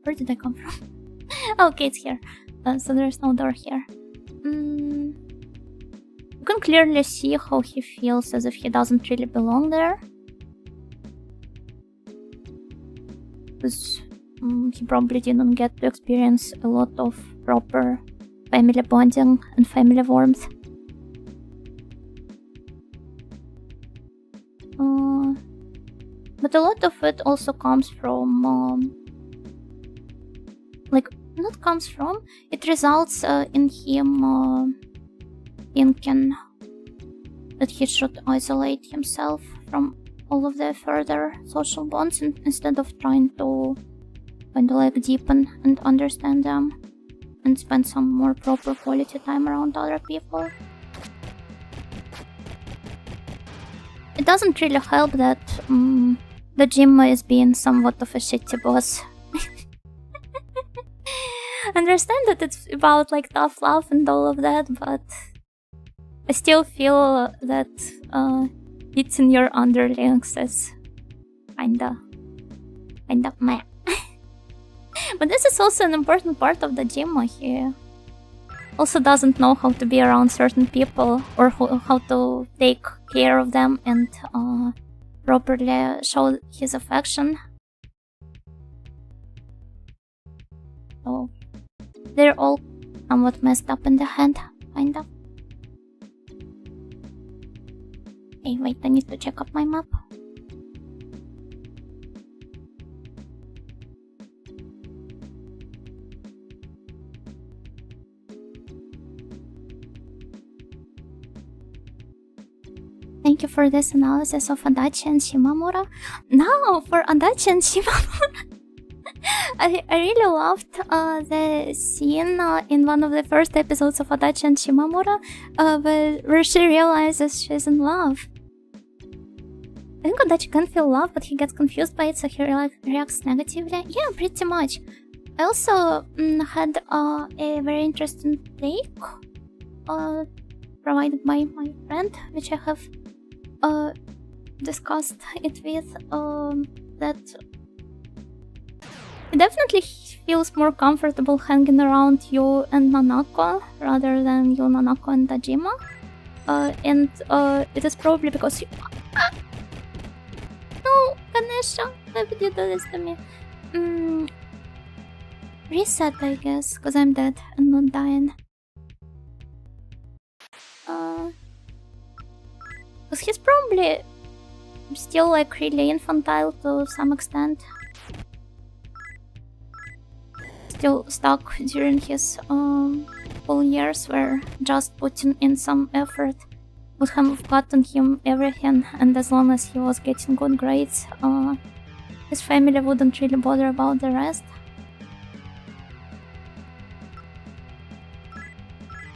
Where did I come from? Okay, it's here. So there's no door here. You can clearly see how he feels as if he doesn't really belong there. Because he probably didn't get to experience a lot of proper family bonding and family warmth. But a lot of it also comes from it results in him thinking that he should isolate himself from all of the further social bonds instead of trying to kind of like deepen and understand them and spend some more proper quality time around other people. It doesn't really help that the Jimma is being somewhat of a shitty boss. Understand that it's about like tough love and all of that, but I still feel that beating your underlings is kinda meh. But this is also an important part of the Jimma. He also doesn't know how to be around certain people or how to take care of them and properly show his affection. So they're all somewhat messed up in the head, kinda. Hey, wait, I need to check up my map. Thank you for this analysis of Adachi and Shimamura. Now, for Adachi and Shimamura, I really loved the scene in one of the first episodes of Adachi and Shimamura where she realizes she's in love. I think Adachi can feel love, but he gets confused by it, so he reacts negatively. Yeah, pretty much. I also had a very interesting take provided by my friend, which I have discussed it with, that he definitely feels more comfortable hanging around you and Nanako rather than you, Nanako, and Dajima. And it is probably because you... No, Ganesha, why would you do this to me? Reset, I guess, because I'm dead and not dying. Because he's probably still like really infantile to some extent. Still stuck during his school years where just putting in some effort would have gotten him everything, and as long as he was getting good grades, his family wouldn't really bother about the rest.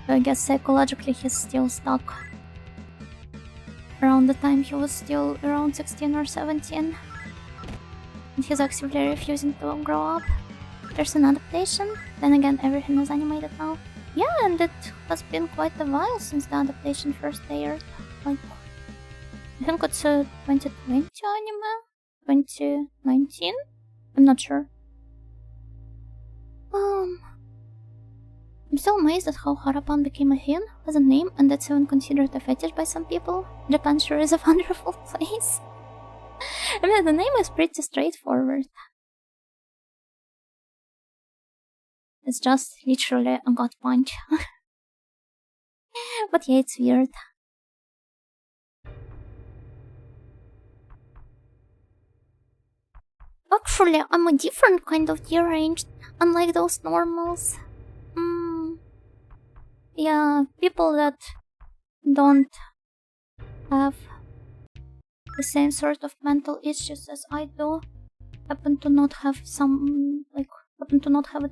So I guess psychologically he's still stuck around the time he was still around 16 or 17. and he's actively refusing to grow up. There's an adaptation, then again everything is animated now. Yeah, and it has been quite a while since the adaptation first aired. Like, I think it's a 2020 anime? 2019? I'm not sure. I'm still amazed at how Harapan became a hin, as a name, and that's even considered a fetish by some people. Japan sure is a wonderful place. I mean, the name is pretty straightforward. It's just literally a gut punch. But yeah, it's weird. Actually, I'm a different kind of deranged, unlike those normals. Yeah, people that don't have the same sort of mental issues as I do happen to not have a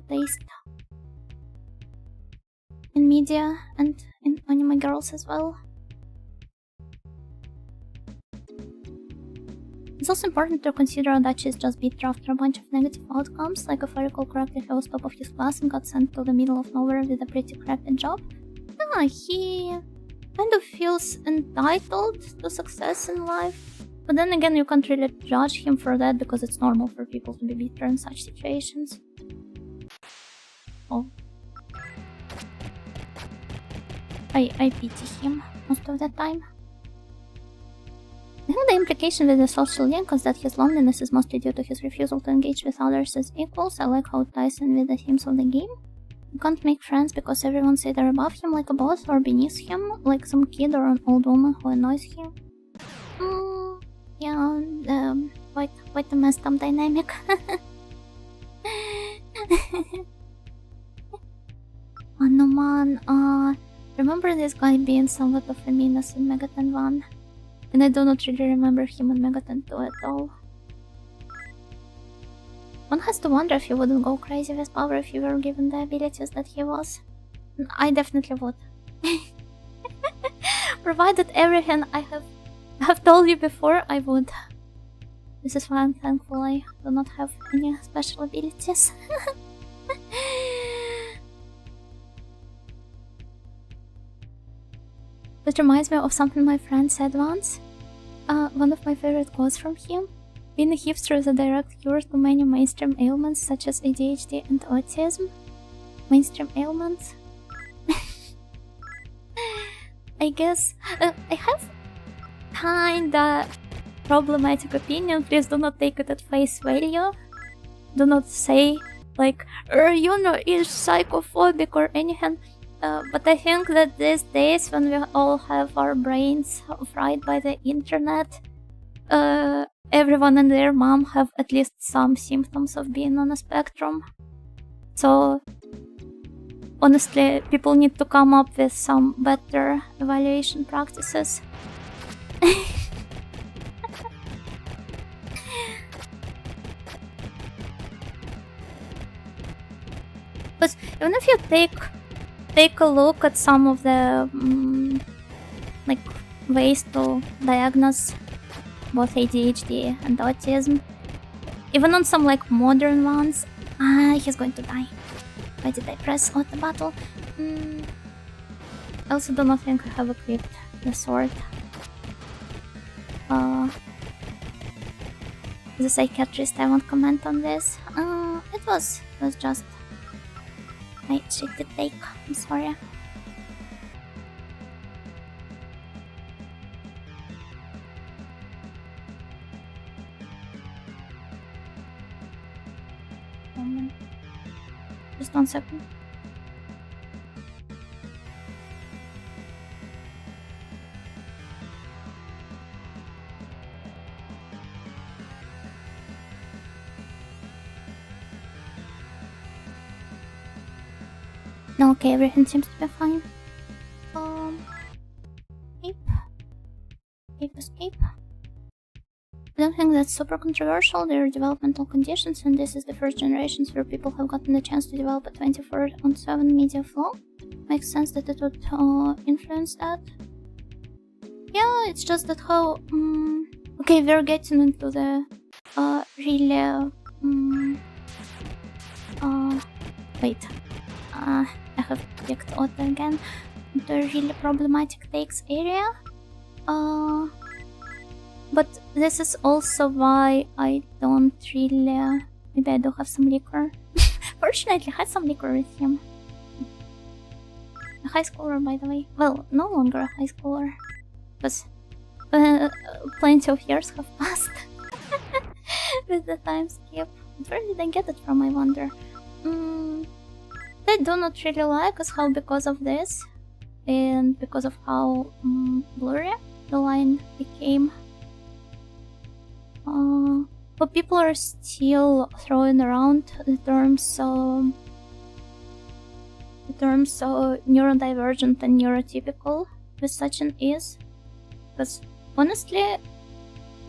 taste in media and in anime girls as well. It's also important to consider that she's just beat after a bunch of negative outcomes, like if I recall correctly, he was top of his class and got sent to the middle of nowhere with a pretty crappy job. Yeah, he kind of feels entitled to success in life. But then again, you can't really judge him for that because it's normal for people to be bitter in such situations. Oh. I pity him most of the time. I think the implication with the social link is that his loneliness is mostly due to his refusal to engage with others as equals. I like how it ties in with the themes of the game. You can't make friends because everyone's either above him like a boss or beneath him, like some kid or an old woman who annoys him. Yeah, quite a messed up dynamic. Oh no man, remember this guy being somewhat of a menace in Megaten 1? And I do not really remember him in Megaten 2 at all. One has to wonder if he wouldn't go crazy with power if he were given the abilities that he was. I definitely would. Provided everything I have told you before, I would. This is why I'm thankful I do not have any special abilities. It reminds me of something my friend said once. One of my favorite quotes from him. Being a hipster is a direct cure to many mainstream ailments such as ADHD and autism. Mainstream ailments? I guess I have kinda problematic opinion. Please do not take it at face value. Do not say like, is psychophobic or anything. But I think that these days, when we all have our brains fried by the internet, everyone and their mom have at least some symptoms of being on a spectrum. So, honestly, people need to come up with some better evaluation practices. But even if you take a look at some of the ways to diagnose both ADHD and autism, even on some modern ones, he's going to die. Why did I press auto battle? I also do not think I have equipped the sword. As a psychiatrist, I won't comment on this. It was just my shitty take. I'm sorry. Just 1 second. Okay, everything seems to be fine. Escape. I don't think that's super controversial. There are developmental conditions, and this is the first generations where people have gotten the chance to develop a 24/7 media flow. Makes sense that it would influence that. Yeah, it's just that how... okay, we're getting into the really wait, I have picked auto again. The really problematic takes area. But this is also why I don't really. Maybe I do have some liquor. Fortunately, I had some liquor with him. A high schooler, by the way. Well, no longer a high schooler. Because plenty of years have passed with the time skip. Where did I get it from, I wonder? I do not really like is how because of this and because of how blurry the line became. But people are still throwing around the terms neurodivergent and neurotypical with such an is. Because honestly,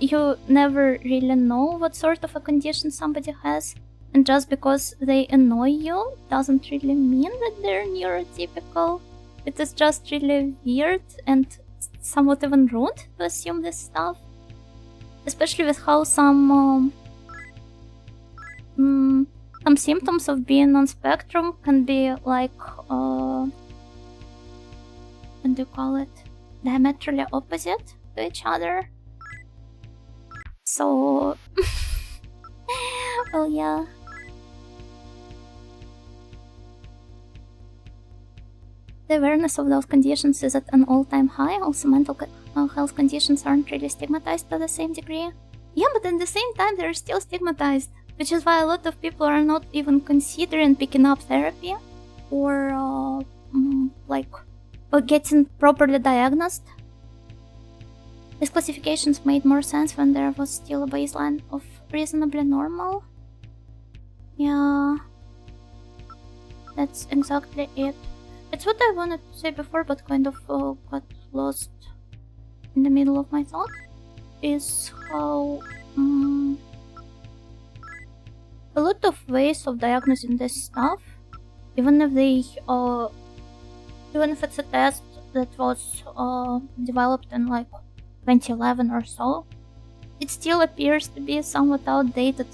you never really know what sort of a condition somebody has, and just because they annoy you doesn't really mean that they're neurotypical. It is just really weird and somewhat even rude to assume this stuff. Especially with how some symptoms of being on spectrum can be like, what do you call it? Diametrically opposite to each other. So, well, yeah. The awareness of those conditions is at an all-time high. Also, mental health conditions aren't really stigmatized to the same degree. Yeah, but at the same time, they're still stigmatized, which is why a lot of people are not even considering picking up therapy or getting properly diagnosed. These classifications made more sense when there was still a baseline of reasonably normal. Yeah, that's exactly it. It's what I wanted to say before, but kind of got lost in the middle of my thought. Is how a lot of ways of diagnosing this stuff, even if it's a test that was developed in like 2011 or so, it still appears to be somewhat outdated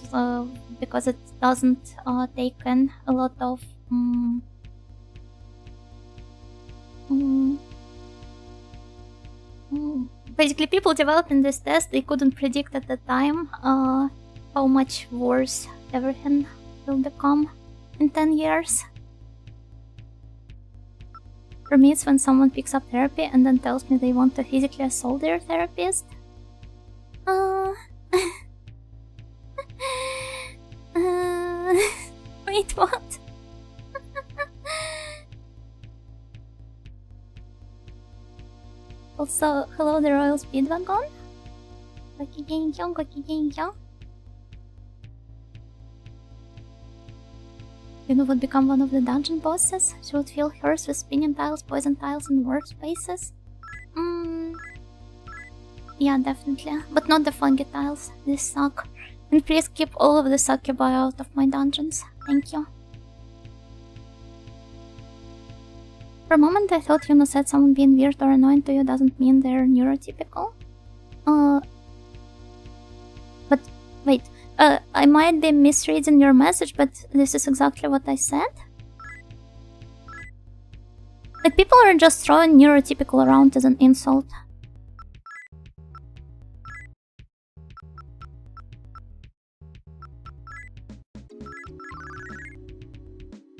because it doesn't take in a lot of basically, people developing this test, they couldn't predict at the time how much worse everything will become in 10 years. For me, it's when someone picks up therapy and then tells me they want to physically assault their therapist. Wait, what? Also, hello the Royal Speedwagon. Gokigenyo. You know what become one of the dungeon bosses? She would fill hers with spinning tiles, poison tiles, and workspaces. Yeah, definitely. But not the fungi tiles. They suck. And please keep all of the succubi out of my dungeons. Thank you. For a moment I thought Yuno said someone being weird or annoying to you doesn't mean they're neurotypical. But wait, I might be misreading your message, but this is exactly what I said. Like, people are just throwing neurotypical around as an insult.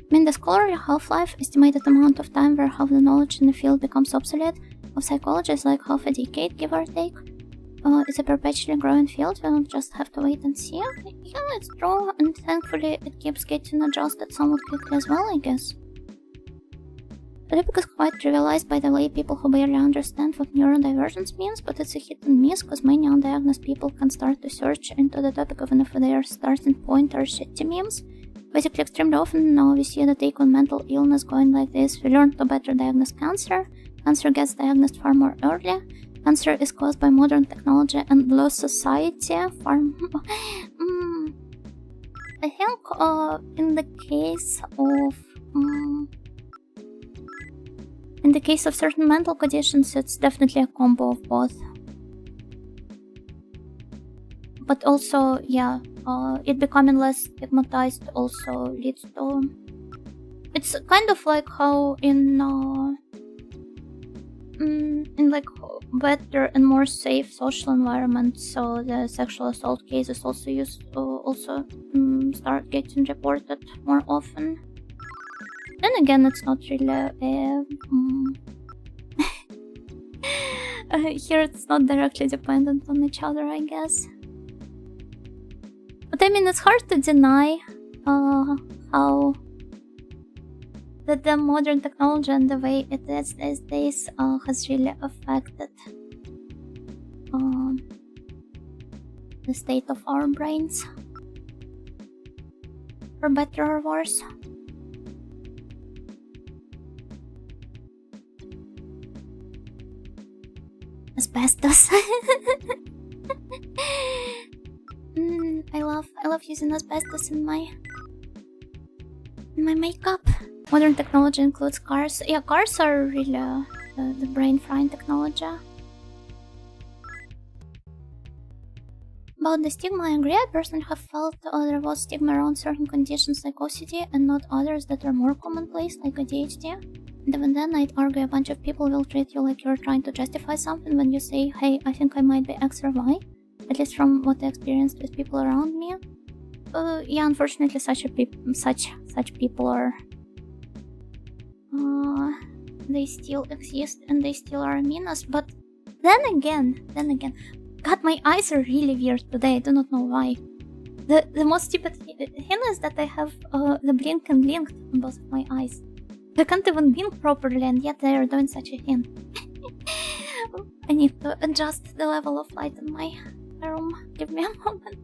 I mean, the scholarly half-life, estimated amount of time where half the knowledge in the field becomes obsolete, of psychology is like half a decade, give or take. It's a perpetually growing field, we'll just have to wait and see. Yeah, it's true, and thankfully it keeps getting adjusted somewhat quickly as well, I guess. The topic is quite trivialized by the way people who barely understand what neurodivergence means, but it's a hit and miss, because many undiagnosed people can start to search into the topic even if their starting point are shitty memes. Basically, extremely often now we see the take on mental illness going like this. We learn to better diagnose cancer. Cancer gets diagnosed far more early. Cancer is caused by modern technology and low society. I think in the case of certain mental conditions, it's definitely a combo of both. But also, yeah, it becoming less stigmatized also leads to... It's kind of like how in like better and more safe social environments, so the sexual assault cases also start getting reported more often. Then again, it's not really here it's not directly dependent on each other, I guess. But I mean, it's hard to deny how that the modern technology and the way it is these days has really affected the state of our brains, for better or worse. Asbestos. I love using asbestos in my makeup. Modern technology includes cars. Yeah, cars are really the brain frying technology. About the stigma, I agree. I personally have felt there was stigma around certain conditions like OCD and not others that are more commonplace, like ADHD. And even then, I'd argue a bunch of people will treat you like you're trying to justify something when you say, hey, I think I might be X or Y. At least from what I experienced with people around me. Yeah, unfortunately, such people are... they still exist and they still are mean us. But then again, God, my eyes are really weird today. I do not know why. The most stupid thing is that I have the blink and blink on both of my eyes. I can't even blink properly, and yet they are doing such a thing. I need to adjust the level of light in my room. Give me a moment.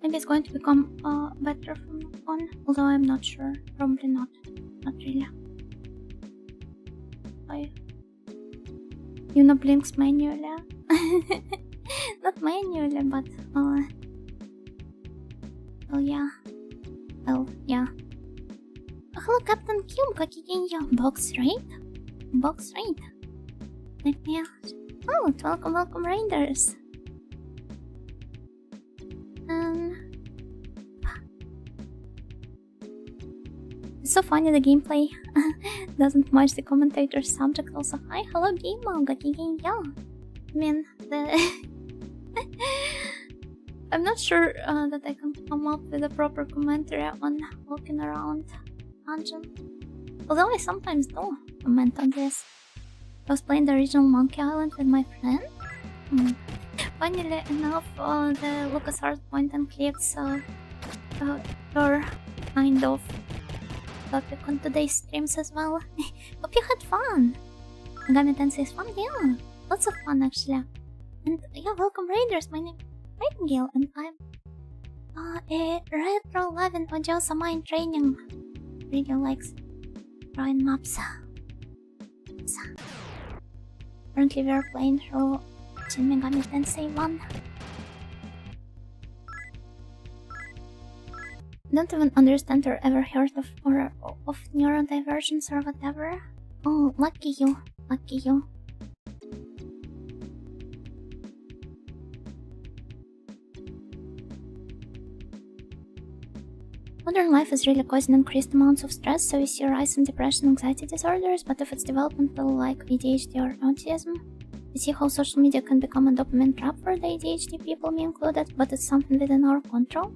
Maybe it's going to become better from now on, although I'm not sure. Probably not. Not really. Yuna blinks manually. Not manually, but well, yeah. Well, yeah. Hello, Captain Cube. Какие я? Box raid? Box raid. Let me... Oh, welcome, Raiders. It's so funny, the gameplay doesn't match the commentator's subject. Also, hi, hello, Game какие я? I mean, I'm not sure that I can come up with a proper commentary on walking around dungeon. Although I sometimes do comment on this. I was playing the original Monkey Island with my friend. Funnily enough, the LucasArts point and clicks were kind of topic on today's streams as well. Hope you had fun! Megami Tensei is fun, yeah! Lots of fun actually. And yeah, welcome Raiders, my name is Nightingale and I'm a retro loving Ojo-sama in training. Really likes drawing maps. Currently we are playing through Shin Megami Tensei 1. Don't even understand or ever heard of neurodivergence or whatever. Oh, lucky you, lucky you. Modern life is really causing increased amounts of stress, so we see a rise in depression, anxiety disorders, but if it's developmental like ADHD or autism, we see how social media can become a dopamine trap for the ADHD people, me included, but it's something within our control.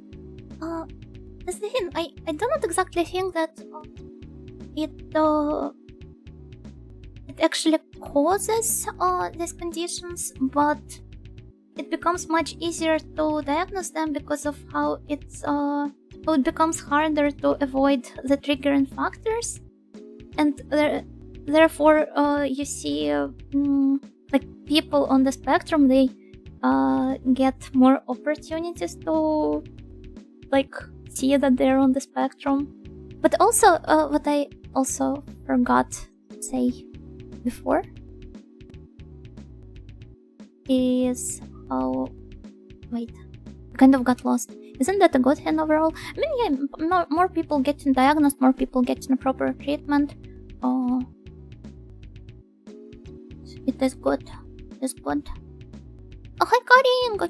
That's the thing, I do not exactly think that it actually causes these conditions, but it becomes much easier to diagnose them because of how it becomes harder to avoid the triggering factors, and therefore you see like people on the spectrum, they get more opportunities to like see that they're on the spectrum. But also what I also forgot to say before is how... Wait. Kind of got lost. Isn't that a good thing overall? I mean, yeah, more people getting diagnosed, more people getting proper treatment. It is good. It is good. Oh, hi Karin! Go.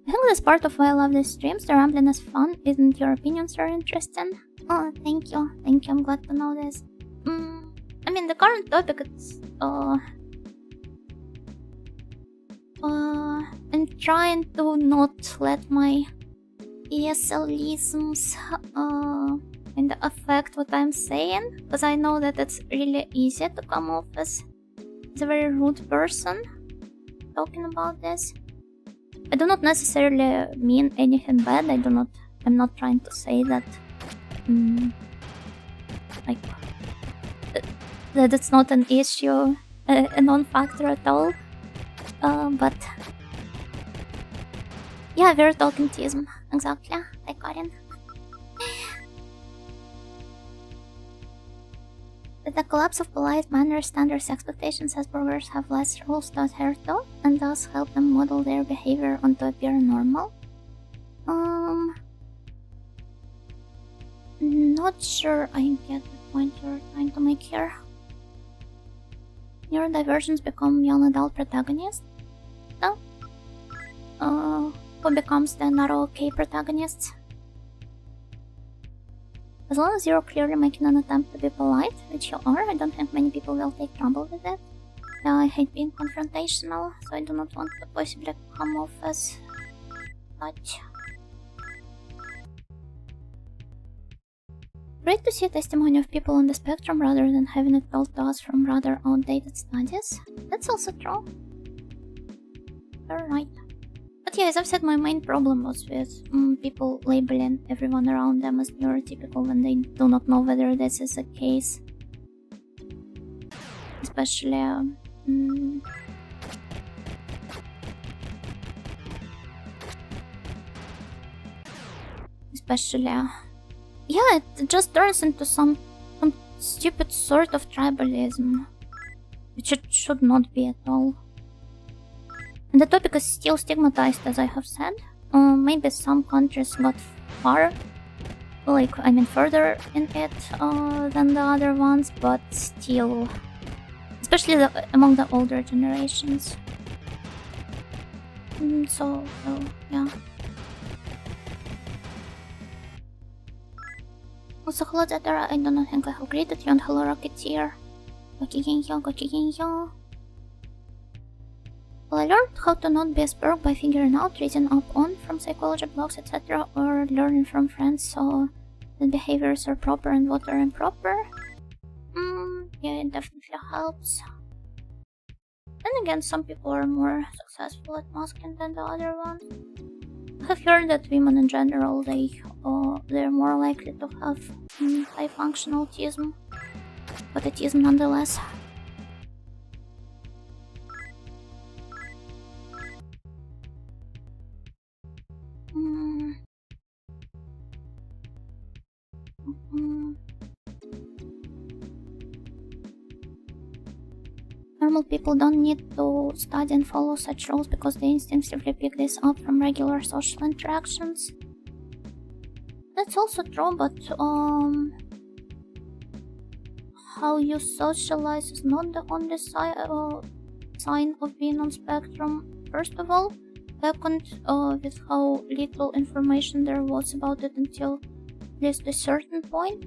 I think that's part of why I love these streams. The rambling is fun. Isn't your opinions very interesting? Oh, thank you. Thank you. I'm glad to know this. I mean, the current topic is... I'm trying to not let my ESLisms kind of affect what I'm saying, because I know that it's really easy to come off as a very rude person talking about this. I do not necessarily mean anything bad. I'm not trying to say that like that it's not an issue, a non-factor at all. But yeah, we're talking tism, exactly. Hi Karin. With the collapse of polite manners, standards, expectations as burgers have less rules to adhere to, and thus help them model their behavior on to appear normal. Not sure I get the point you're trying to make here. Neurodivergents become young adult protagonists. Who becomes the not okay protagonists? As long as you're clearly making an attempt to be polite, which you are, I don't think many people will take trouble with it. Yeah, I hate being confrontational, so I do not want to possibly come off as such. Great to see a testimony of people on the spectrum rather than having it told to us from rather outdated studies. That's also true. You're right. But yeah, as I've said, my main problem was with people labeling everyone around them as neurotypical when they do not know whether this is the case. Especially... yeah, it just turns into some stupid sort of tribalism, which it should not be at all. And the topic is still stigmatized, as I have said. Maybe some countries got far, further in it than the other ones, but still, especially among the older generations. So yeah. Also, hello Zetera, I do not think I have greeted you, and hello Rocketeer. Go. Well, I learned how to not be a spark by figuring out, reading up on from psychology blogs, etc., or learning from friends so the behaviors are proper and what are improper. Yeah, it definitely helps. Then again, some people are more successful at masking than the other ones. I have heard that women in general, they're more likely to have high functional autism, but autism nonetheless. Normal people don't need to study and follow such rules because they instinctively pick this up from regular social interactions. That's also true, but how you socialize is not the only sign of being on spectrum, first of all. Second, with how little information there was about it until at least a certain point.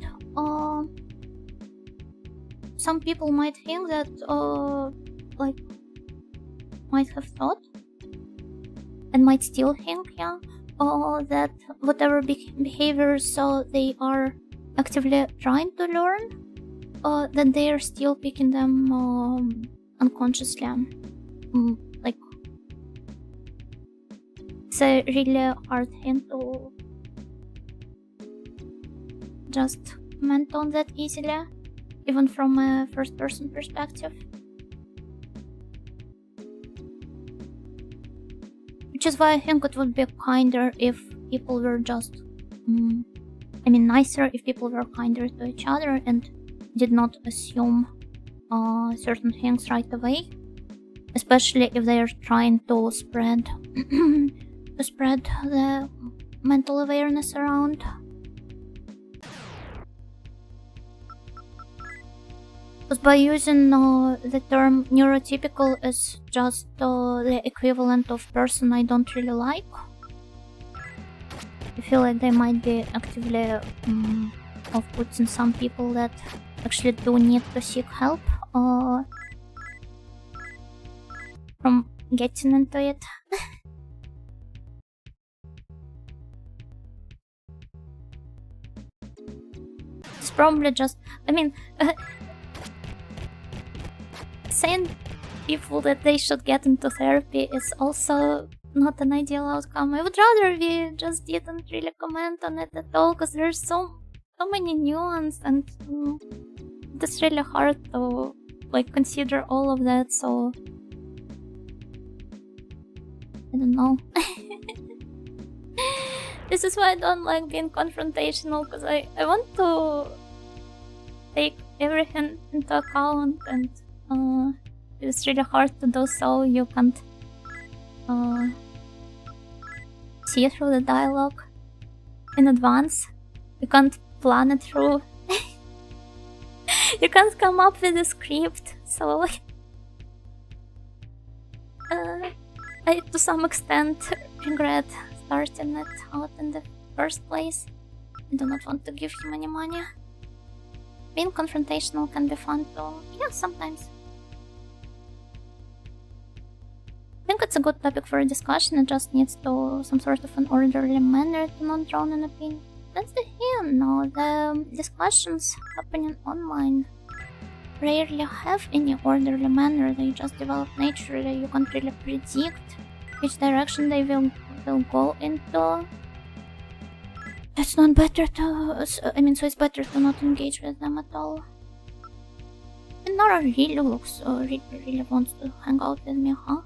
Some people might think that, might have thought, and might still think, yeah, that whatever behaviors they are actively trying to learn, that they are still picking them unconsciously. It's a really hard thing to just comment on that easily, even from a first-person perspective. Which is why I think it would be kinder if people were just... nicer if people were kinder to each other and did not assume certain things right away. especially if they are trying to spread the mental awareness around. Because by using the term neurotypical as just the equivalent of person I don't really like, I feel like they might be actively off-putting some people that actually do need to seek help from getting into it. It's probably just, I mean, saying people that they should get into therapy is also not an ideal outcome. I would rather we just didn't really comment on it at all, because there's so many nuance, and it's really hard to like consider all of that, so I don't know. This is why I don't like being confrontational, because I want to take everything into account, and it's really hard to do so. You can't see through the dialogue in advance. You can't plan it through. You can't come up with a script, so I to some extent regret starting it out in the first place. I do not want to give him any money. Being confrontational can be fun too. Yeah, sometimes. I think it's a good topic for a discussion. It just needs to some sort of an orderly manner to not drown an opinion. That's the thing, no. The discussions happening online rarely have any orderly manner. They just develop naturally. You can't really predict which direction they will go into. It's not better to... so it's better to not engage with them at all. And Nora really looks... really wants to hang out with me, huh?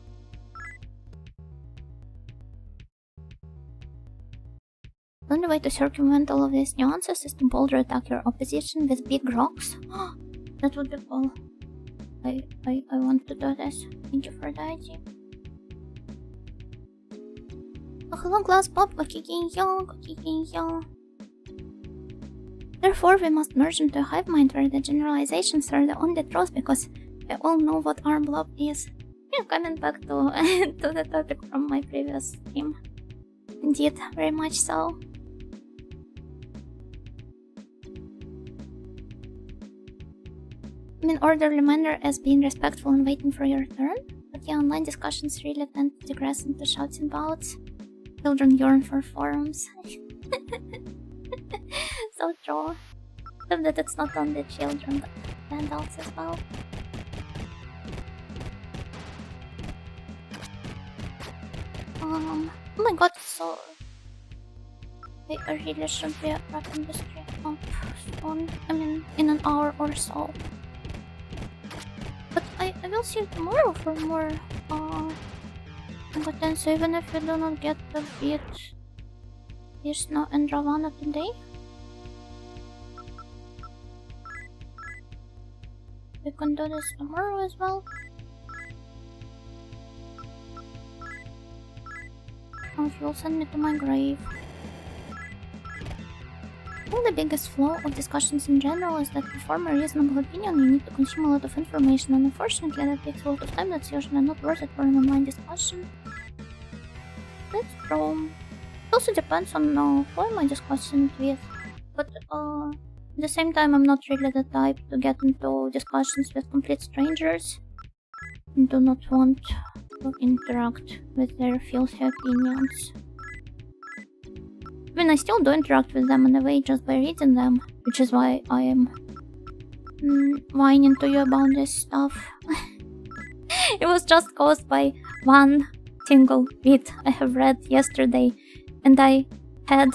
The only way to circumvent all of these nuances is to boldly attack your opposition with big rocks. That would be cool. I want to do this. Thank you for the idea. Oh, hello, glass pop. Therefore, we must merge into a hive mind where the generalizations are the only truth, because we all know what arm blob is. Yeah, coming back to to the topic from my previous stream. Indeed, very much so. I mean, orderly manner as being respectful and waiting for your turn, but yeah, online discussions really tend to digress into shouting bouts. Children yearn for forums. So true. Except that it's not only children, but adults as well. Oh my god, so... I really should be wrapping this stream up soon. I mean, in an hour or so. But I will see you tomorrow for more Tensei, even if you do not get to beat Ishna and Ravana today. We can do this tomorrow as well. Or you'll send me to my grave. I think the biggest flaw of discussions in general is that to form a reasonable opinion you need to consume a lot of information, and unfortunately that takes a lot of time that's usually not worth it for an online discussion. That's true. It also depends on who am I discussing it with, but at the same time I'm not really the type to get into discussions with complete strangers. I do not want to interact with their filthy opinions. I mean, I still do interact with them in a way just by reading them, which is why I am whining to you about this stuff. It was just caused by one single bit I have read yesterday, and I had...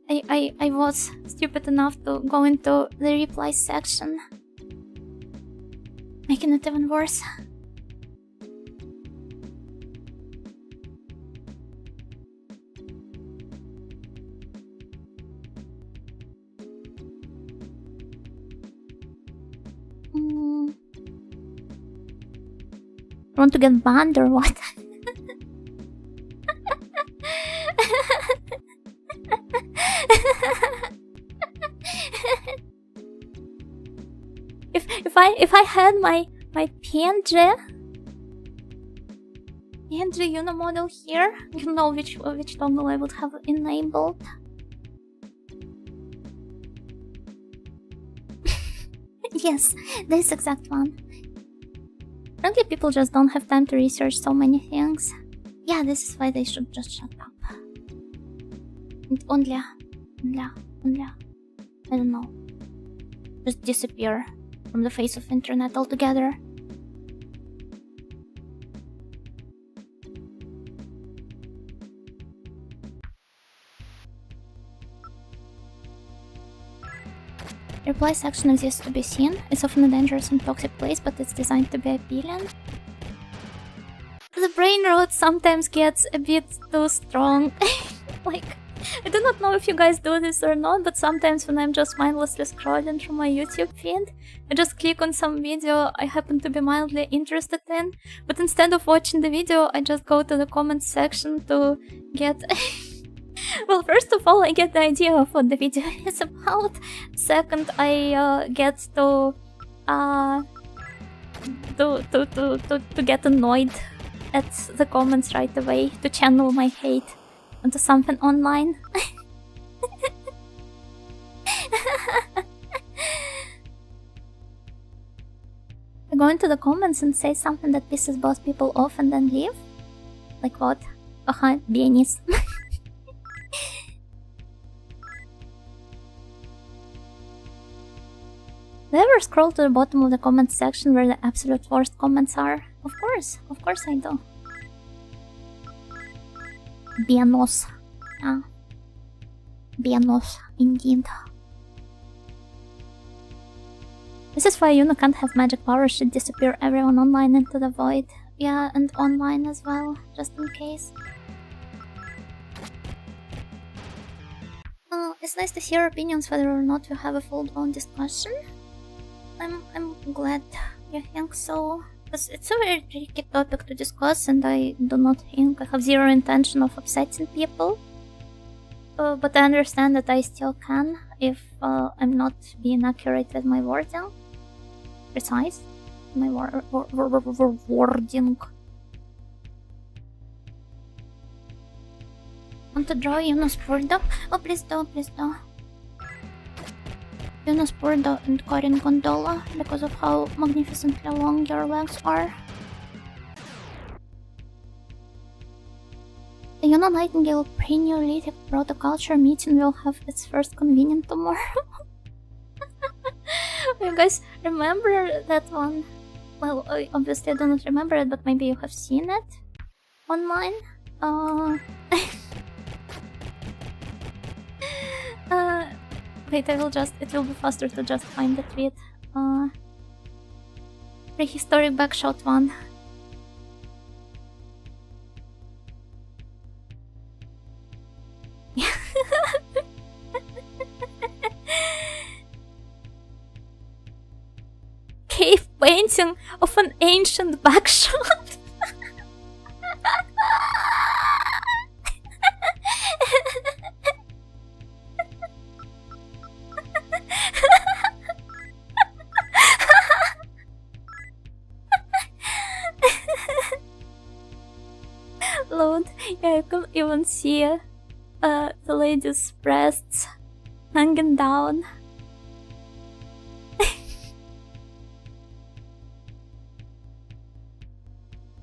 I was stupid enough to go into the reply section, making it even worse. Want to get banned or what? if I had my PNG model here, you know which toggle I would have enabled. Yes, this exact one. Frankly, people just don't have time to research so many things. Yeah, this is why they should just shut up. And only, I don't know, just disappear from the face of internet altogether. Reply section exists to be seen. It's often a dangerous and toxic place, but it's designed to be appealing. The brain rot sometimes gets a bit too strong. Like, I do not know if you guys do this or not, but sometimes when I'm just mindlessly scrolling through my YouTube feed, I just click on some video I happen to be mildly interested in, but instead of watching the video, I just go to the comments section to get... Well, first of all, I get the idea of what the video is about. Second, I get to get annoyed at the comments right away, to channel my hate onto something online. I go into the comments and say something that pisses both people off and then leave? Like what? Beanies. Do you ever scroll to the bottom of the comments section where the absolute worst comments are? Of course I do. Bianos. Yeah. Bianos, indeed. This is why Yuna can't have magic powers, she'd disappear everyone online into the void. Yeah, and online as well, just in case. It's nice to hear your opinions whether or not we have a full-blown discussion. I'm glad you think so. Because it's a very tricky topic to discuss and I do not think I have zero intention of upsetting people. But I understand that I still can if I'm not being accurate with my wording. Precise. My wording. Want to draw Yuno's Purdo? Oh, please do. Yuno's Purdo and Corin Gondola because of how magnificently long your legs are. The Yuna Nightingale pre-Neolithic proto-culture meeting will have its first convenient tomorrow. You guys remember that one? Well, obviously I do not remember it, but maybe you have seen it online. Wait, it will be faster to just find the tweet. Prehistoric backshot one. Cave painting of an ancient backshot. Load. Yeah, you can even see the lady's breasts hanging down.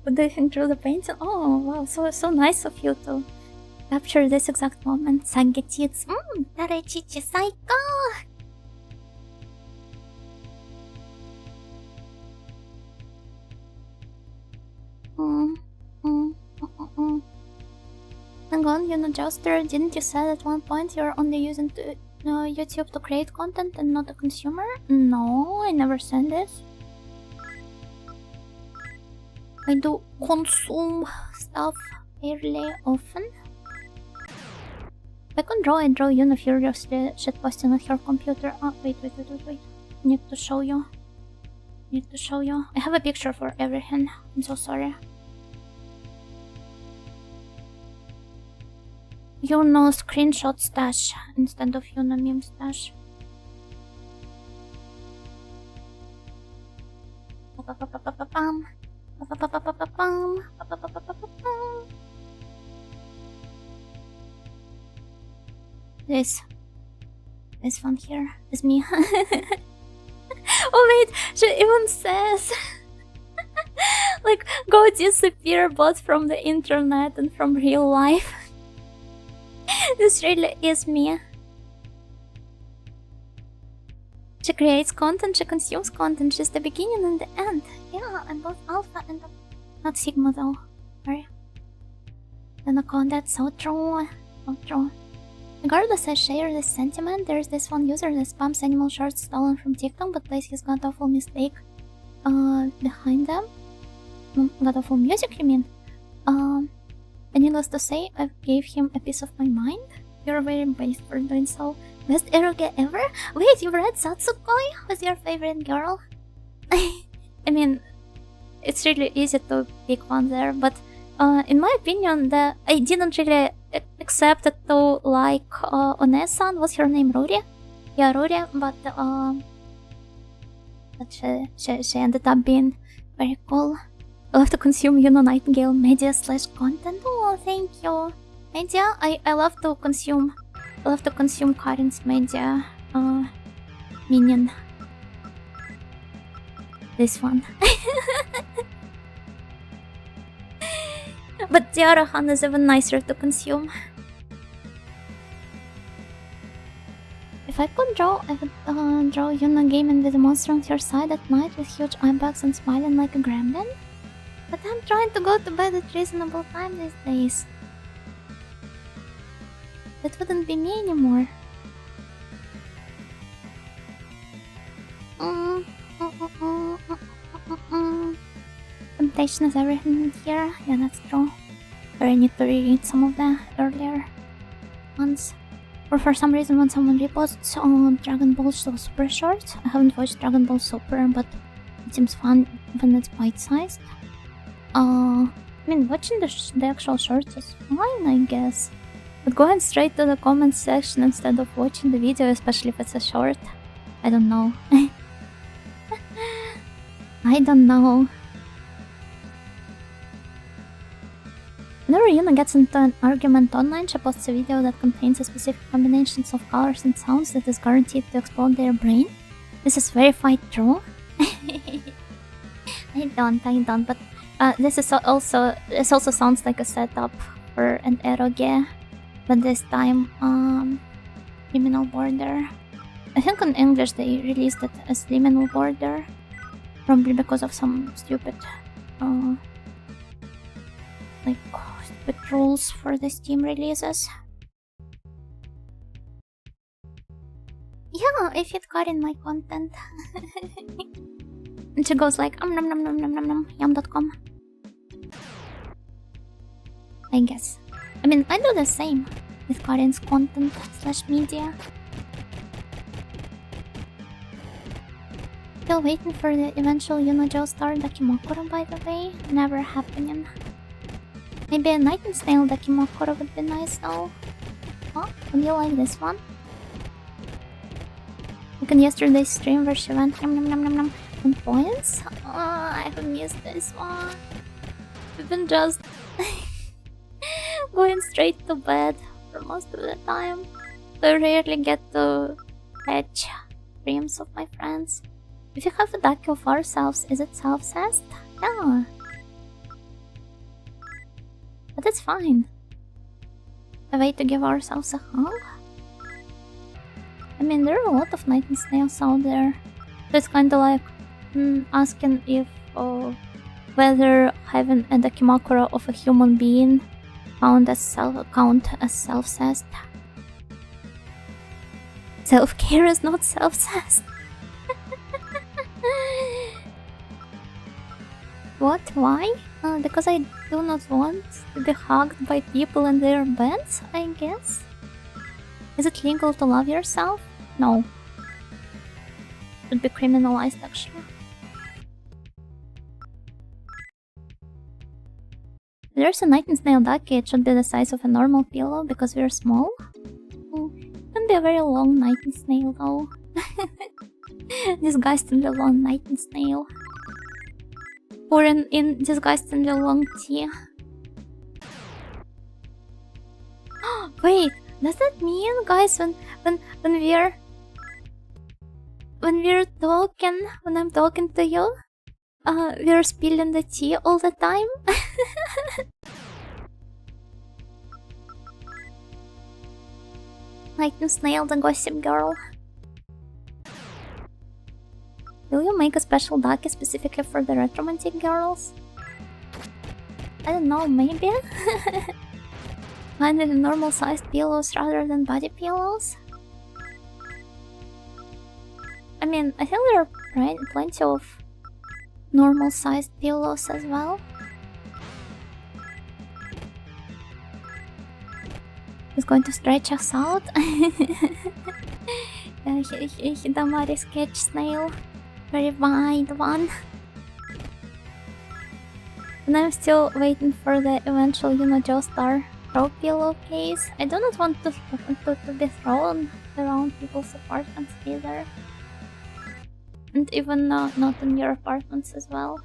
What do you think through the painting? Oh wow, so nice of you to capture this exact moment. Sangetits. Tarechichi saiko! Hang on, Yuna Joster, didn't you say at one point you're only using YouTube to create content and not a consumer? No, I never said this. I do consume stuff fairly often. If I can draw, I draw Yuna furiously shitposting on her computer. Oh, wait. I need to show you. need to show you. I have a picture for everything. I'm so sorry. Yuno screenshot stash instead of Yuno meme stash. This one here is me. Oh wait, she even says like go disappear both from the internet and from real life. This really is me. She creates content, she consumes content, she's the beginning and the end. Yeah, I'm both alpha and not sigma though. Sorry. Then that's so true. So true. Regardless, I share this sentiment. There's this one user that spams animal shorts stolen from TikTok but plays his god-awful mistake behind them. God-awful music, you mean? And needless to say, I gave him a piece of my mind. You're very brave for doing so. Best eroge ever? Wait, you read Satsukoi? Who's your favorite girl? I mean, it's really easy to pick one there, but in my opinion, I didn't really accept it to like One-san. What's her name? Ruri? Yeah, Ruri, but she ended up being very cool. I love to consume Yuno Nightingale media / content. Oh, thank you. Media? I love to consume Karin's media. Minion. This one. But Diarahan is even nicer to consume. If I could draw, I would draw Yuno gaming with a monster on your side at night with huge eye bags and smiling like a gremlin. But I'm trying to go to bed at reasonable time these days. That wouldn't be me anymore. Temptation is everything here. Yeah, that's true. But I need to reread some of the earlier ones. Or for some reason when someone reposts on Dragon Ball Super short. I haven't watched Dragon Ball Super, but it seems fun when it's bite-sized. I mean, watching the actual shorts is fine, I guess. But going straight to the comments section instead of watching the video, especially if it's a short, I don't know. I don't know. Whenever Yuna gets into an argument online, she posts a video that contains a specific combinations of colors and sounds that is guaranteed to explode their brain. This is verified true. I don't, but this also sounds like a setup for an eroge, but this time liminal border. I think in English they released it as liminal border, probably because of some stupid stupid rules for the Steam releases. Yeah, I fit Karin my content. And she goes like nom nom nom nom nom nom yum.com. I guess. I mean, I do the same with Karin's content / media. Still waiting for the eventual Yuno star Dakimakura, by the way. Never happening. Maybe a Nightingale Dakimakura would be nice though. Oh, would you like this one? Like in yesterday's stream where she went nom nom nom nom nom on points. Oh, I have missed this one. We've been just going straight to bed for most of the time. So I rarely get to catch streams of my friends. If you have a Daki of ourselves, is it self-cessed? Yeah. But it's fine. A way to give ourselves a hug? I mean, there are a lot of Nightingales out there. So it's kinda like asking if whether having a Dakimakura of a human being count as self-cessed. Self-care is not self-cessed. What? Why? Because I do not want to be hugged by people in their beds, I guess? Is it legal to love yourself? No. Should be criminalized, actually. there's a nightingale ducky, it should be the size of a normal pillow because we're small. It can be a very long nightingale though. Disgustingly long nightingale. Or in disgustingly long tea. Wait, does that mean, guys, when we're talking, when I'm talking to you, we're spilling the tea all the time? Nightingale, the gossip girl. Will you make a special ducky specifically for the romantic girls? I don't know, maybe? Finally normal sized pillows rather than body pillows? I mean, I think there are plenty of normal sized pillows as well. He's going to stretch us out. Hidamari sketch snail. Very wide one. And I'm still waiting for the eventual Joestar Pro pillowcase. I do not want to be thrown around people's apartments either. And even not in your apartments as well.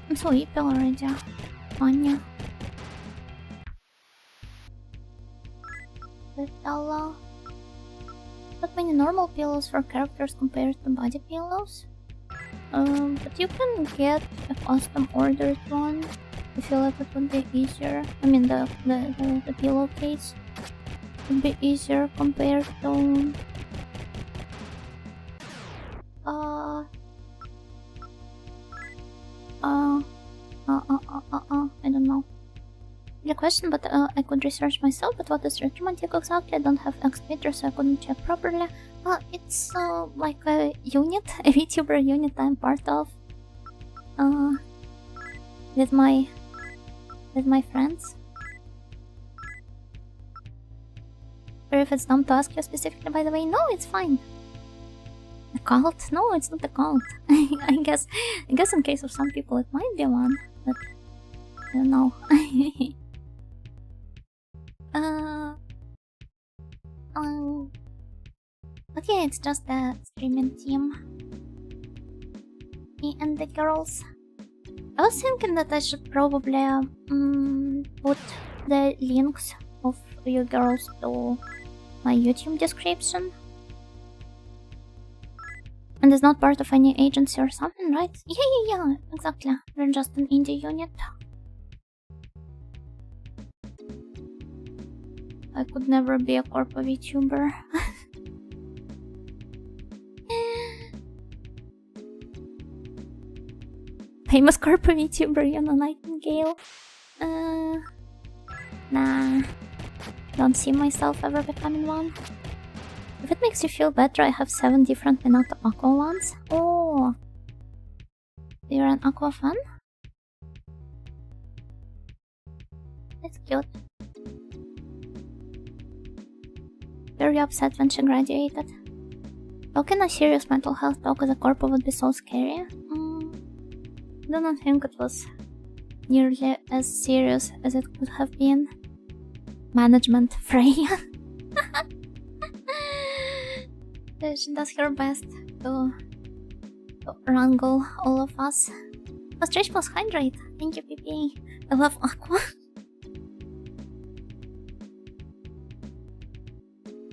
I'm so sleepy already. Anya. Pillow. Not many normal pillows for characters compared to body pillows. But you can get a custom ordered one. I feel like it would be easier. I mean, the pillowcase would be easier compared to I don't know. The question, but I could research myself. But what is romantic exactly? I don't have Xpedia, so I couldn't check properly. It's like a unit, a Vtuber unit I'm part of. With my friends. Or if it's dumb to ask you specifically, by the way, no, it's fine. A cult? No, it's not a cult. I guess in case of some people it might be one, but I don't know. But yeah, it's just a streaming team. Me and the girls. I was thinking that I should probably put the links of you girls to my YouTube description. And it's not part of any agency or something, right? Yeah, exactly. We're just an indie unit. I could never be a corpo VTuber. Famous corpo VTuber, Nightingale. Nah. Don't see myself ever becoming one. If it makes you feel better, I have 7 different Minato Aqua ones. Oh! You're an Aqua fan? That's cute. Very upset when she graduated. How can a serious mental health talk as a corpo would be so scary? I do not think it was nearly as serious as it could have been. Management Freya. She does her best to wrangle all of us. Stretch plus hydrate. Thank you, PP. I love Aqua.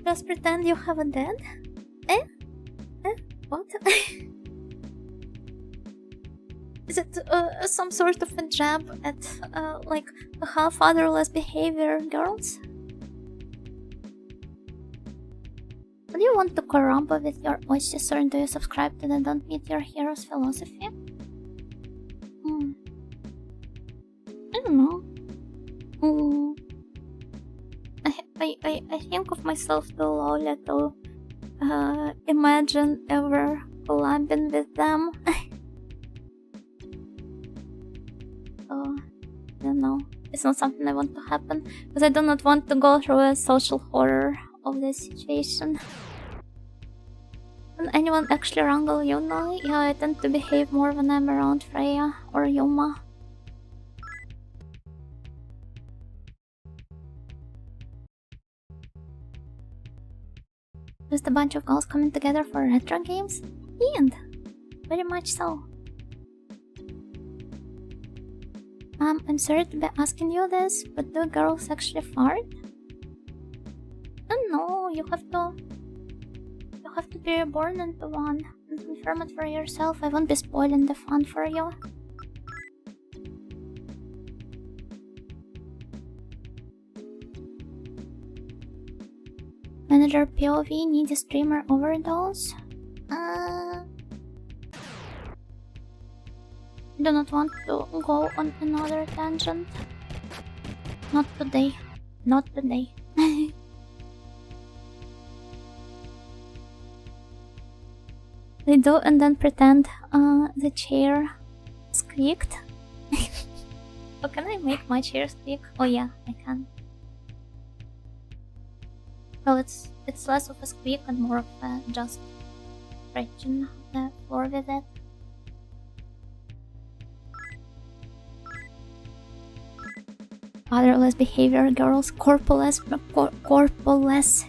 Just pretend you have a dad? What? Is it some sort of a jab at like half-fatherless behavior, girls? Do you want to corrompo with your voices, or do you subscribe to the Don't Meet Your Heroes philosophy? I don't know. I think of myself too lowly to imagine ever collabing with them. So, I don't know. It's not something I want to happen, because I do not want to go through a social horror of this situation. When anyone actually wrangle Yuna, yeah, I tend to behave more when I'm around Freya or Yuma. Just a bunch of girls coming together for retro games? And very much so. I'm sorry to be asking you this, but do girls actually fart? No, you have to be reborn into one and confirm it for yourself. I won't be spoiling the fun for you. Manager POV needs a streamer overdose? Do not want to go on another tangent. Not today. Not today. They do and then pretend the chair squeaked. Oh, can I make my chair squeak? Oh yeah, I can. Well, it's less of a squeak and more of a just scratching the floor with it. Fatherless behavior girls, corporeless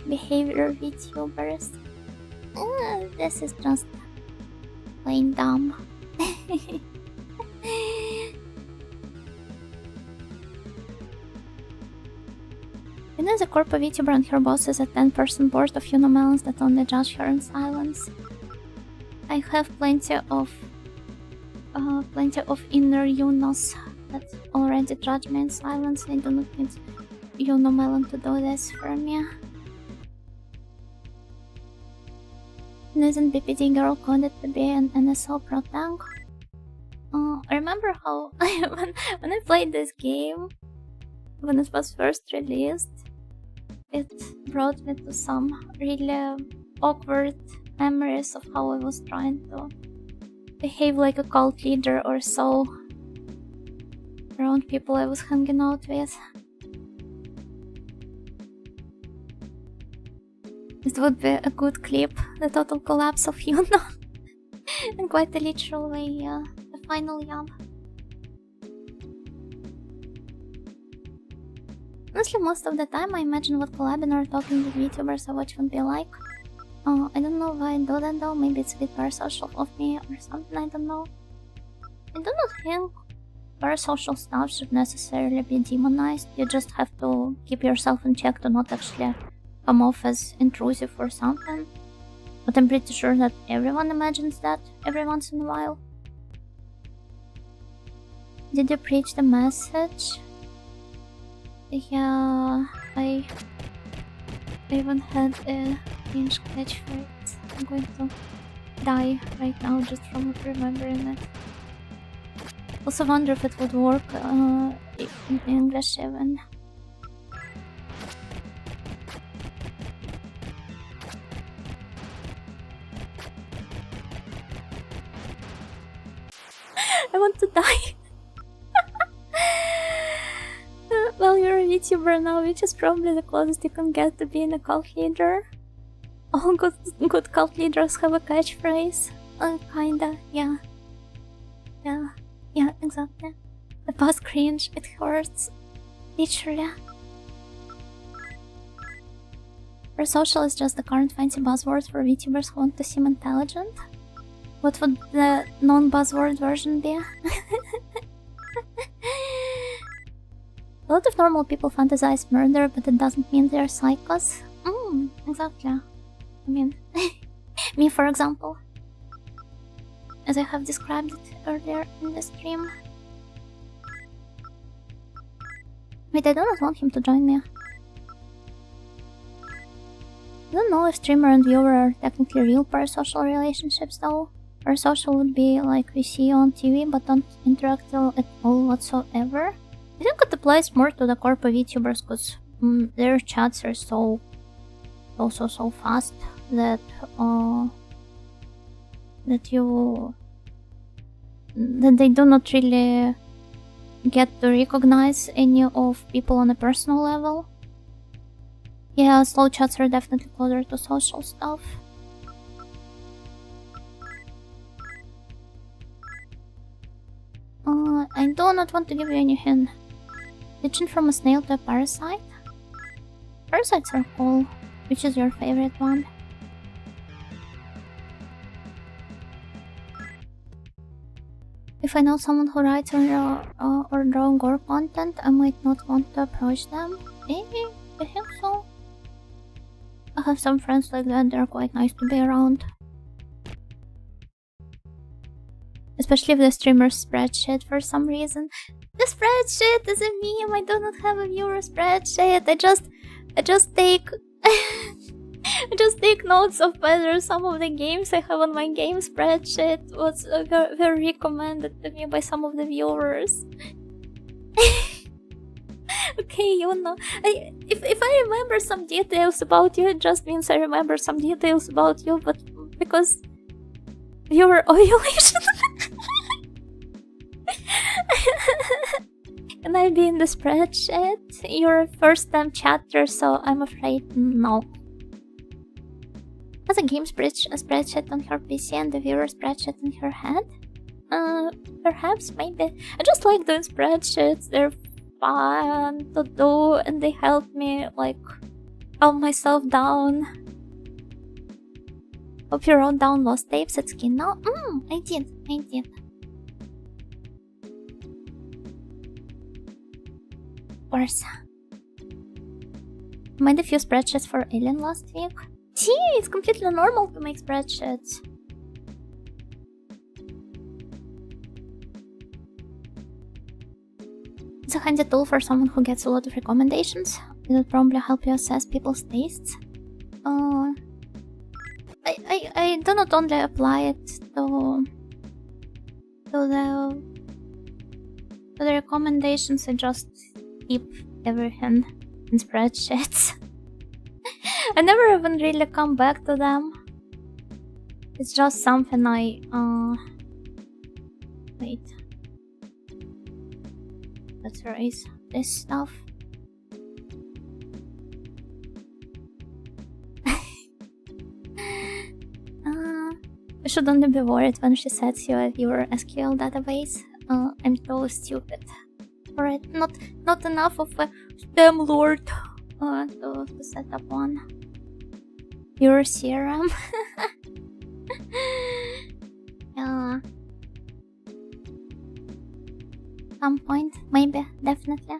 behavior VTubers. This is just plain dumb. Yuna is a corpo VTuber and her boss is a 10-person board of Yunomelons that only judge her in silence. I have plenty of inner Yunos that already judge me in silence. I do not need Yunomelon to do this for me. Isn't BPD girl coded to be an NSL pro tank? I remember how when I played this game, when it was first released, it brought me to some really awkward memories of how I was trying to behave like a cult leader or so around people I was hanging out with. It would be a good clip, the total collapse of Yuna. In quite a literal way, yeah. The final yab. Honestly, most of the time I imagine what collabing or talking with VTubers I watch would be like. I don't know why I do that though, maybe it's a bit parasocial of me or something, I don't know. I do not think parasocial stuff should necessarily be demonized, you just have to keep yourself in check to not actually come off as intrusive or something. But I'm pretty sure that everyone imagines that every once in a while. Did you preach the message? Yeah, I even had a Finnish catchphrase. I'm going to die right now just from remembering it. Also wonder if it would work in English even. I want to die. Well, you're a VTuber now, which is probably the closest you can get to being a cult leader. All good cult leaders have a catchphrase. Kinda, yeah. Yeah, exactly. The boss cringe, it hurts. Literally. For social is just the current fancy buzzword for VTubers who want to seem intelligent. What would the non-buzzword version be? A lot of normal people fantasize murder, but it doesn't mean they're psychos. Exactly. I mean, me for example. As I have described it earlier in the stream. Wait, I do not want him to join me. I don't know if streamer and viewer are technically real parasocial relationships though. Parasocial would be like we see on TV but don't interact at all whatsoever. I think it applies more to the corpo VTubers because their chats are so fast that that they do not really get to recognize any of people on a personal level. Yeah, slow chats are definitely closer to social stuff. I do not want to give you any hint. Switching from a snail to a parasite? Parasites are cool. Which is your favorite one? If I know someone who writes or draw gore content, I might not want to approach them. Maybe, I think so. I have some friends like that, they're quite nice to be around. Especially if the streamers spreadsheet for some reason. The spreadsheet is a meme, I do not have a viewer spreadsheet. I just take I just take notes of whether some of the games I have on my game spreadsheet was very recommended to me by some of the viewers. Okay, you know, if I remember some details about you, it just means I remember some details about you, but because viewer ovulation. Can I be in the spreadsheet? You're a first-time chatter, so I'm afraid no. Has a game spreadsheet on her PC and the viewer spreadsheet in her head? Perhaps, maybe. I just like doing spreadsheets. They're fun to do and they help me, like, calm myself down. Hope you wrote down lost tapes at Skin now? I did. Of course. Made a few spreadsheets for Alien last week. See, it's completely normal to make spreadsheets. It's a handy tool for someone who gets a lot of recommendations. It will probably help you assess people's tastes. I do not only apply it to the recommendations, I just keep everything in spreadsheets. I never even really come back to them. It's just something I wait. Let's erase this stuff. You should only be worried when she sets you a viewer SQL database. I'm so stupid. Alright, not enough of a STEM lord to set up one. Your serum. Yeah. Some point, maybe, definitely.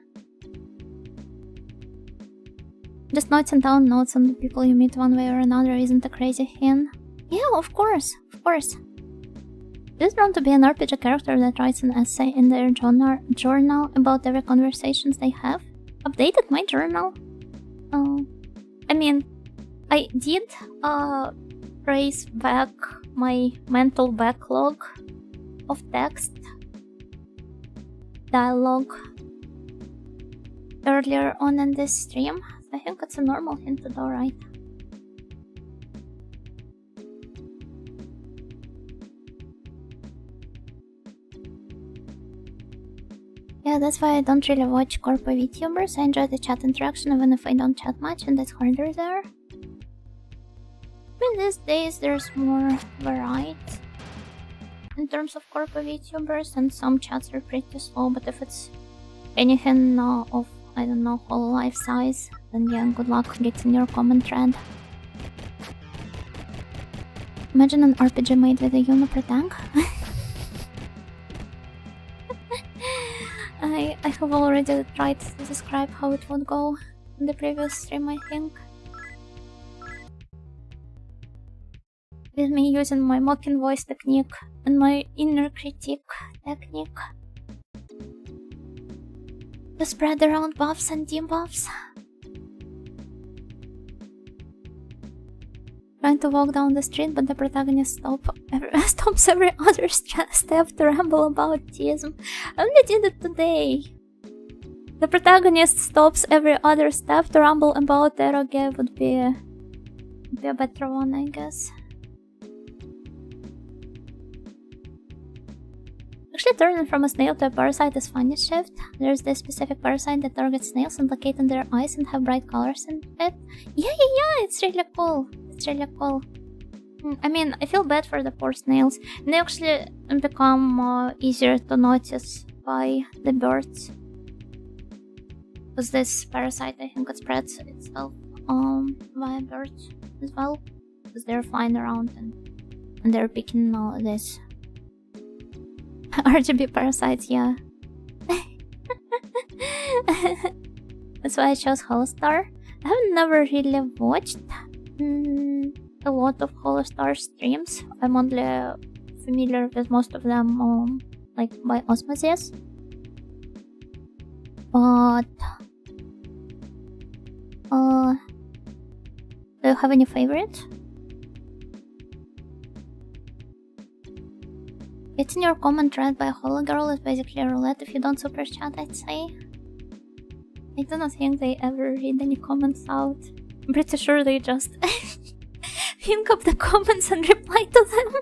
Just noting down notes on the people you meet one way or another isn't a crazy thing. Yeah, of course. Just want to be an RPG character that writes an essay in their journal about every conversations they have. Updated my journal. I mean, I did trace back my mental backlog of text dialogue earlier on in this stream. I think it's a normal thing to do, right? Yeah, that's why I don't really watch corpo VTubers. I enjoy the chat interaction even if I don't chat much, and it's harder there. I mean, these days there's more variety in terms of corpo VTubers, and some chats are pretty slow, but if it's anything of, I don't know, whole life size, then yeah, good luck getting your comment thread. Imagine an RPG made with a Uniper tank. I have already tried to describe how it would go in the previous stream, I think. With me using my mocking voice technique and my inner critique technique to spread around buffs and debuffs. Trying to walk down the street, but the protagonist stops every other step to ramble about autism. I only did it today. The protagonist stops every other step to ramble about eroge would be a better one, I guess. Actually, turning from a snail to a parasite is funny shift. There's this specific parasite that targets snails and locate in their eyes and have bright colors in it. Yeah, it's really cool. It's really cool. I mean, I feel bad for the poor snails. And they actually become easier to notice by the birds. Because this parasite, I think it spreads itself via birds as well. Because they're flying around and they're picking this RGB parasites, yeah. That's why I chose Holostar. I have never really watched a lot of Holostar streams. I'm only familiar with most of them like by osmosis. But do you have any favorites? It's in your comment thread by Holo Girl is basically a roulette if you don't super chat, I'd say. I do not think they ever read any comments out. I'm pretty sure they just think up the comments and reply to them.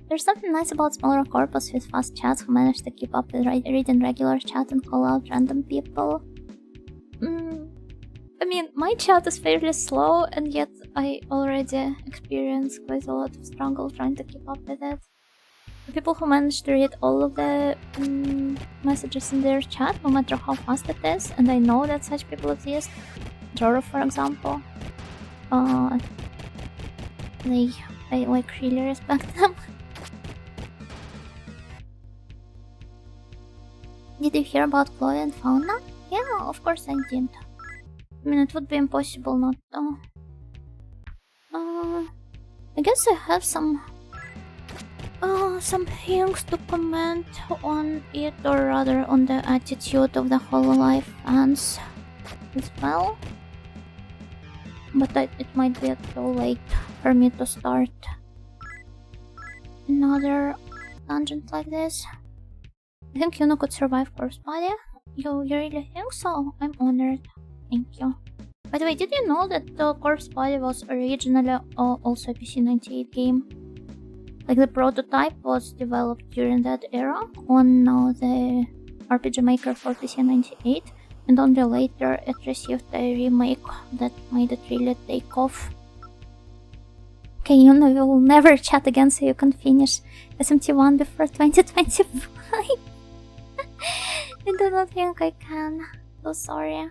There's something nice about smaller corpus with fast chats who manage to keep up with reading regular chat and call out random people. I mean, my chat is fairly slow, and yet I already experience quite a lot of struggle trying to keep up with it. The people who manage to read all of the messages in their chat, no matter how fast it is, and I know that such people exist. Joro, for example. I like really respect them. Did you hear about Chloe and Fauna? Yeah, of course I did. I mean, it would be impossible not to. I guess I have some things to comment on it, or rather on the attitude of the Hololive fans as well. But it might be too late for me to start another tangent like this. I think Yuno could survive Corpse Body. You really think so? I'm honored. Thank you. By the way, did you know that the Corpse Body was originally also a PC-98 game? Like, the prototype was developed during that era on the RPG Maker for PC-98, and only later it received a remake that made it really take off. Okay, you know, we will never chat again so you can finish SMT1 before 2025. I do not think I can. So sorry.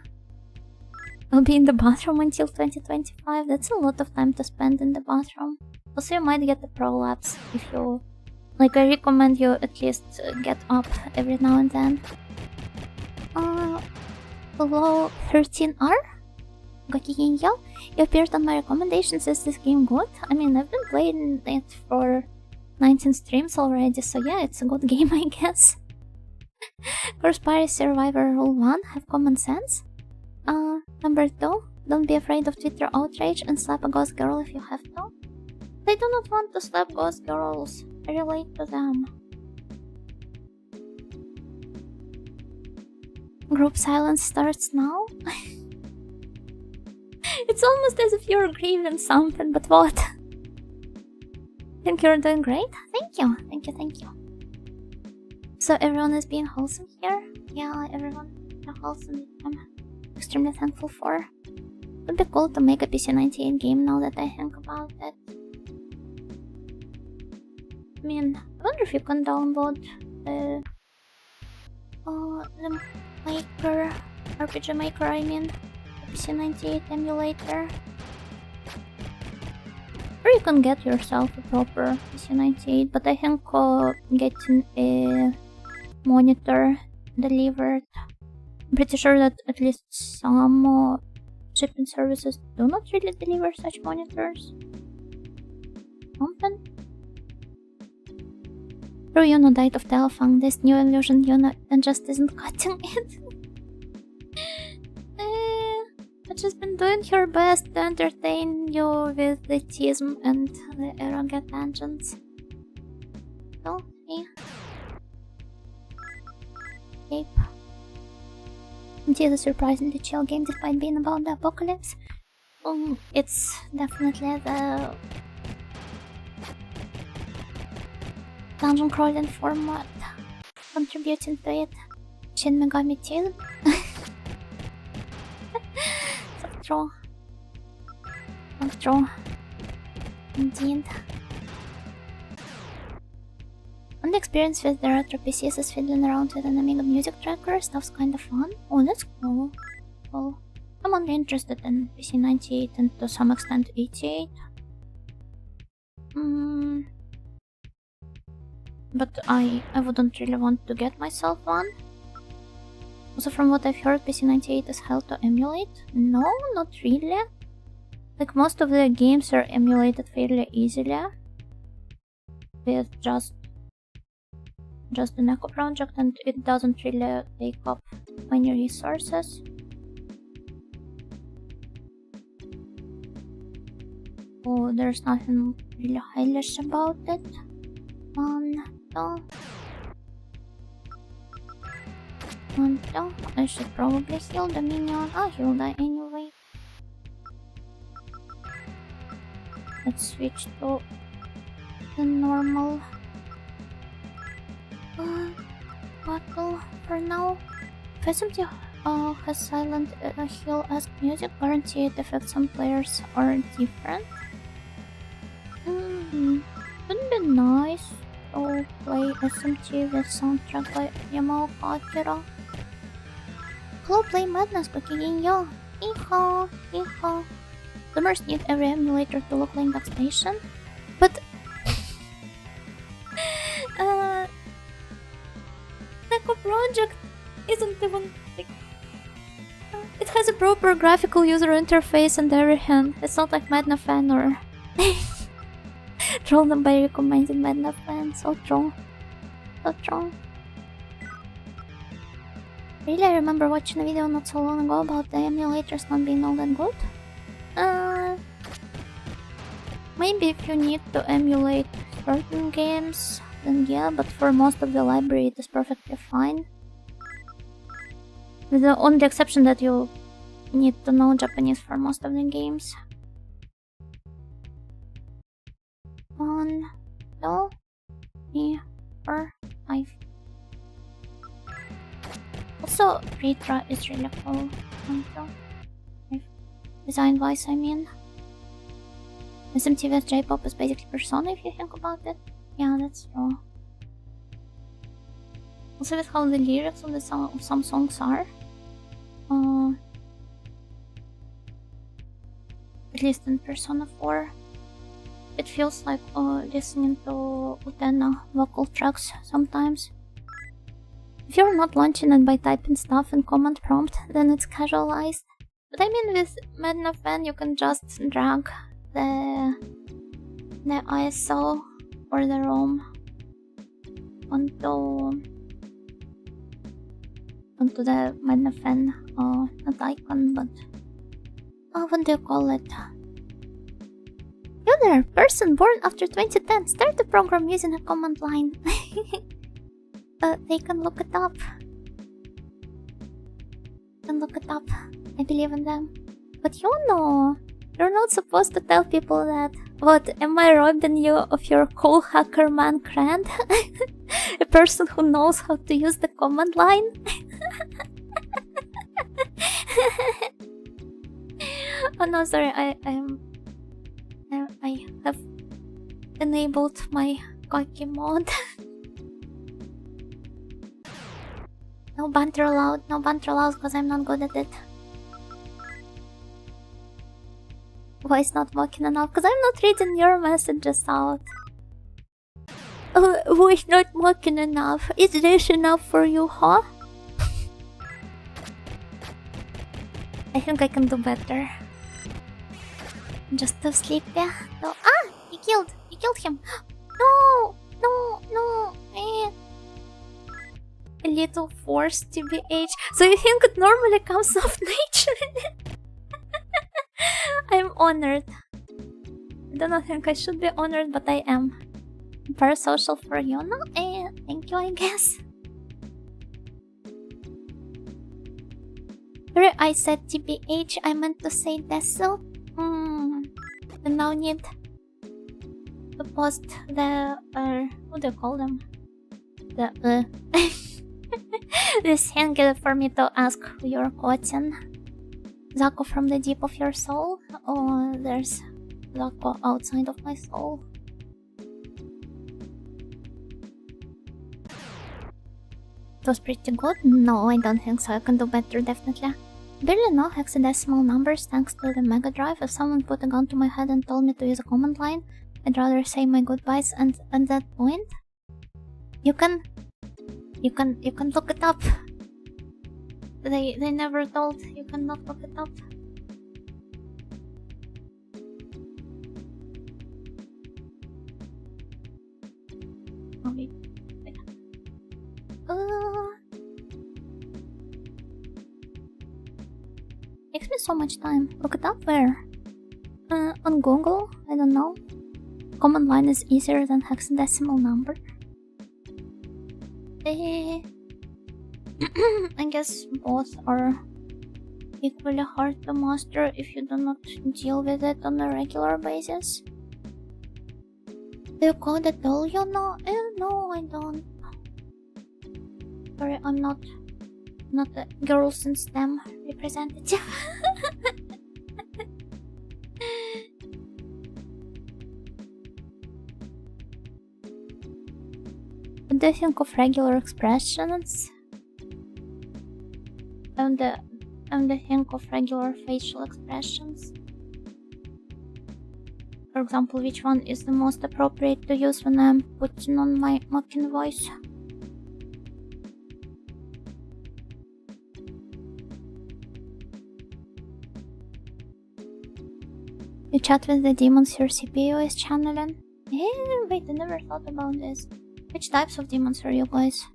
I'll be in the bathroom until 2025. That's a lot of time to spend in the bathroom. Also, you might get the prolapse if you... Like, I recommend you at least get up every now and then. Hello, 13R? You appeared on my recommendations. Is this game good? I mean, I've been playing it for 19 streams already, so yeah, it's a good game, I guess. Corpse Party Survivor Rule 1, have common sense. Number 2, don't be afraid of Twitter outrage and slap a ghost girl if you have to. I do not want to slap ghost girls. I relate to them. Group silence starts now? It's almost as if you're grieving something, but what? Think you're doing great? Thank you, thank you, thank you. So everyone is being wholesome here? Yeah, everyone is wholesome. I'm extremely thankful for. It would be cool to make a PC-98 game now that I think about it. I mean, I wonder if you can download the Maker, RPG Maker, I mean, PC-98 emulator. Or you can get yourself a proper PC-98, but I think getting a monitor delivered. I'm pretty sure that at least some shipping services do not really deliver such monitors. Something. True, Yuno died of Telefang. This new illusion Yuno and just isn't cutting it. I've just been doing her best to entertain you with the tism and the arrogant tangents. So, hey. Escape. It is a surprisingly chill game despite being about the apocalypse. It's definitely the dungeon crawling format contributing to it. Shin Megami too. So true. So true. Indeed. And the experience with the retro PCs is fiddling around with an Amiga music tracker. Stuff's kinda fun. Oh, that's cool. Well, I'm only interested in PC 98 and to some extent 88. But I wouldn't really want to get myself one. Also, from what I've heard, PC 98 is hell to emulate. No, not really. Like, most of the games are emulated fairly easily with just the Neko project, and it doesn't really take up many resources. Oh, there's nothing really hellish about it. I should probably heal the minion. I'll heal that anyway. Let's switch to the normal battle for now. If SMT has silent heal-esque music, guaranteed effects on players are different. Wouldn't be nice to play SMT with soundtrack by Yamao Akira. Hello, play madness, cooking yo. Iha, iha. Gamers need every emulator to look like backstation, but Neko project isn't even like it has a proper graphical user interface and everything. It's not like Madna fan or troll them by recommending Madna fan. So true. So true. Really, I remember watching a video not so long ago about the emulators not being all that good. Maybe if you need to emulate certain games, then yeah, but for most of the library it is perfectly fine. With the only exception that you need to know Japanese for most of the games. 1, 2, 3, 4, 5. Also, Retro is really cool. 1, 2, 5. Design-wise, I mean. SMT with J-pop is basically Persona if you think about it. Yeah, that's true. Also with how the lyrics of some songs are. At least in Persona 4. It feels like listening to Utena vocal tracks sometimes. If you're not launching it by typing stuff in command prompt, then it's casualized. But I mean, with Madna Fan you can just drag the ISO or the ROM onto the Madna Fan, not icon, but what do you call it? You there, person born after 2010, start the program using a command line. They can look it up. I believe in them. But you know, you're not supposed to tell people that. What, am I robbing you of your cool hacker man cred? A person who knows how to use the command line? Oh no, sorry, I have enabled my cocky mode. No banter allowed because I'm not good at it. Voice not walking enough because I'm not reading your messages out. Voice not walking enough. Is this enough for you, huh? I think I can do better. I'm just too sleepy. No. Ah! You killed him. No! A little force, TBH. So you think it normally comes off naturally? I'm honored. I don't think I should be honored, but I am. Parasocial for you, no? Thank you, I guess. Sorry, I said TBH, I meant to say Deso. I now need to post the, what do you call them? The, This hint for me to ask who you're quoting. Zako from the deep of your soul? Or there's Zako outside of my soul? It was pretty good? No, I don't think so. I can do better, definitely. Barely know hexadecimal numbers thanks to the Mega Drive. If someone put a gun to my head and told me to use a command line, I'd rather say my goodbyes, and at that point, you can look it up. They never told you cannot look it up. Oh, wait. Takes me so much time. Look it up where? On Google? I don't know. Command line is easier than hexadecimal number. I guess both are equally hard to master if you do not deal with it on a regular basis. Do you code at all, you know? No, I don't. Sorry, I'm not a girls in STEM representative. What do you think of regular expressions? And the think of regular facial expressions. For example, which one is the most appropriate to use when I'm putting on my mocking voice? You chat with the demons your CPU is channeling? Wait, I never thought about this. Which types of demons are you guys?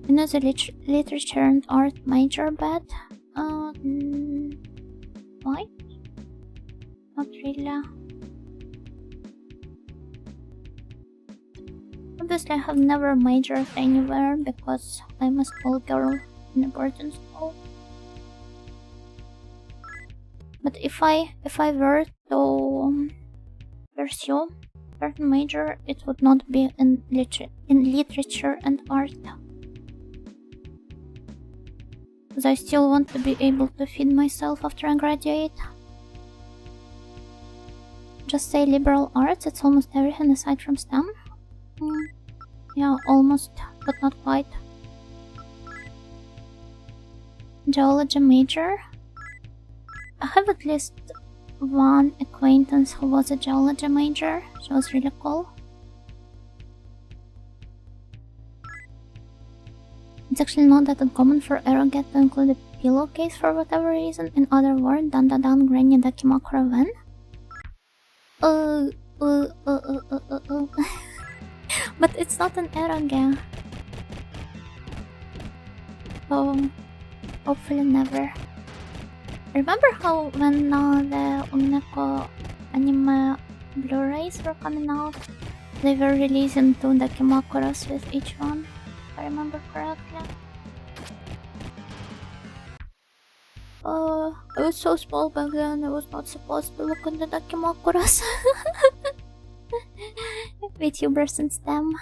You know the literature and art major bet? Why? Not really. Obviously I have never majored anywhere because I'm a schoolgirl in a boarding school. But if I were to pursue a certain major, it would not be in literature and art. Because I still want to be able to feed myself after I graduate. Just say liberal arts, it's almost everything aside from STEM. Yeah, almost, but not quite. Geology major. I have at least one acquaintance who was a geology major. She was really cool. It's actually not that uncommon for Eroget to include a pillowcase for whatever reason. In other words, dan granny dakimakura when? But it's not an eroge. So, hopefully never. Remember how when the Umineko anime Blu-rays were coming out, they were releasing 2 dakimakuras with each one, if I remember correctly. I was so small back then, I was not supposed to look at the dakimakuras. VTubers in STEM.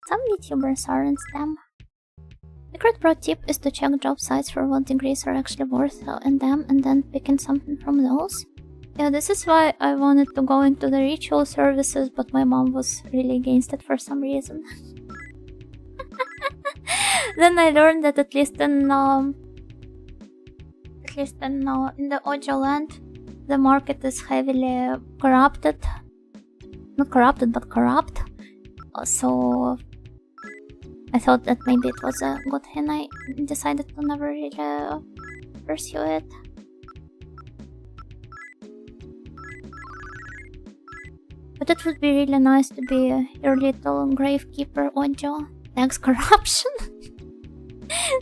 Some VTubers are in STEM. Secret pro tip is to check job sites for what degrees are actually worth in them and then picking something from those. Yeah, this is why I wanted to go into the ritual services, but my mom was really against it for some reason. Then I learned that at least in the audio land, the market is heavily corrupted. Not corrupted, but corrupt. So I thought that maybe it was a good thing. I decided to never really pursue it. But it would be really nice to be your little gravekeeper audio. Thanks, corruption.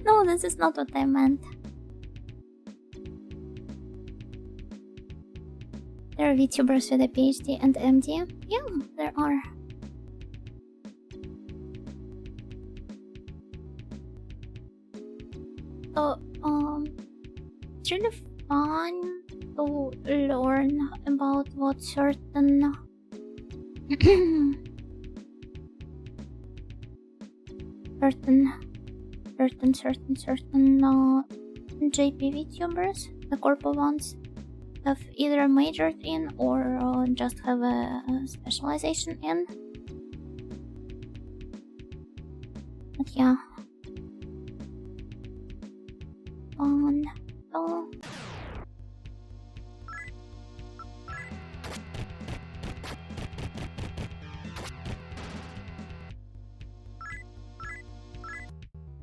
No, this is not what I meant. There are VTubers with a PhD and MD. Yeah, there are. So, it's really fun to learn about what certain certain JP Vtubers, the corpo ones, have either majored in or just have a specialization in. But yeah.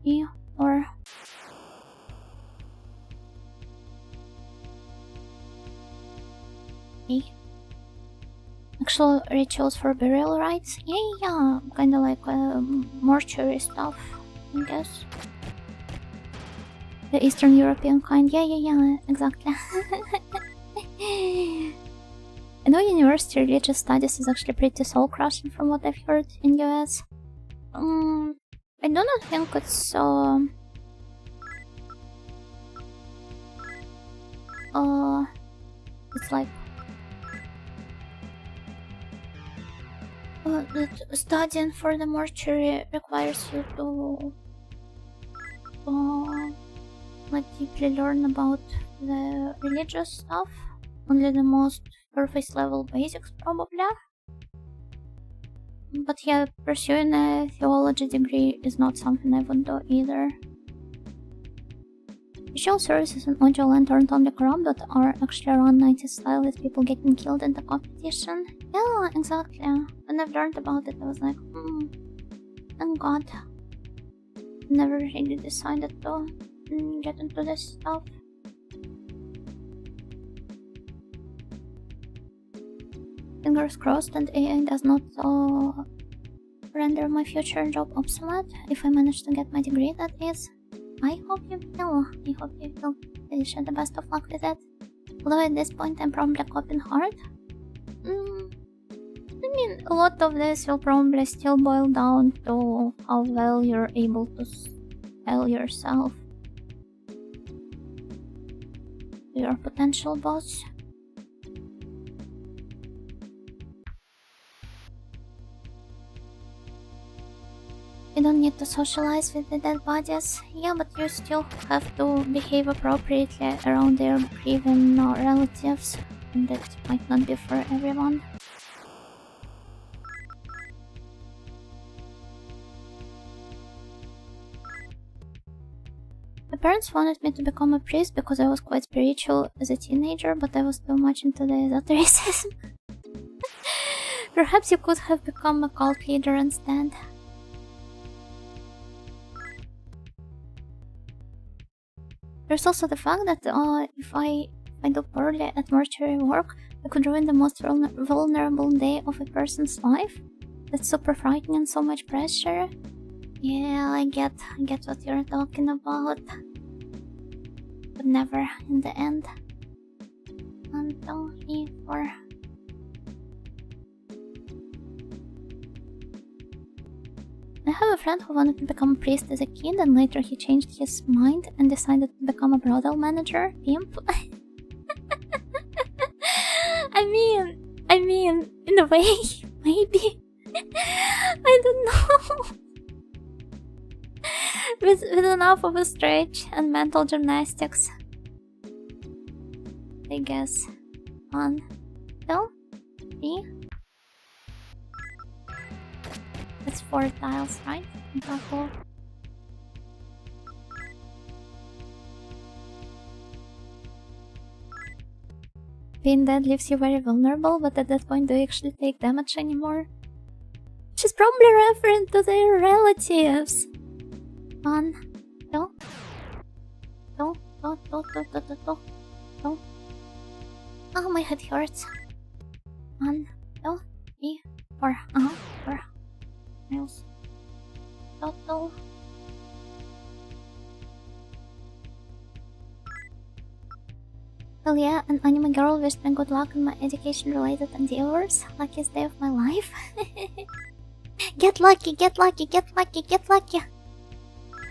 Yeah, or actual rituals for burial rites. Yeah, kinda like mortuary stuff, I guess. The Eastern European kind. Yeah, exactly. I know university religious studies is actually pretty soul-crushing from what I've heard in US. I do not think it's it's like that studying for the mortuary requires you to like deeply learn about the religious stuff. Only the most surface level basics probably. But yeah, pursuing a theology degree is not something I would do either. Visual services and audio land aren't only corrupt, but are actually around 90s style with people getting killed in the competition. Yeah, exactly. When I've learned about it, I was like, thank God. Never really decided to get into this stuff. Fingers crossed and AI does not render my future job obsolete if I manage to get my degree, that is. I hope you will. I hope you will. I wish you the best of luck with it. Although at this point I'm probably coping hard. I mean, a lot of this will probably still boil down to how well you're able to sell yourself to your potential boss. You don't need to socialize with the dead bodies, yeah, but you still have to behave appropriately around their grieving relatives, and that might not be for everyone. My parents wanted me to become a priest because I was quite spiritual as a teenager, but I was too much into the esotericism. Perhaps you could have become a cult leader instead. There's also the fact that if I do poorly at mortuary work, I could ruin the most vulnerable day of a person's life. That's super frightening and so much pressure. Yeah, I get what you're talking about. But never in the end. 1, 2, 3, 4. I have a friend who wanted to become a priest as a kid, and later he changed his mind and decided to become a brothel manager. Pimp. I mean, in a way, maybe. I don't know. with enough of a stretch and mental gymnastics, I guess. 1, 2, 3. That's 4 tiles, right? Careful. Being dead leaves you very vulnerable, but at that point do you actually take damage anymore? She's probably referring to their relatives. 1, 2. 2. Oh, my head hurts. 1, 2, 3, 4. 4. Nails. Total. Well, yeah, an anime girl wished me good luck in my education-related endeavors. Luckiest day of my life. Get lucky, get lucky, get lucky, get lucky.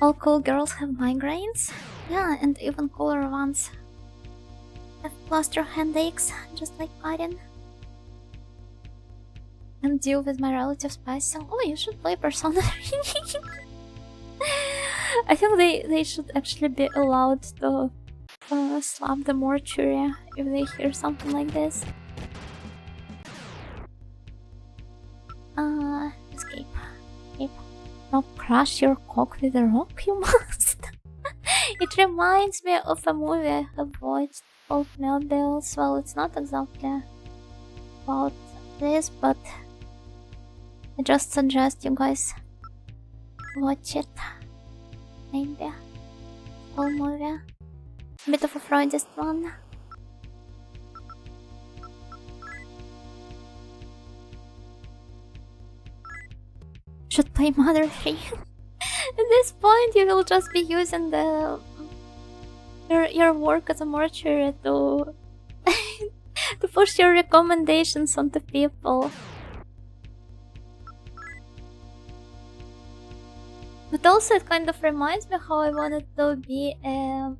All cool girls have migraines. Yeah, and even cooler ones. Have cluster headaches, just like Karin. And deal with my relatives passing. Oh, you should play Persona 3. I think they should actually be allowed to slap the mortuary if they hear something like this. Escape. Escape. Not crush your cock with a rock, you must. It reminds me of a movie I have watched called Melbills. Well, it's not exactly about this, but I just suggest you guys watch it. Maybe. Whole movie. Bit of a Freudist one. Should play Mother 3. At this point, you will just be using the your work as a mortuary to to push your recommendations onto people. But also, it kind of reminds me how I wanted to be a...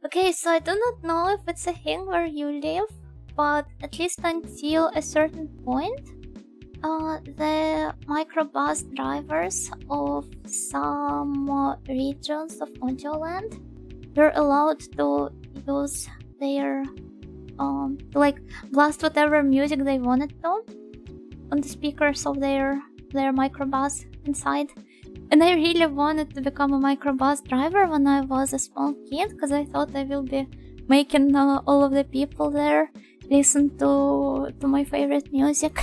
Okay, so I do not know if it's a thing where you live, but at least until a certain point, the microbus drivers of some regions of Audioland were allowed to use their to like blast whatever music they wanted to on the speakers of their microbus inside. And I really wanted to become a microbus driver when I was a small kid, because I thought I will be making all of the people there listen to my favorite music.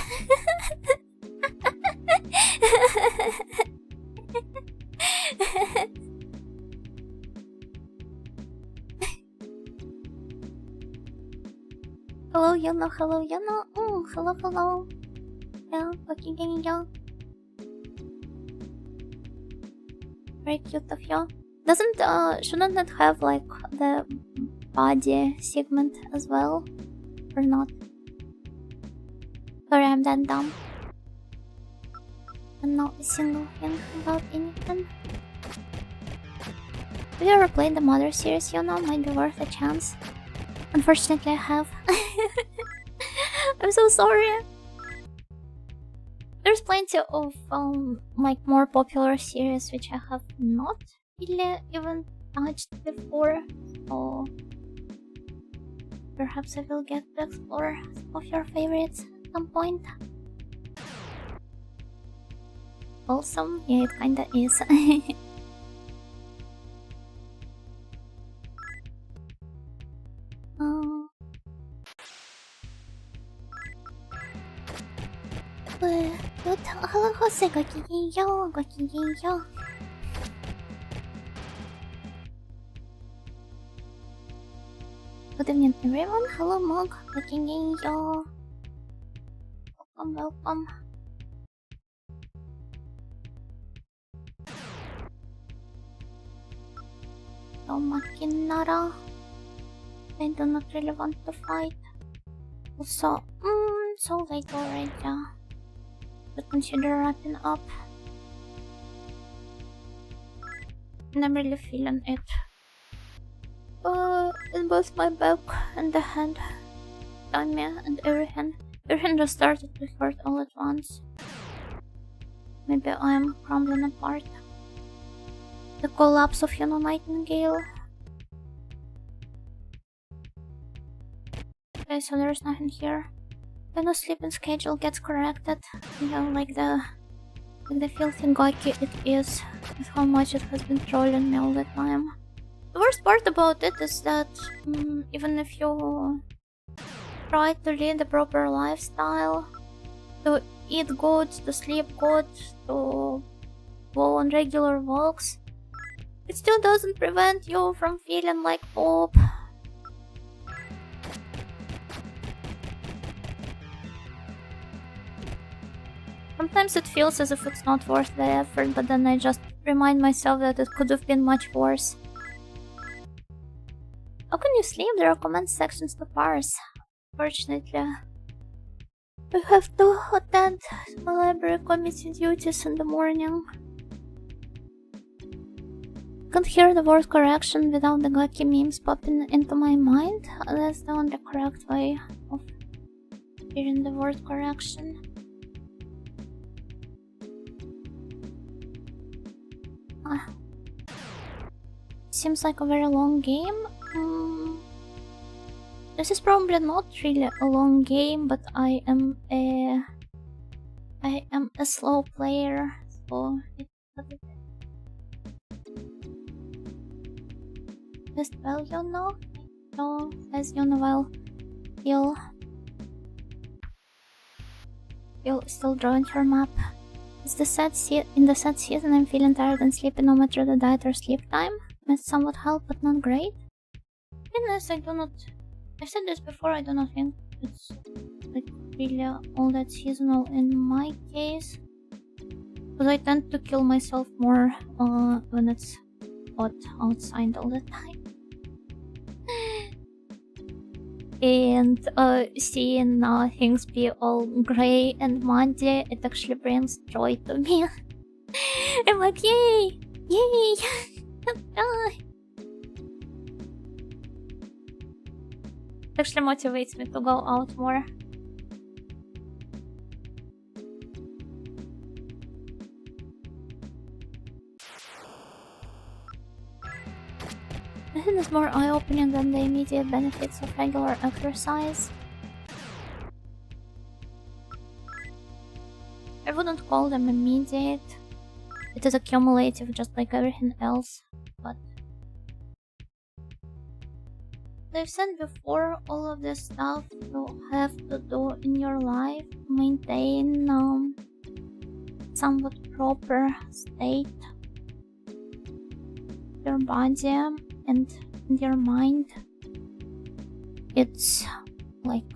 Hello, Yuno. Hello, Yuno. Hello, hello. Yeah, fucking yo. Very cute of you. Shouldn't it have like the body segment as well? Or not? Sorry, I'm that dumb. I don't know a single thing about anything. Have you ever played the Mother series? You know, might be worth a chance. Unfortunately, I have. I'm so sorry. There's plenty of like more popular series which I have not really even touched before, so perhaps I will get to explore some of your favorites at some point. Awesome, yeah, it kinda is. Hello, Jose. Gokigenyo. Good evening, everyone. Hello, Mog. Gokigenyo. Welcome. No Makinara. I do not really want to fight. Also, so late already. But consider wrapping up. And I'm really feeling it. In both my back and the hand. Tummy and everything. Everything just started to hurt all at once. Maybe I am crumbling apart. The collapse of Yuno Nightingale. Okay, so there's nothing here. When the sleeping schedule gets corrected, you know, like the filthy gaki it is, with how much it has been trolling me all the time. The worst part about it is that even if you try to lead the proper lifestyle, to eat good, to sleep good, to go on regular walks, it still doesn't prevent you from feeling like poop. Sometimes it feels as if it's not worth the effort, but then I just remind myself that it could have been much worse. How can you sleep? There are comment sections to parse. Fortunately, I have to attend my library committee duties in the morning. Can't hear the word correction without the gaki memes popping into my mind. That's the only correct way of hearing the word correction. Seems like a very long game. This is probably not really a long game, but I am a slow player, so just well, you know. So as you know, well, you'll still drawing your map. It's in the sad season. I'm feeling tired and sleepy, no matter the diet or sleep time. It's somewhat help, but not great. Goodness, I said this before. I do not think it's like really all that seasonal in my case, because I tend to kill myself more when it's hot outside all the time. And seeing things be all gray and muddy, it actually brings joy to me. I'm like, yay! Yay! It actually motivates me to go out more. I think it's more eye-opening than the immediate benefits of regular exercise. I wouldn't call them immediate. It is accumulative just like everything else, but I've said before, all of this stuff you have to do in your life to maintain somewhat proper state, your body and your mind. It's like,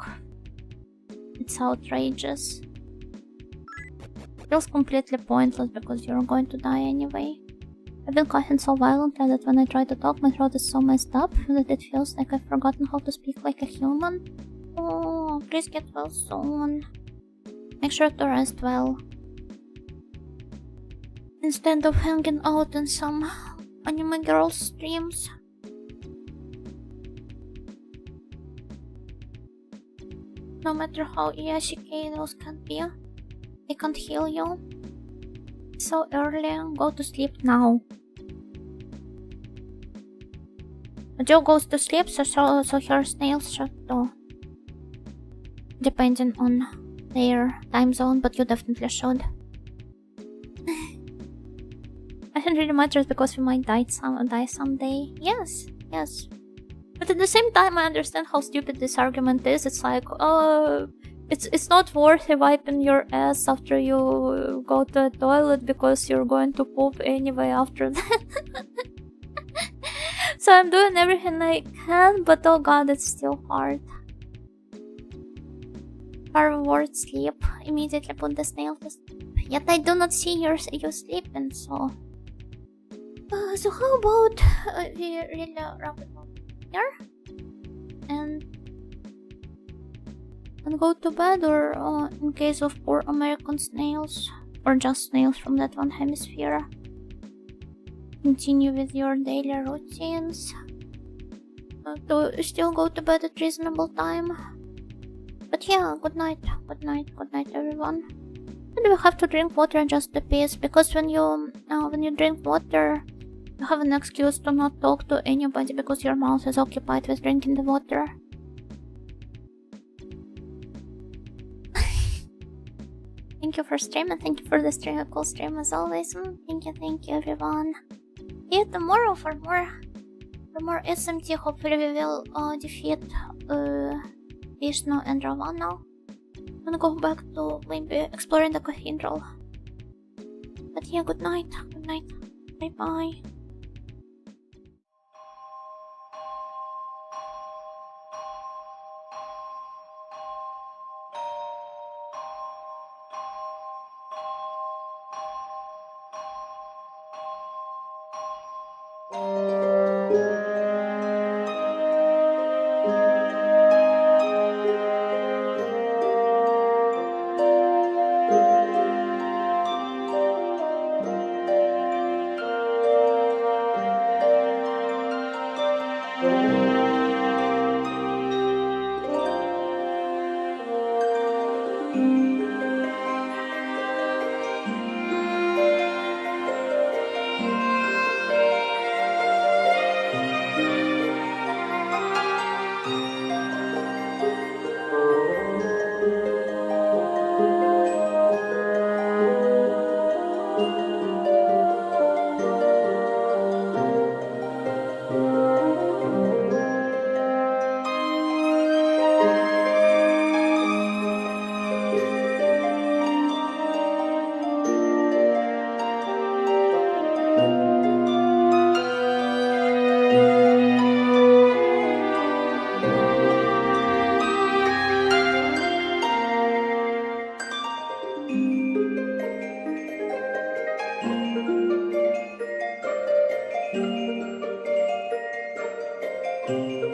it's outrageous. It feels completely pointless because you're going to die anyway. I've been coughing so violently that when I try to talk, my throat is so messed up that it feels like I've forgotten how to speak like a human. Oh, please get well soon. Make sure to rest well. Instead of hanging out in some anime girl streams. No matter how Iyashikei those can be, they can't heal you. It's so early, go to sleep now. Joe goes to sleep, so her snails should too. Depending on their time zone, but you definitely should. I think it really matters because we might die someday. Yes. But at the same time, I understand how stupid this argument is. It's like, it's not worth wiping your ass after you go to the toilet because you're going to poop anyway after that. So I'm doing everything I can, but oh god, it's still hard. Reward sleep. Immediately put the snail to sleep. Yet I do not see you sleeping, so... so how about we really wrap it up here? And go to bed, or in case of poor American snails, or just snails from that one hemisphere, continue with your daily routines. To still go to bed at reasonable time. But yeah, good night everyone. And we have to drink water just a piece, because when you drink water, you have an excuse to not talk to anybody because your mouth is occupied with drinking the water. Thank you for streaming, thank you for the stream, a cool stream as always. Thank you everyone. See you tomorrow for more SMT. Hopefully we will defeat Vishnu and Ravana. I'm gonna go back to maybe exploring the cathedral. But yeah, good night, bye bye.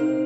you.